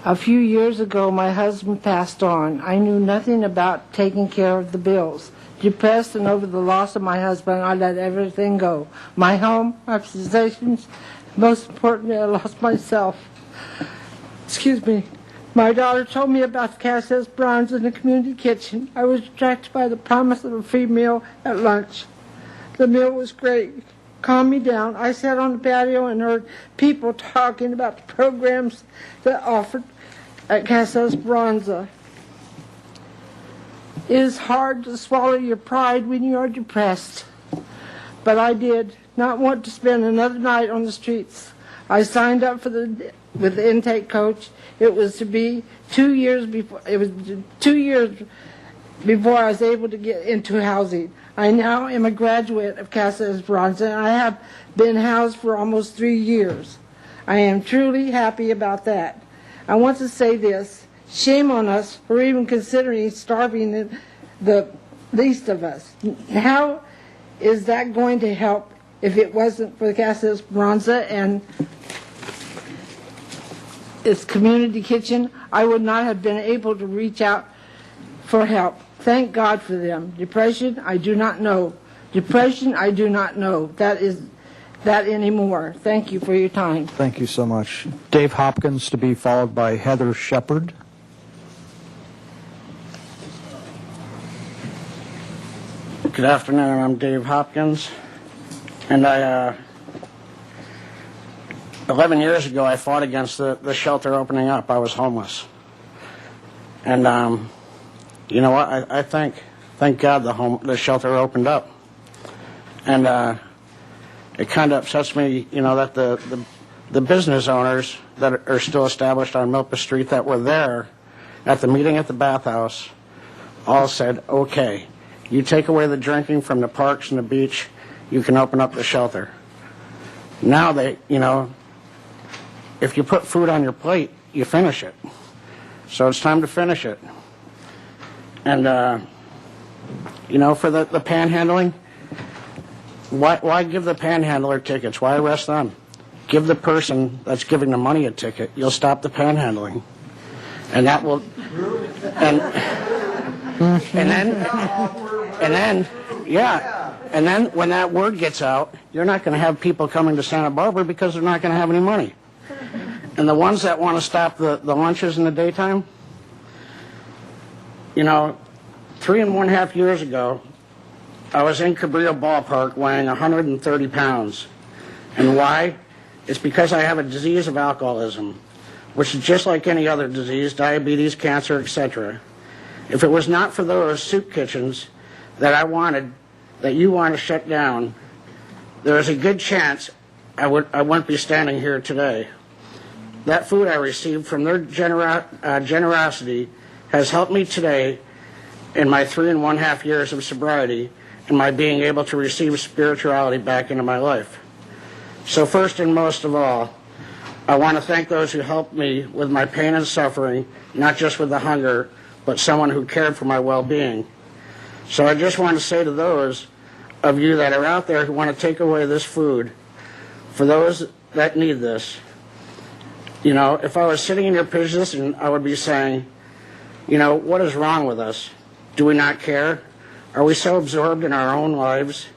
A few years ago, my husband passed on. I knew nothing about taking care of the bills. Depressed and over the loss of my husband, I let everything go. My home, my possessions, most importantly, I lost myself. Excuse me. My daughter told me about Casa Esperanza in the community kitchen. I was attracted by the promise of a free meal at lunch. The meal was great. Calmed me down. I sat on the patio and heard people talking about the programs that offered at Casa Esperanza. It is hard to swallow your pride when you are depressed, but I did not want to spend another night on the streets. I signed up with the intake coach. It was to be 2 years before. It was 2 years before I was able to get into housing. I now am a graduate of Casa Esperanza, and I have been housed for almost 3 years. I am truly happy about that. I want to say this. Shame on us for even considering starving the least of us. How is that going to help if it wasn't for Casa Esperanza and its community kitchen? I would not have been able to reach out for help. Thank God for them. Depression, I do not know. Depression, I do not know. That anymore. Thank you for your time. Thank you so much. Dave Hopkins, to be followed by Heather Shepard. Good afternoon, I'm Dave Hopkins, and 11 years ago I fought against the shelter opening up. I was homeless. And you know what, I thank God the shelter opened up. And it kind of upsets me, you know, that the business owners that are still established on Milpa Street that were there at the meeting at the bathhouse all said, okay, you take away the drinking from the parks and the beach, you can open up the shelter. Now they, you know, if you put food on your plate, you finish it. So it's time to finish it. And, you know, for the panhandling, why give the panhandler tickets? Why arrest them? Give the person that's giving the money a ticket. You'll stop the panhandling. And that will, and then when that word gets out, you're not going to have people coming to Santa Barbara because they're not going to have any money. And the ones that want to stop the lunches in the daytime, you know, 3.5 years ago, I was in Cabrillo Ballpark weighing 130 pounds. And why? It's because I have a disease of alcoholism, which is just like any other disease, diabetes, cancer, etc. If it was not for those soup kitchens that I wanted, that you want to shut down, there is a good chance I wouldn't be standing here today. That food I received from their generosity has helped me today in my 3.5 years of sobriety and my being able to receive spirituality back into my life. So first and most of all, I want to thank those who helped me with my pain and suffering, not just with the hunger, but someone who cared for my well-being. So I just want to say to those of you that are out there who want to take away this food, for those that need this, you know, if I was sitting in your position, I would be saying, you know, what is wrong with us? Do we not care? Are we so absorbed in our own lives,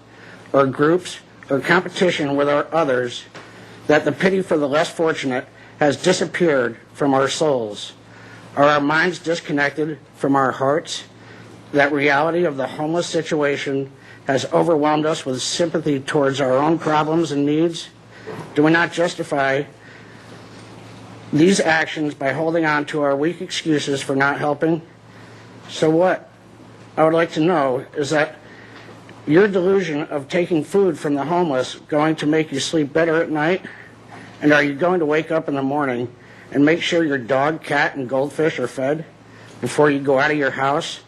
or groups, or competition with our others, that the pity for the less fortunate has disappeared from our souls? Are our minds disconnected from our hearts? That reality of the homeless situation has overwhelmed us with sympathy towards our own problems and needs? Do we not justify these actions by holding on to our weak excuses for not helping? So what I would like to know is that your delusion of taking food from the homeless going to make you sleep better at night? And are you going to wake up in the morning and make sure your dog, cat, and goldfish are fed before you go out of your house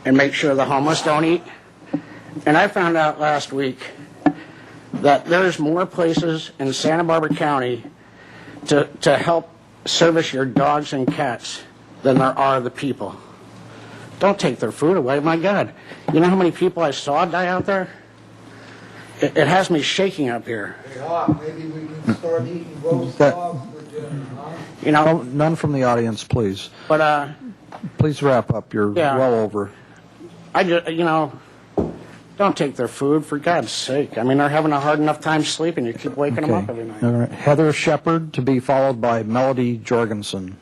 and make sure the homeless don't eat? And I found out last week that there's more places in Santa Barbara County to help service your dogs and cats than there are the people. Don't take their food away. My God, you know how many people I saw die out there? It has me shaking up here. Maybe we can start eating roast dogs for dinner, huh? You know, None from the audience, please. but Please wrap up. You're Yeah. well over. I just, you know, don't take their food, for God's sake. I mean, they're having a hard enough time sleeping. You keep waking them up every night. All right. Heather Shepard, to be followed by Melody Jorgensen.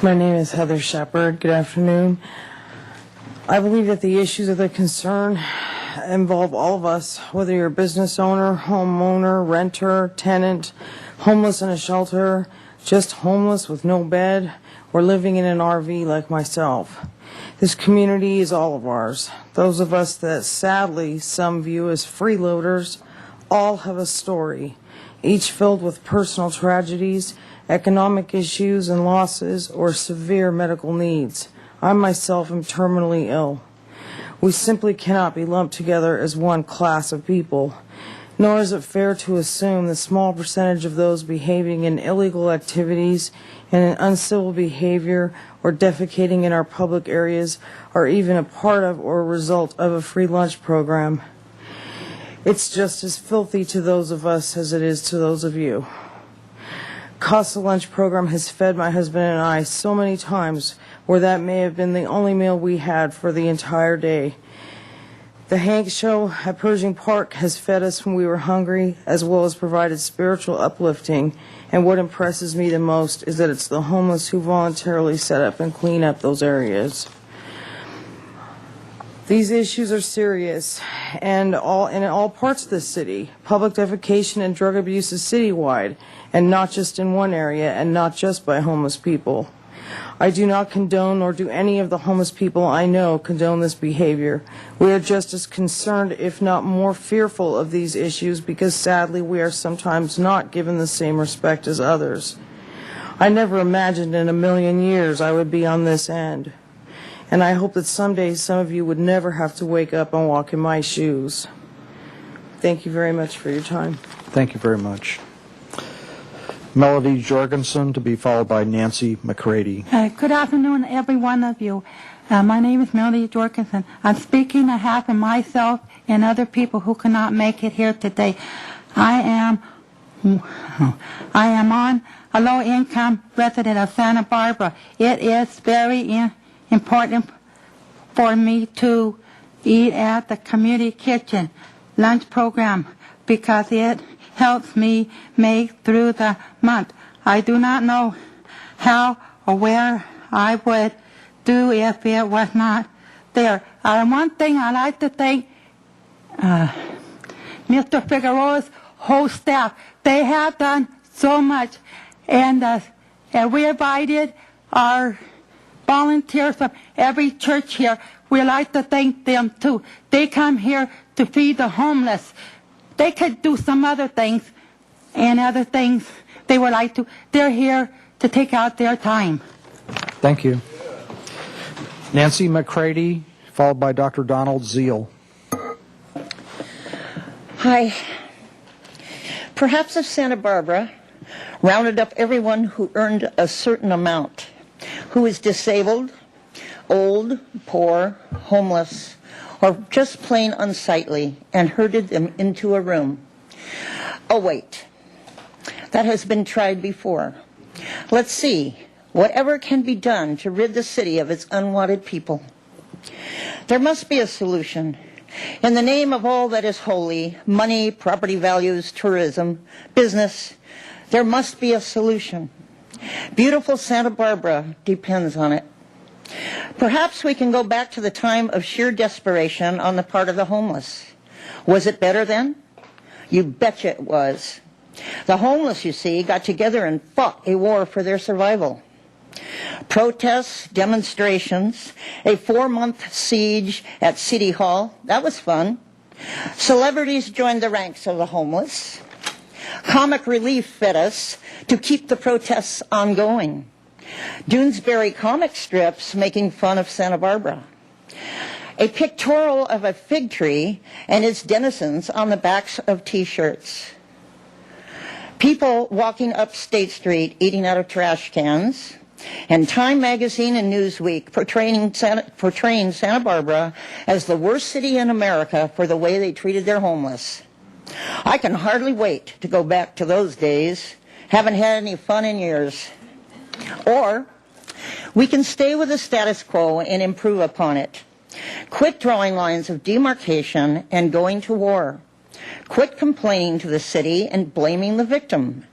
My name is Heather Shepard. Good afternoon. I believe that the issues of the concern involve all of us, whether you're a business owner, homeowner, renter, tenant, homeless in a shelter, just homeless with no bed, or living in an RV like myself. This community is all of ours. Those of us that sadly some view as freeloaders all have a story, each filled with personal tragedies, economic issues and losses, or severe medical needs. I myself am terminally ill. We simply cannot be lumped together as one class of people, nor is it fair to assume the small percentage of those behaving in illegal activities and in uncivil behavior or defecating in our public areas are even a part of or a result of a free lunch program. It's just as filthy to those of us as it is to those of you. Casa Lunch program has fed my husband and I so many times where that may have been the only meal we had for the entire day. The Hank Show at Pershing Park has fed us when we were hungry, as well as provided spiritual uplifting, and what impresses me the most is that it's the homeless who voluntarily set up and clean up those areas. These issues are serious and in all parts of the city. Public defecation and drug abuse is citywide, and not just in one area, and not just by homeless people. I do not condone, nor do any of the homeless people I know condone this behavior. We are just as concerned, if not more fearful of these issues, because sadly we are sometimes not given the same respect as others. I never imagined in a million years I would be on this end. And I hope that someday some of you would never have to wake up and walk in my shoes. Thank you very much for your time. Thank you very much. Melody Jorgensen, to be followed by Nancy McCready. Good afternoon, every one of you. My name is Melody Jorgensen. I'm speaking on behalf of myself and other people who could not make it here today. I am on a low-income resident of Santa Barbara. It is very important for me to eat at the community kitchen lunch program because it helps me make through the month. I do not know how or where I would do if it was not there. One thing I like to thank Mr. Figueroa's whole staff. They have done so much. And we invited our volunteers from every church here. We like to thank them too. They come here to feed the homeless. They could do some other things and other things they would like to. They're here to take out their time. Thank you. Nancy McCready, followed by Dr. Donald Zeal. Hi. Perhaps if Santa Barbara rounded up everyone who earned a certain amount, who is disabled, old, poor, homeless, or just plain unsightly, and herded them into a room. Oh, wait. That has been tried before. Let's see. Whatever can be done to rid the city of its unwanted people. There must be a solution. In the name of all that is holy, money, property values, tourism, business, there must be a solution. Beautiful Santa Barbara depends on it. Perhaps we can go back to the time of sheer desperation on the part of the homeless. Was it better then? You betcha it was. The homeless, you see, got together and fought a war for their survival. Protests, demonstrations, a 4-month siege at City Hall. That was fun. Celebrities joined the ranks of the homeless. Comic relief fed us to keep the protests ongoing. Doonesbury comic strips making fun of Santa Barbara. A pictorial of a fig tree and its denizens on the backs of T-shirts. People walking up State Street eating out of trash cans. And Time Magazine and Newsweek portraying Santa Barbara as the worst city in America for the way they treated their homeless. I can hardly wait to go back to those days. Haven't had any fun in years. Or we can stay with the status quo and improve upon it. Quit drawing lines of demarcation and going to war. Quit complaining to the city and blaming the victim.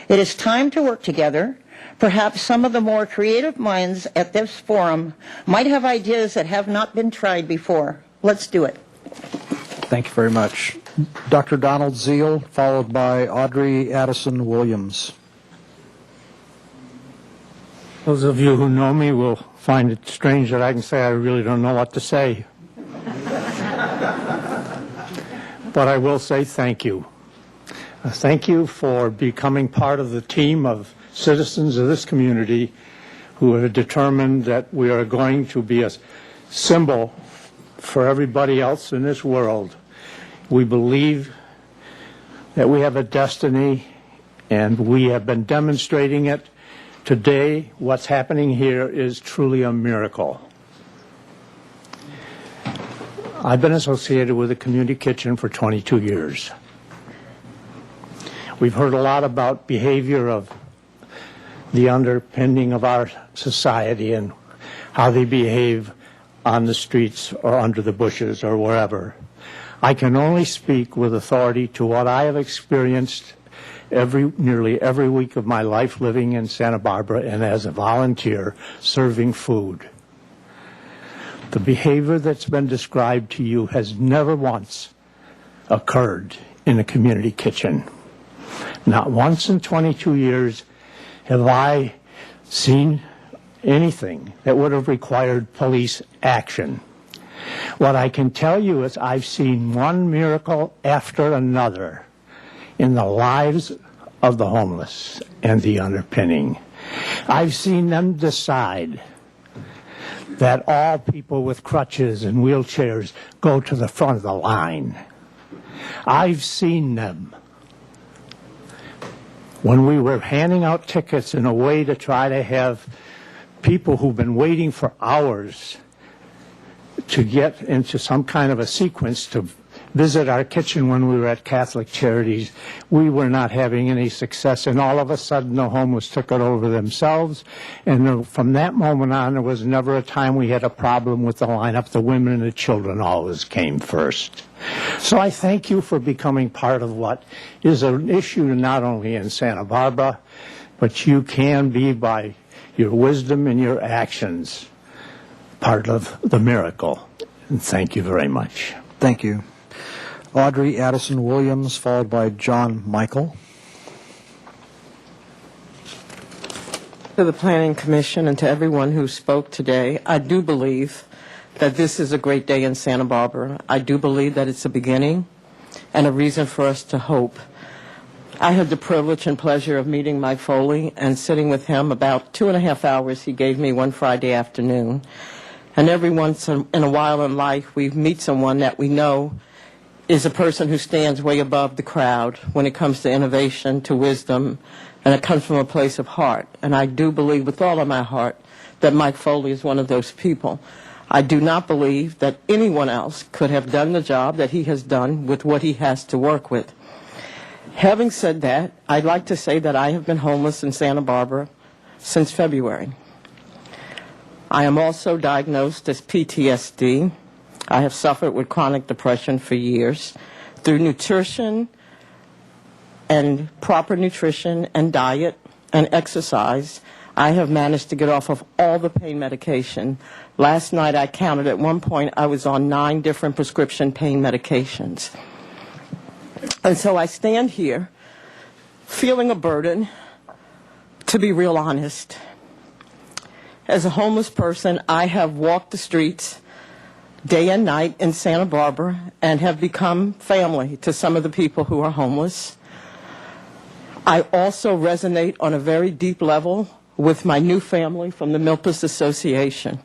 It is time to work together. Perhaps some of the more creative minds at this forum might have ideas that have not been tried before. Let's do it. Thank you very much. Dr. Donald Zeal, followed by Audrey Addison Williams. Those of you who know me will find it strange that I can say I really don't know what to say. But I will say thank you. Thank you for becoming part of the team of citizens of this community who are determined that we are going to be a symbol for everybody else in this world. We believe that we have a destiny, and we have been demonstrating it. Today, what's happening here is truly a miracle. I've been associated with the Community Kitchen for 22 years. We've heard a lot about behavior of the underpinning of our society and how they behave on the streets or under the bushes or wherever. I can only speak with authority to what I have experienced nearly every week of my life living in Santa Barbara and as a volunteer serving food. The behavior that's been described to you has never once occurred in a community kitchen. Not once in 22 years have I seen anything that would have required police action. What I can tell you is I've seen one miracle after another in the lives of the homeless and the underpinning. I've seen them decide that all people with crutches and wheelchairs go to the front of the line. I've seen them when we were handing out tickets in a way to try to have people who've been waiting for hours to get into some kind of a sequence to visit our kitchen when we were at Catholic Charities, we were not having any success, and all of a sudden the homeless took it over themselves, and from that moment on there was never a time we had a problem with the lineup. The women and the children always came first. So I thank you for becoming part of what is an issue not only in Santa Barbara, but you can be, by your wisdom and your actions, part of the miracle. And thank you very much. Thank you. Audrey Addison Williams, followed by John Michael. To the Planning Commission and to everyone who spoke today, I do believe that this is a great day in Santa Barbara. I do believe that it's a beginning and a reason for us to hope. I had the privilege and pleasure of meeting Mike Foley and sitting with him about 2.5 hours he gave me one Friday afternoon. And every once in a while in life, we meet someone that we know is a person who stands way above the crowd when it comes to innovation, to wisdom, and it comes from a place of heart. And I do believe with all of my heart that Mike Foley is one of those people. I do not believe that anyone else could have done the job that he has done with what he has to work with. Having said that, I'd like to say that I have been homeless in Santa Barbara since February. I am also diagnosed as PTSD. I have suffered with chronic depression for years. Through nutrition and proper nutrition and diet and exercise, I have managed to get off of all the pain medication. Last night I counted, at one point I was on 9 different prescription pain medications. And so I stand here feeling a burden, to be real honest. As a homeless person, I have walked the streets day and night in Santa Barbara and have become family to some of the people who are homeless. I also resonate on a very deep level with my new family from the Milpas Association.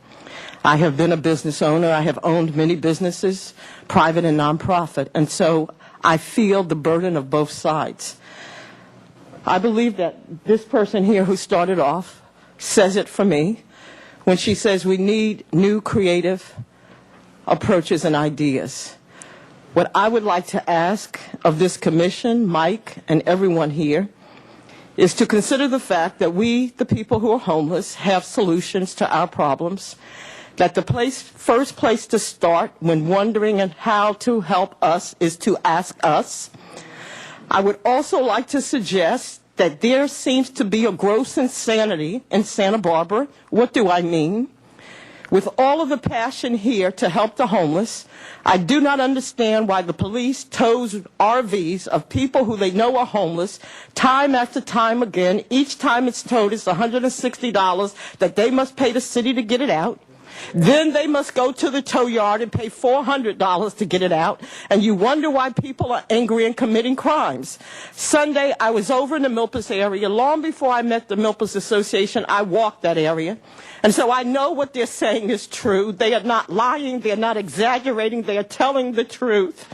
I have been a business owner. I have owned many businesses, private and nonprofit, and so I feel the burden of both sides. I believe that this person here who started off says it for me when she says we need new creative approaches and ideas. What I would like to ask of this commission, Mike, and everyone here, is to consider the fact that we, the people who are homeless, have solutions to our problems, that the first place to start when wondering how to help us is to ask us. I would also like to suggest that there seems to be a gross insanity in Santa Barbara. What do I mean? With all of the passion here to help the homeless, I do not understand why the police tows RVs of people who they know are homeless time after time again. Each time it's towed, it's $160 that they must pay the city to get it out. Then they must go to the tow yard and pay $400 to get it out, and you wonder why people are angry and committing crimes. Sunday, I was over in the Milpas area. Long before I met the Milpas Association, I walked that area, and so I know what they're saying is true. They are not lying. They are not exaggerating. They are telling the truth.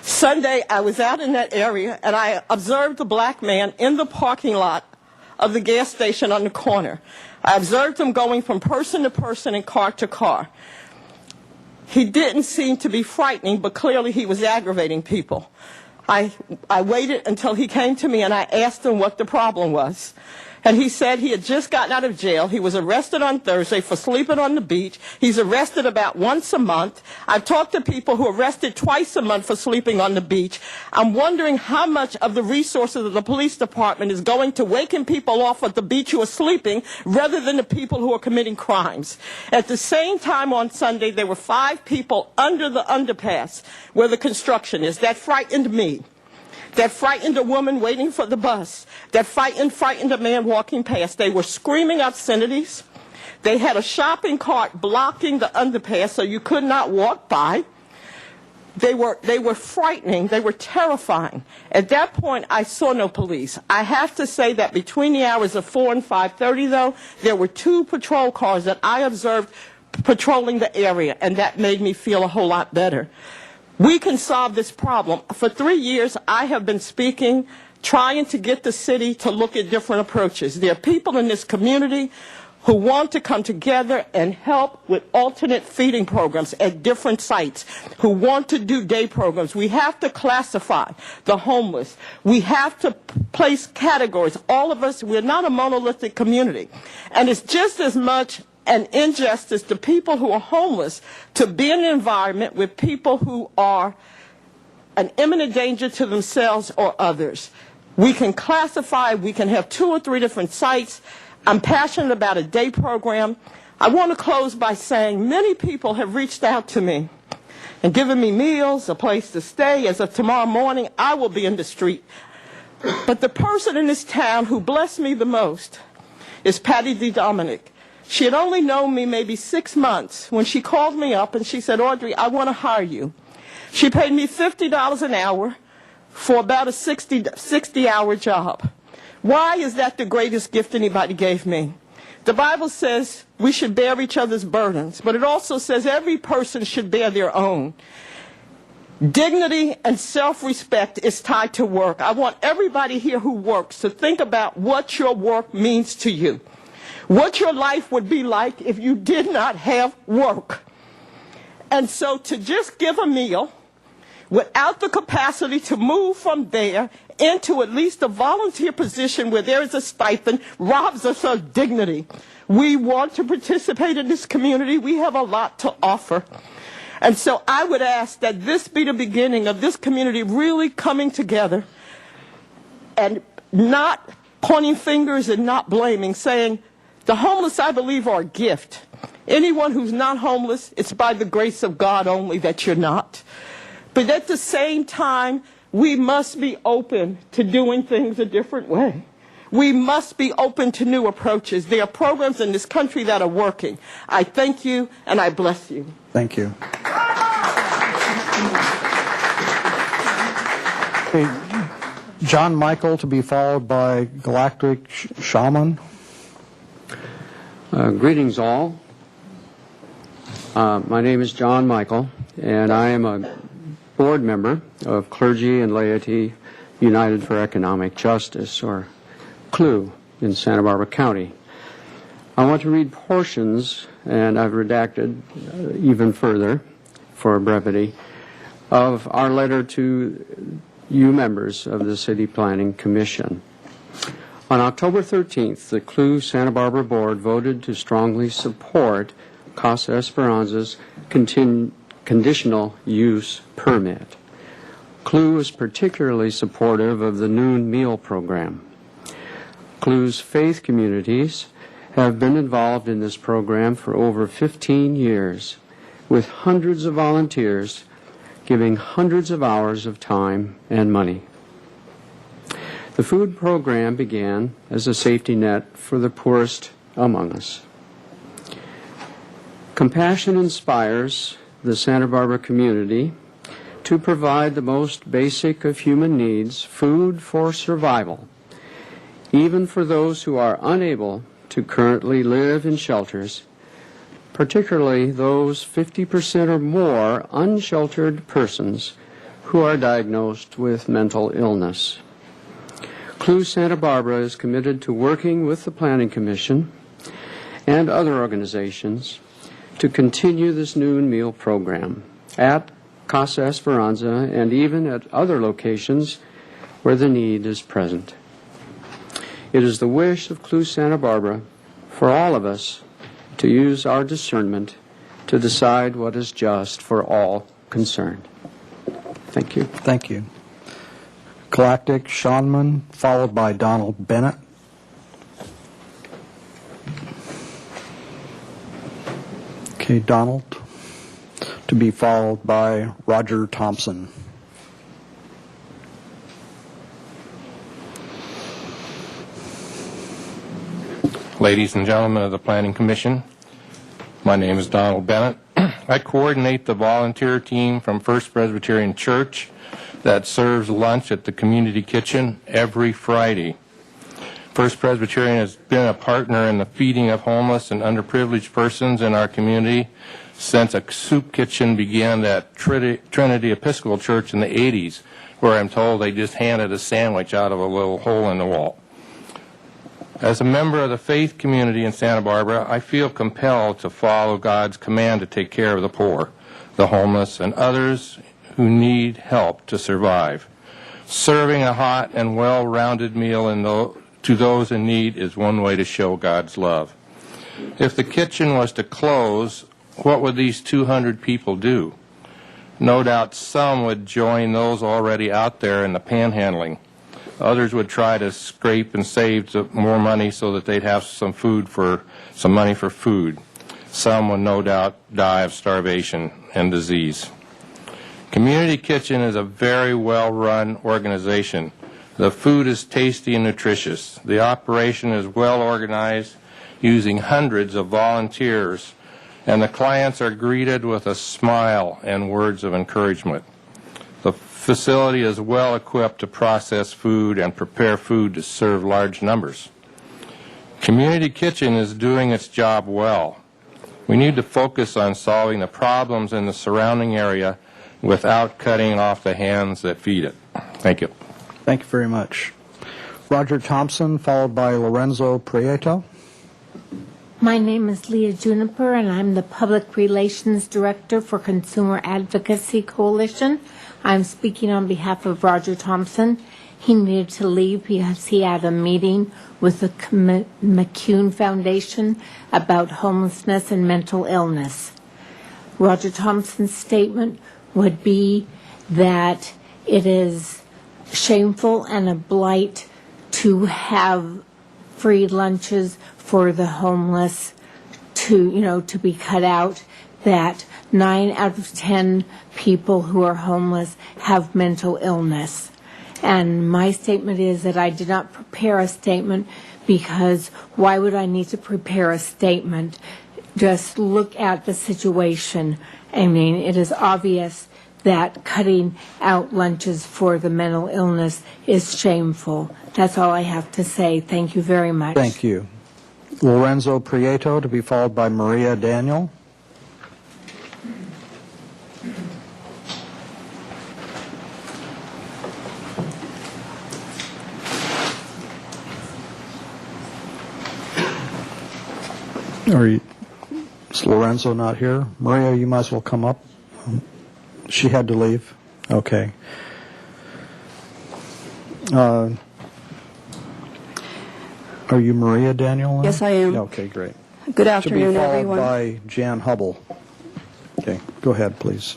Sunday, I was out in that area, and I observed a black man in the parking lot of the gas station on the corner. I observed him going from person to person and car to car. He didn't seem to be frightening, but clearly he was aggravating people. I waited until he came to me and I asked him what the problem was. And he said he had just gotten out of jail. He was arrested on Thursday for sleeping on the beach. He's arrested about once a month. I've talked to people who are arrested twice a month for sleeping on the beach. I'm wondering how much of the resources of the police department is going to waking people off at the beach who are sleeping rather than the people who are committing crimes. At the same time on Sunday, there were 5 people under the underpass where the construction is. That frightened me. That frightened a woman waiting for the bus. That frightened a man walking past. They were screaming obscenities. They had a shopping cart blocking the underpass so you could not walk by. They were frightening. They were terrifying. At that point, I saw no police. I have to say that between the hours of 4 and 5:30, though, there were 2 patrol cars that I observed patrolling the area, and that made me feel a whole lot better. We can solve this problem. For 3 years, I have been speaking, trying to get the city to look at different approaches. There are people in this community who want to come together and help with alternate feeding programs at different sites, who want to do day programs. We have to classify the homeless. We have to place categories. All of us, we're not a monolithic community. And it's just as much an injustice to people who are homeless to be in an environment with people who are an imminent danger to themselves or others. We can classify, we can have 2 or 3 different sites. I'm passionate about a day program. I want to close by saying many people have reached out to me and giving me meals, a place to stay. As of tomorrow morning, I will be in the street. But the person in this town who blessed me the most is Patty D. Dominic. She had only known me maybe 6 months when she called me up and she said, Audrey, I want to hire you. She paid me $50 an hour for about a 60-hour job. Why is that the greatest gift anybody gave me? The Bible says we should bear each other's burdens, but it also says every person should bear their own. Dignity and self-respect is tied to work. I want everybody here who works to think about what your work means to you. What your life would be like if you did not have work. And so to just give a meal without the capacity to move from there into at least a volunteer position where there is a stipend robs us of dignity. We want to participate in this community. We have a lot to offer. And so I would ask that this be the beginning of this community really coming together and not pointing fingers and not blaming, saying the homeless, I believe, are a gift. Anyone who's not homeless, it's by the grace of God only that you're not. But at the same time, we must be open to doing things a different way. We must be open to new approaches. There are programs in this country that are working. I thank you and I bless you. Thank you. Okay, John Michael to be followed by Galactic Shaman. Greetings all. My name is John Michael, and I am a board member of Clergy and Laity United for Economic Justice, or CLU, in Santa Barbara County. I want to read portions, and I've redacted even further for brevity, of our letter to you members of the City Planning Commission. On October 13th, the CLU Santa Barbara Board voted to strongly support Casa Esperanza's conditional use permit. CLU is particularly supportive of the noon meal program. CLU's faith communities have been involved in this program for over 15 years, with hundreds of volunteers giving hundreds of hours of time and money. The food program began as a safety net for the poorest among us. Compassion inspires the Santa Barbara community to provide the most basic of human needs, food for survival, even for those who are unable to currently live in shelters, particularly those 50% or more unsheltered persons who are diagnosed with mental illness. CLU Santa Barbara is committed to working with the Planning Commission and other organizations to continue this noon meal program at Casa Esperanza and even at other locations where the need is present. It is the wish of CLU Santa Barbara for all of us to use our discernment to decide what is just for all concerned. Thank you. Thank you. Galactic Shaman, followed by Donald Bennett. Okay, Donald, to be followed by Roger Thompson. Ladies and gentlemen of the Planning Commission, my name is Donald Bennett. I coordinate the volunteer team from First Presbyterian Church that serves lunch at the community kitchen every Friday. First Presbyterian has been a partner in the feeding of homeless and underprivileged persons in our community since a soup kitchen began at Trinity Episcopal Church in the 80s, where I'm told they just handed a sandwich out of a little hole in the wall. As a member of the faith community in Santa Barbara, I feel compelled to follow God's command to take care of the poor, the homeless, and others who need help to survive. Serving a hot and well-rounded meal to those in need is one way to show God's love. If the kitchen was to close, what would these 200 people do? No doubt some would join those already out there in the panhandling. Others would try to scrape and save more money so that they'd have some money for food. Some would no doubt die of starvation and disease. Community Kitchen is a very well-run organization. The food is tasty and nutritious. The operation is well organized, using hundreds of volunteers, and the clients are greeted with a smile and words of encouragement. The facility is well equipped to process food and prepare food to serve large numbers. Community Kitchen is doing its job well. We need to focus on solving the problems in the surrounding area without cutting off the hands that feed it. Thank you. Thank you very much. Roger Thompson, followed by Lorenzo Prieto. My name is Leah Juniper, and I'm the Public Relations Director for Consumer Advocacy Coalition. I'm speaking on behalf of Roger Thompson. He needed to leave because he had a meeting with the McCune Foundation about homelessness and mental illness. Roger Thompson's statement would be that it is shameful and a blight to have free lunches for the homeless to be cut out, that 9 out of 10 people who are homeless have mental illness. And my statement is that I did not prepare a statement because why would I need to prepare a statement? Just look at the situation. I mean, it is obvious that cutting out lunches for the mental illness is shameful. That's all I have to say. Thank you very much. Thank you. Lorenzo Prieto, to be followed by Maria Daniel. Is Lorenzo not here? Maria, you might as well come up. She had to leave. Okay. Are you Maria Daniel? Yes, I am. Okay, great. Good afternoon, to be followed everyone. by Jan Hubble. Okay, go ahead, please.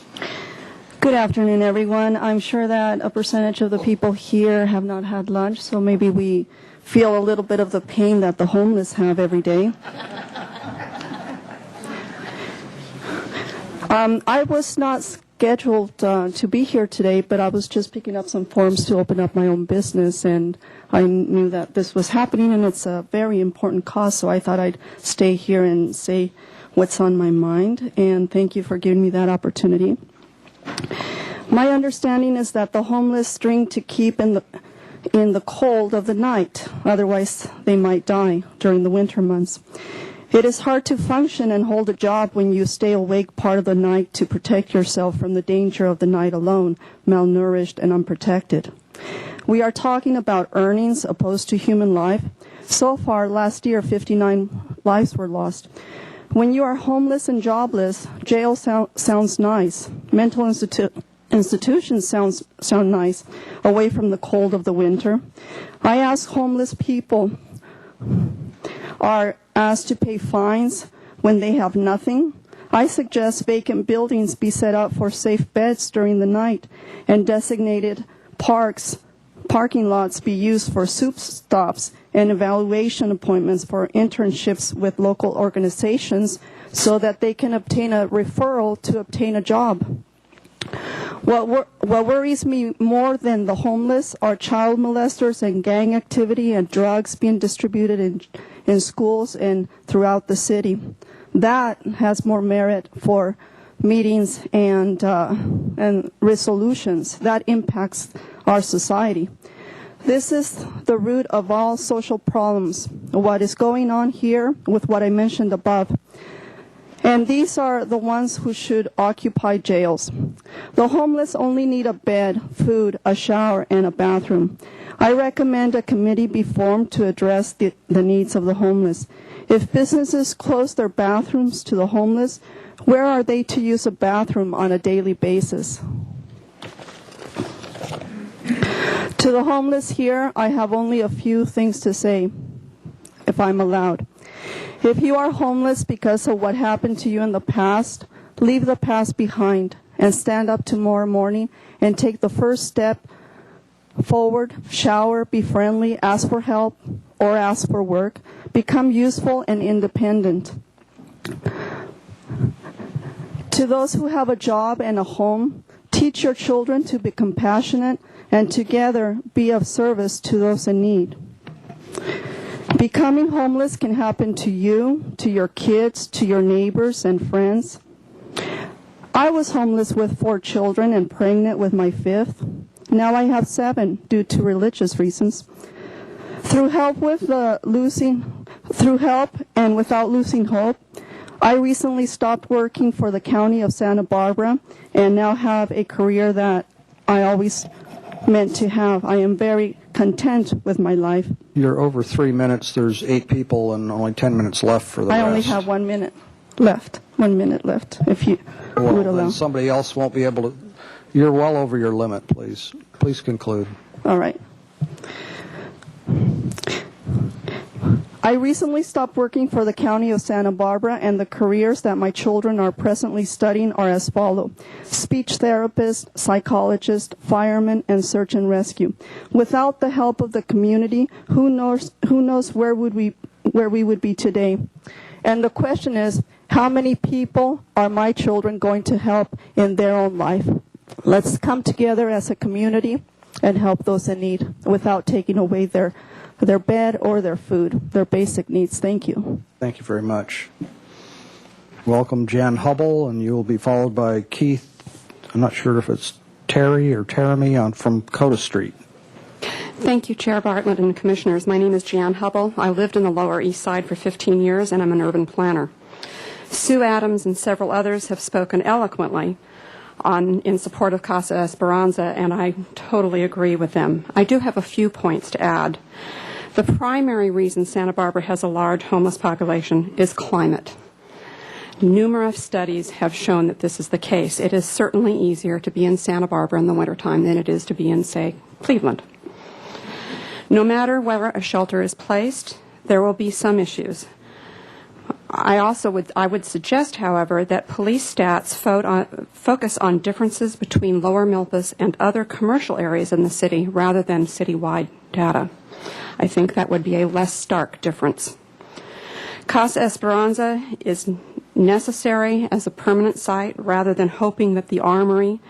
Good afternoon, everyone. I'm sure that a percentage of the people here have not had lunch, so maybe we feel a little bit of the pain that the homeless have every day. I was not scheduled to be here today, but I was just picking up some forms to open up my own business, and I knew that this was happening, and it's a very important cause, so I thought I'd stay here and say what's on my mind, and thank you for giving me that opportunity. My understanding is that the homeless drink to keep in the cold of the night, otherwise they might die during the winter months. It is hard to function and hold a job when you stay awake part of the night to protect yourself from the danger of the night alone, malnourished and unprotected. We are talking about earnings opposed to human life. So far, last year, 59 lives were lost. When you are homeless and jobless, jail sounds nice. Mental institutions sound nice, away from the cold of the winter. I ask homeless people are asked to pay fines when they have nothing. I suggest vacant buildings be set up for safe beds during the night, and designated parking lots be used for soup stops and evaluation appointments for internships with local organizations so that they can obtain a referral to obtain a job. What worries me more than the homeless are child molesters and gang activity and drugs being distributed in schools and throughout the city. That has more merit for meetings and resolutions. That impacts our society. This is the root of all social problems, what is going on here with what I mentioned above. And these are the ones who should occupy jails. The homeless only need a bed, food, a shower, and a bathroom. I recommend a committee be formed to address the needs of the homeless. If businesses close their bathrooms to the homeless, where are they to use a bathroom on a daily basis? To the homeless here, I have only a few things to say, if I'm allowed. If you are homeless because of what happened to you in the past, leave the past behind and stand up tomorrow morning and take the first step forward, shower, be friendly, ask for help or ask for work, become useful and independent. To those who have a job and a home, Teach your children to be compassionate and together be of service to those in need. Becoming homeless can happen to you, to your kids, to your neighbors and friends. I was homeless with 4 children and pregnant with my 5th. Now I have 7 due to religious reasons. Through help and without losing hope, I recently stopped working for the County of Santa Barbara and now have a career that I always meant to have. I am very content with my life. You're over 3 minutes. There's 8 people and only 10 minutes left for the rest. I only have 1 minute left. 1 minute left, if you would allow. Then somebody else won't be able to. You're well over your limit, please. Please conclude. All right. I recently stopped working for the County of Santa Barbara, and the careers that my children are presently studying are as follow: speech therapist, psychologist, fireman, and search and rescue. Without the help of the community, who knows where we would be today? And the question is, how many people are my children going to help in their own life? Let's come together as a community and help those in need without taking away their bed or their food, their basic needs. Thank you. Thank you very much. Welcome, Jan Hubble, and you will be followed by Keith. I'm not sure if it's Terry or Teremy from Coda Street. Thank you, Chair Bartlett and Commissioners. My name is Jan Hubble. I lived in the Lower East Side for 15 years, and I'm an urban planner. Sue Adams and several others have spoken eloquently in support of Casa Esperanza, and I totally agree with them. I do have a few points to add. The primary reason Santa Barbara has a large homeless population is climate. Numerous studies have shown that this is the case. It is certainly easier to be in Santa Barbara in the wintertime than it is to be in, say, Cleveland. No matter where a shelter is placed, there will be some issues. I would suggest, however, that police stats focus on differences between Lower Milpas and other commercial areas in the city rather than citywide data. I think that would be a less stark difference. Casa Esperanza is necessary as a permanent site rather than hoping that the armory,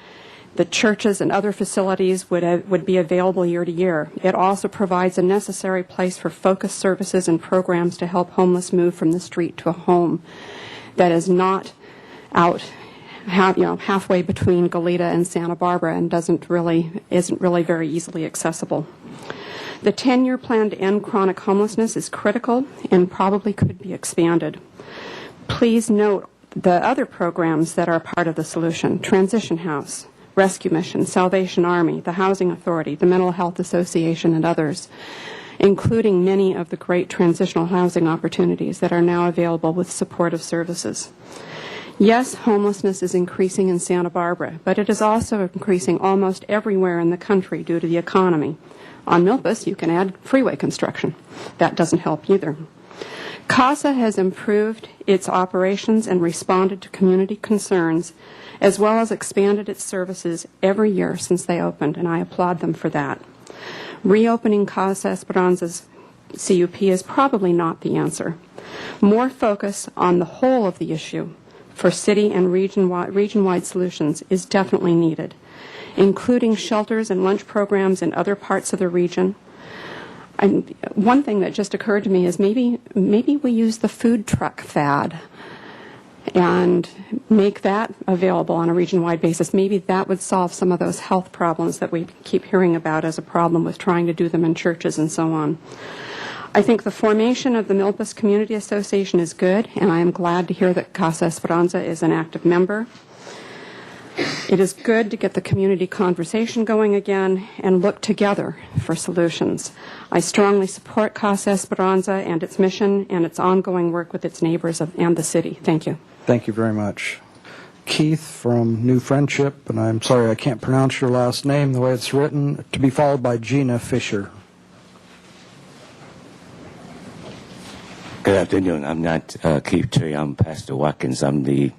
the churches, and other facilities would be available year to year. It also provides a necessary place for focused services and programs to help homeless move from the street to a home that is not out halfway between Goleta and Santa Barbara and isn't really very easily accessible. The 10-year plan to end chronic homelessness is critical and probably could be expanded. Please note the other programs that are part of the solution: Transition House, Rescue Mission, Salvation Army, the Housing Authority, the Mental Health Association, and others, including many of the great transitional housing opportunities that are now available with supportive services. Yes, homelessness is increasing in Santa Barbara, but it is also increasing almost everywhere in the country due to the economy. On Milpas, you can add freeway construction. That doesn't help either. CASA has improved its operations and responded to community concerns, as well as expanded its services every year since they opened, and I applaud them for that. Reopening Casa Esperanza's CUP is probably not the answer. More focus on the whole of the issue for city and region-wide solutions is definitely needed, including shelters and lunch programs in other parts of the region. And one thing that just occurred to me is maybe we use the food truck fad and make that available on a region-wide basis. Maybe that would solve some of those health problems that we keep hearing about as a problem with trying to do them in churches and so on. I think the formation of the Milpas Community Association is good, and I am glad to hear that Casa Esperanza is an active member. It is good to get the community conversation going again and look together for solutions. I strongly support Casa Esperanza and its mission and its ongoing work with its neighbors and the city. Thank you. Thank you very much. Keith from New Friendship, and I'm sorry I can't pronounce your last name the way it's written, to be followed by Gina Fisher. Good afternoon. I'm not Keith Terry. I'm Pastor Watkins. I'm the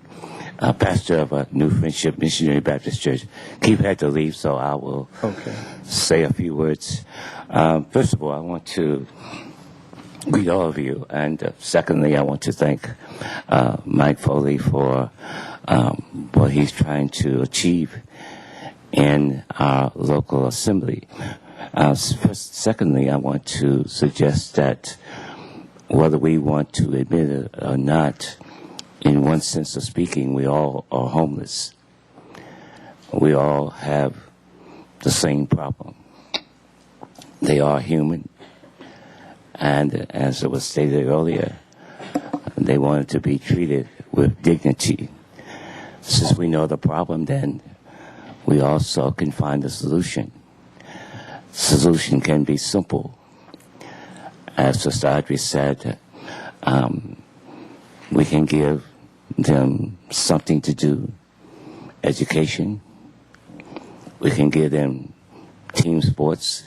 pastor of New Friendship Missionary Baptist Church. Keith had to leave, so I will say a few words. First of all, I want to greet all of you, and secondly, I want to thank Mike Foley for what he's trying to achieve in our local assembly. Secondly, I want to suggest that whether we want to admit it or not, in one sense of speaking, we all are homeless. We all have the same problem. They are human, and as it was stated earlier, they wanted to be treated with dignity. Since we know the problem, then we also can find a solution. Solution can be simple. As Sister Audrey said, we can give them something to do, education. We can give them team sports.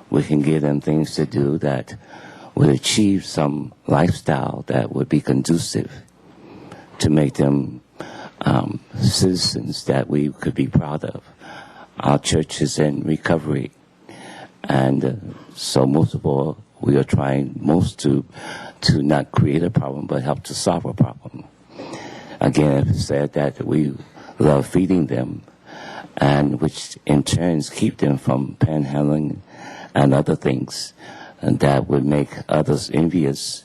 We can give them things to do that would achieve some lifestyle that would be conducive to make them citizens that we could be proud of. Our church is in recovery, and so most of all, we are trying most to not create a problem, but help to solve a problem. Again, it said that we love feeding them, and which in turn keep them from panhandling and other things, and that would make others envious.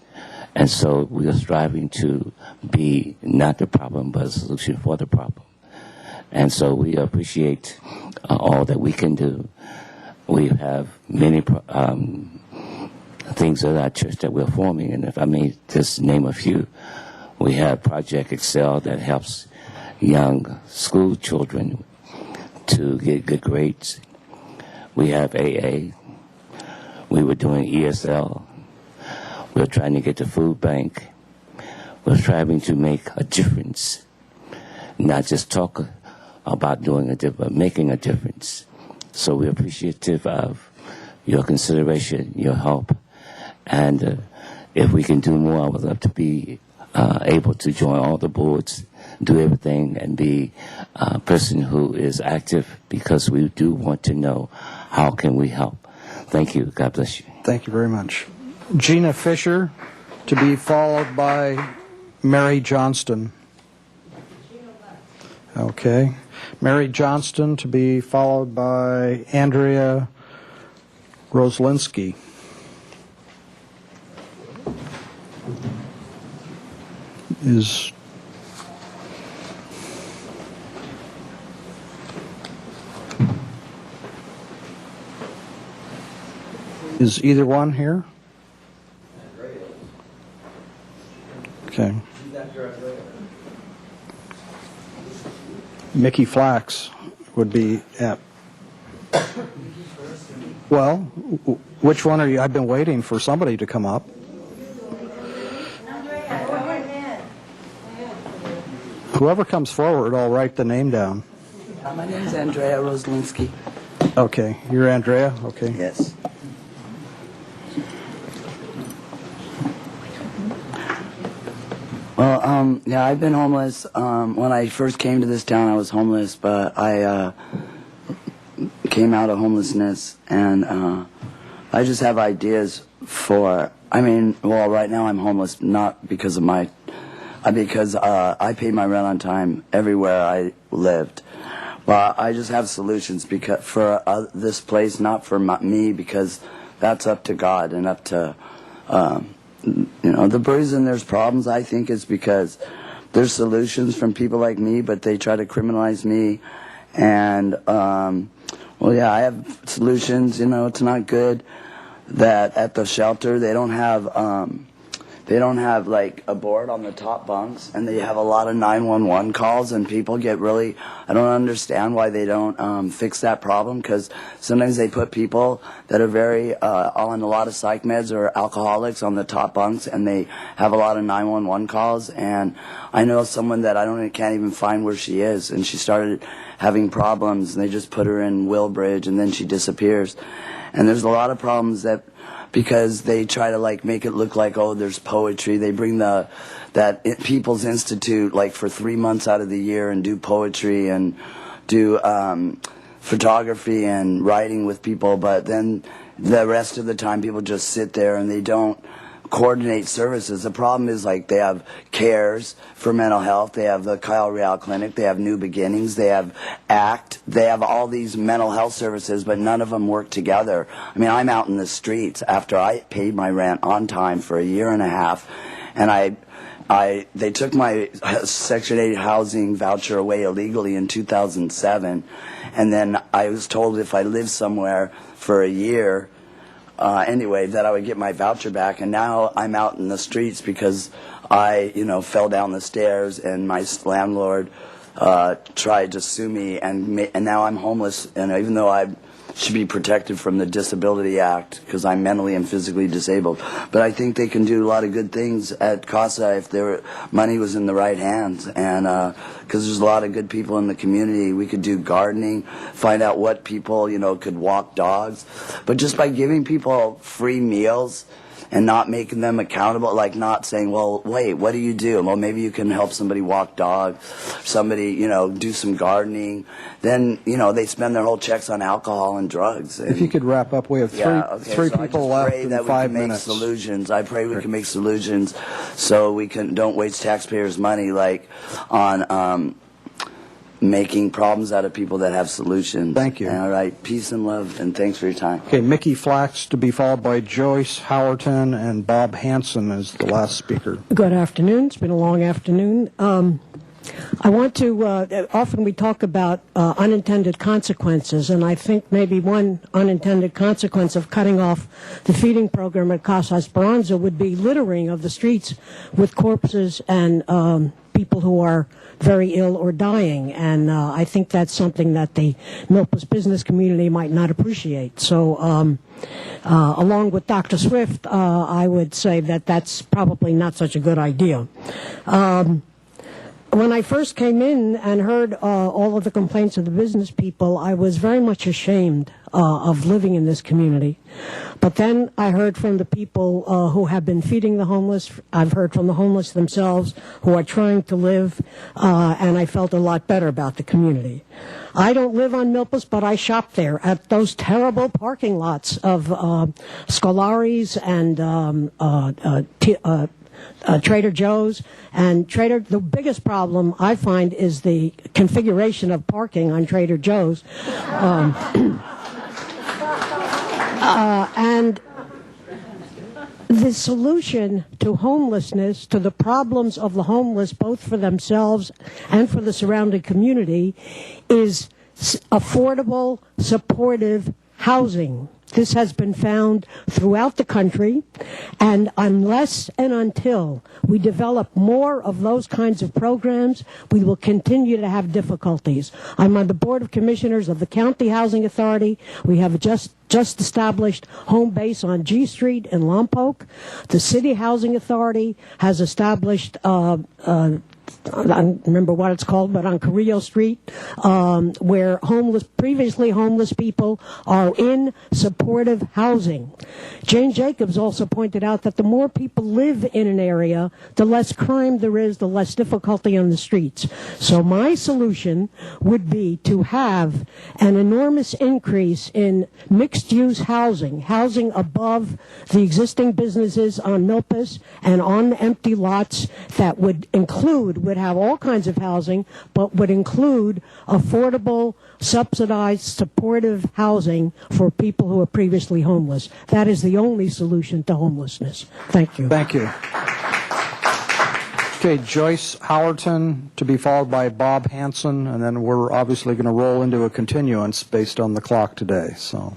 And so we are striving to be not the problem, but a solution for the problem. And so we appreciate all that we can do. We have many things at our church that we're forming, and if I may just name a few, we have Project Excel that helps young school children to get good grades. We have AA. We were doing ESL. We're trying to get the food bank. We're striving to make a difference, not just talk about doing a difference, but making a difference. So we're appreciative of your consideration, your help, and if we can do more, I would love to be able to join all the boards, do everything, and be a person who is active, because we do want to know how can we help. Thank you. God bless you. Thank you very much. Gina Fisher, to be followed by Mary Johnston. Okay. Mary Johnston to be followed by Andrea Roslinski. Is either one here? Okay. Mickey Flax would be at. Well, which one are you? I've been waiting for somebody to come up. Whoever comes forward, I'll write the name down. My name is Andrea Roslinski. Okay, you're Andrea? Okay. Yes. Well, yeah, I've been homeless. When I first came to this town, I was homeless, but I came out of homelessness, and I just have ideas for, right now I'm homeless not because of because I paid my rent on time everywhere I lived. But I just have solutions for this place, not for me, because that's up to God and up to, the reason there's problems, I think, is because there's solutions from people like me, but they try to criminalize me. And, I have solutions. It's not good that at the shelter they don't have like a board on the top bunks, and they have a lot of 911 calls, and people get really, I don't understand why they don't fix that problem, because sometimes they put people that are very on a lot of psych meds or alcoholics on the top bunks, and they have a lot of 911 calls. And I know someone that can't even find where she is, and she started having problems, and they just put her in Willbridge, and then she disappears. And there's a lot of problems that, because they try to make it look like, oh, there's poetry. They bring People's Institute for 3 months out of the year and do poetry and do photography and writing with people, but then the rest of the time people just sit there and they don't coordinate services. The problem is, like, they have CARES for mental health, they have the Kyle Real Clinic, they have New Beginnings, they have ACT, they have all these mental health services, but none of them work together. I mean, I'm out in the streets after I paid my rent on time for a year and a half, and they took my Section 8 housing voucher away illegally in 2007, and then I was told if I lived somewhere for a year, anyway, that I would get my voucher back, and now I'm out in the streets because I, fell down the stairs, and my landlord tried to sue me, and now I'm homeless, and even though I should be protected from the Disability Act because I'm mentally and physically disabled. But I think they can do a lot of good things at CASA if their money was in the right hands, and because there's a lot of good people in the community. We could do gardening, find out what people, could walk dogs. But just by giving people free meals and not making them accountable, like not saying, well, wait, what do you do? Well, maybe you can help somebody walk dog, somebody, do some gardening. Then, they spend their whole checks on alcohol and drugs. And, if you could wrap up, we have three people left in 5 minutes. I pray we can make solutions so we don't waste taxpayers' money like on making problems out of people that have solutions. Thank you. All right. Peace and love, and thanks for your time. Okay, Mickey Flax to be followed by Joyce Howerton, and Bob Hanson is the last speaker. Good afternoon. It's been a long afternoon. I want to, often we talk about unintended consequences, and I think maybe one unintended consequence of cutting off the feeding program at Casa Esperanza would be littering of the streets with corpses and people who are very ill or dying, and I think that's something that the Milpas business community might not appreciate. So along with Dr. Swift, I would say that that's probably not such a good idea. When I first came in and heard all of the complaints of the business people, I was very much ashamed of living in this community. But then I heard from the people who have been feeding the homeless. I've heard from the homeless themselves who are trying to live, and I felt a lot better about the community. I don't live on Milpas, but I shop there at those terrible parking lots of Scolari's and Trader Joe's. And the biggest problem I find is the configuration of parking on Trader Joe's. And the solution to homelessness, to the problems of the homeless, both for themselves and for the surrounding community, is affordable, supportive housing. This has been found throughout the country, and unless and until we develop more of those kinds of programs, we will continue to have difficulties. I'm on the Board of Commissioners of the County Housing Authority. We have just established home base on G Street in Lompoc. The City Housing Authority has established I don't remember what it's called, but on Carrillo Street, where previously homeless people are in supportive housing. Jane Jacobs also pointed out that the more people live in an area, the less crime there is, the less difficulty on the streets. So my solution would be to have an enormous increase in mixed-use housing above the existing businesses on Milpas and on empty lots that would have all kinds of housing, but would include affordable, subsidized, supportive housing for people who are previously homeless. That is the only solution to homelessness. Thank you. Thank you. Okay, Joyce Howerton to be followed by Bob Hanson, and then we're obviously going to roll into a continuance based on the clock today. So.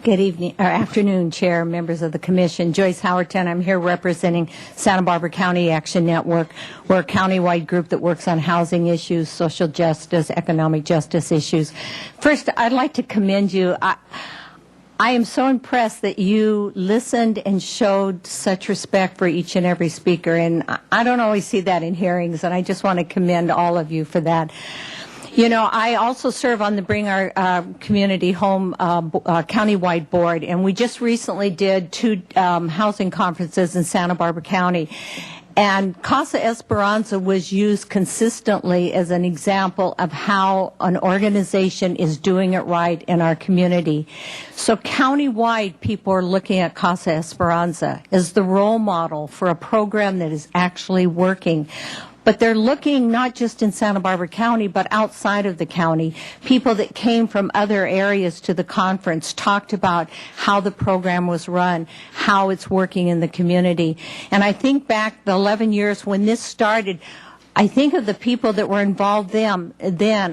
Good evening, or afternoon, Chair, members of the Commission. Joyce Howerton. I'm here representing Santa Barbara County Action Network. We're a county-wide group that works on housing issues, social justice, economic justice issues. First, I'd like to commend you. I am so impressed that you listened and showed such respect for each and every speaker, and I don't always see that in hearings, and I just want to commend all of you for that. You know, I also serve on the Bring Our Community Home county-wide board, and we just recently did 2 housing conferences in Santa Barbara County. And Casa Esperanza was used consistently as an example of how an organization is doing it right in our community. So countywide, people are looking at Casa Esperanza as the role model for a program that is actually working. But they're looking not just in Santa Barbara County, but outside of the county. People that came from other areas to the conference talked about how the program was run, how it's working in the community. And I think back the 11 years when this started, I think of the people that were involved then.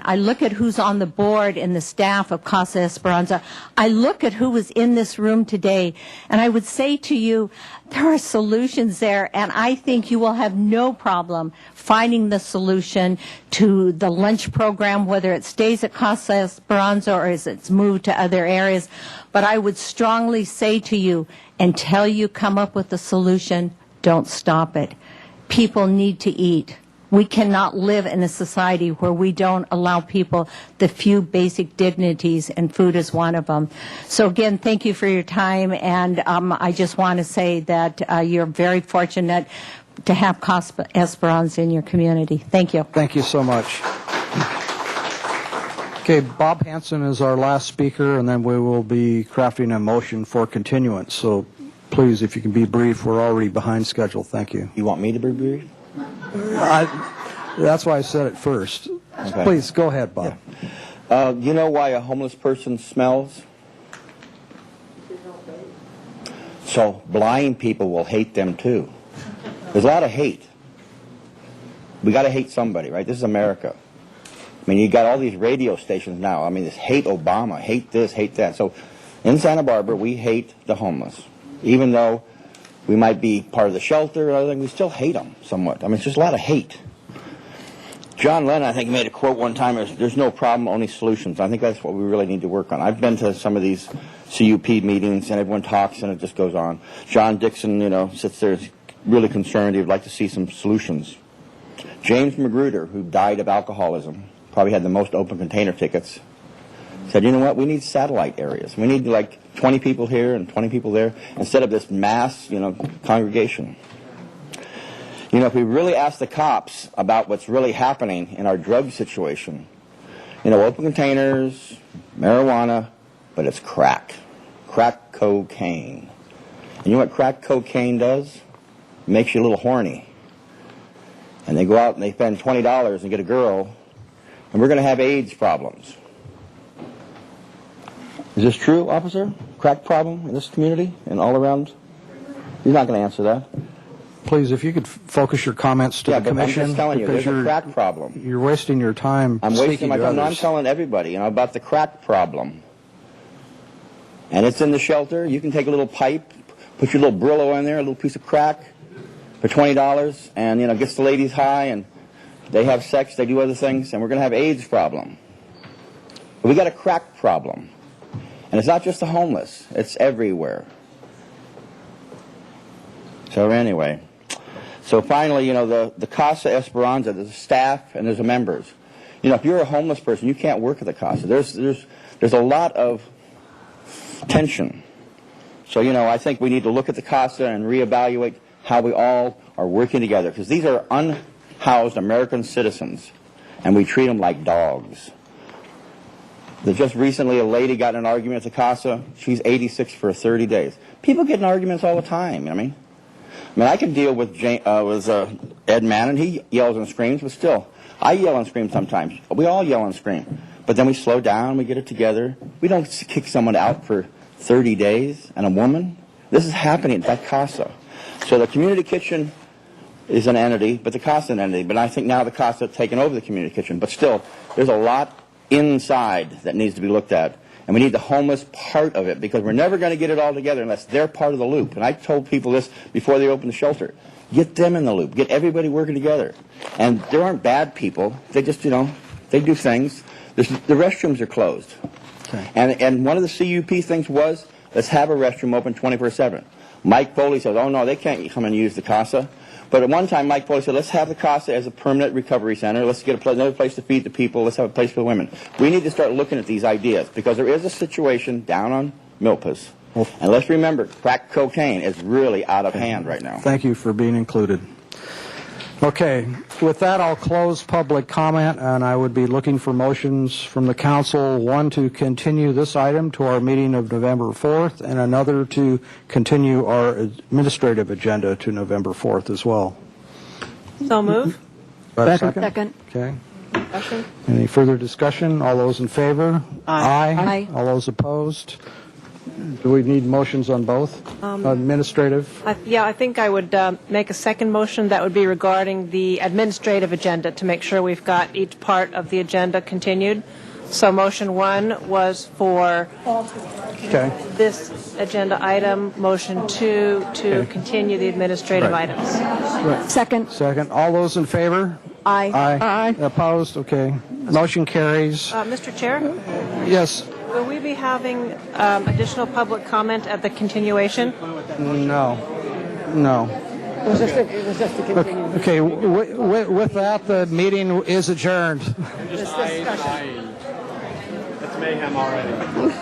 I look at who's on the board and the staff of Casa Esperanza. I look at who was in this room today, and I would say to you, there are solutions there, and I think you will have no problem finding the solution to the lunch program, whether it stays at Casa Esperanza or as it's moved to other areas. But I would strongly say to you, until you come up with a solution, don't stop it. People need to eat. We cannot live in a society where we don't allow people the few basic dignities, and food is one of them. So again, thank you for your time, and I just want to say that you're very fortunate to have Casa Esperanza in your community. Thank you. Thank you so much. Okay, Bob Hanson is our last speaker, and then we will be crafting a motion for continuance. So please, if you can be brief, we're already behind schedule. Thank you. You want me to be brief? That's why I said it first. Okay. Please, go ahead, Bob. Yeah. You know why a homeless person smells? So blind people will hate them too. There's a lot of hate. We got to hate somebody, right? This is America. I mean, you got all these radio stations now. I mean, this hate Obama, hate this, hate that. So in Santa Barbara, we hate the homeless. Even though we might be part of the shelter or other thing, we still hate them somewhat. I mean, it's just a lot of hate. John Lennon, I think, made a quote one time, there's no problem, only solutions. I think that's what we really need to work on. I've been to some of these CUP meetings, and everyone talks, and it just goes on. John Dixon, you know, sits there really concerned. He'd like to see some solutions. James Magruder, who died of alcoholism, probably had the most open container tickets, said, you know what, we need satellite areas. We need like 20 people here and 20 people there instead of this mass, you know, congregation. You know, if we really ask the cops about what's really happening in our drug situation, you know, open containers, marijuana, but it's crack cocaine. And you know what crack cocaine does? It makes you a little horny. And they go out and they spend $20 and get a girl, and we're going to have AIDS problems. Is this true, officer? Crack problem in this community and all around? You're not going to answer that. Please, if you could focus your comments to the commission. I'm just telling you, there's a crack problem. You're wasting your time. I'm wasting my time. No, I'm telling everybody, you know, about the crack problem. And it's in the shelter. You can take a little pipe, put your little Brillo in there, a little piece of crack for $20, and, you know, gets the ladies high, and they have sex, they do other things, and we're going to have AIDS problem. But we got a crack problem. And it's not just the homeless. It's everywhere. So anyway, so finally, you know, the Casa Esperanza, there's a staff and there's the members. You know, if you're a homeless person, you can't work at the Casa. There's a lot of tension. So, you know, I think we need to look at the Casa and reevaluate how we all are working together, because these are unhoused American citizens, and we treat them like dogs. There's just recently a lady got in an argument at the Casa. She's 86 for 30 days. People get in arguments all the time, you know what I mean? I can deal with Ed Mannon. He yells and screams, but still, I yell and scream sometimes. We all yell and scream. But then we slow down, we get it together. We don't kick someone out for 30 days, and a woman. This is happening at that Casa. So the community kitchen is an entity, but the Casa is an entity. But I think now the Casa has taken over the community kitchen. But still, there's a lot inside that needs to be looked at. And we need the homeless part of it, because we're never going to get it all together unless they're part of the loop. And I told people this before they opened the shelter. Get them in the loop. Get everybody working together. And there aren't bad people. They just, you know, they do things. The restrooms are closed. Okay. And one of the CUP things was, let's have a restroom open 24/7. Mike Foley said, oh, no, they can't come and use the Casa. But at one time, Mike Foley said, let's have the Casa as a permanent recovery center. Let's get another place to feed the people. Let's have a place for the women. We need to start looking at these ideas, because there is a situation down on Milpas. And let's remember, crack cocaine is really out of hand right now. Thank you for being included. Okay, with that, I'll close public comment, and I would be looking for motions from the council, one to continue this item to our meeting of November 4th, and another to continue our administrative agenda to November 4th as well. So move. Do I have a Second. Okay. Discussion? Any further discussion? All those in favor? Aye. Aye. All those opposed? Do we need motions on both? Administrative? I think I would make a second motion that would be regarding the administrative agenda to make sure we've got each part of the agenda continued. So motion 1 was for Okay. this agenda item. Motion 2 to continue the administrative Right. items. Second. Second. All those in favor? Aye. Aye. Opposed? Okay. Motion carries. Mr. Chair? Yes. Will we be having additional public comment at the continuation? No. No. It was just a continue. Okay, with that, the meeting is adjourned. This discussion. It's mayhem already.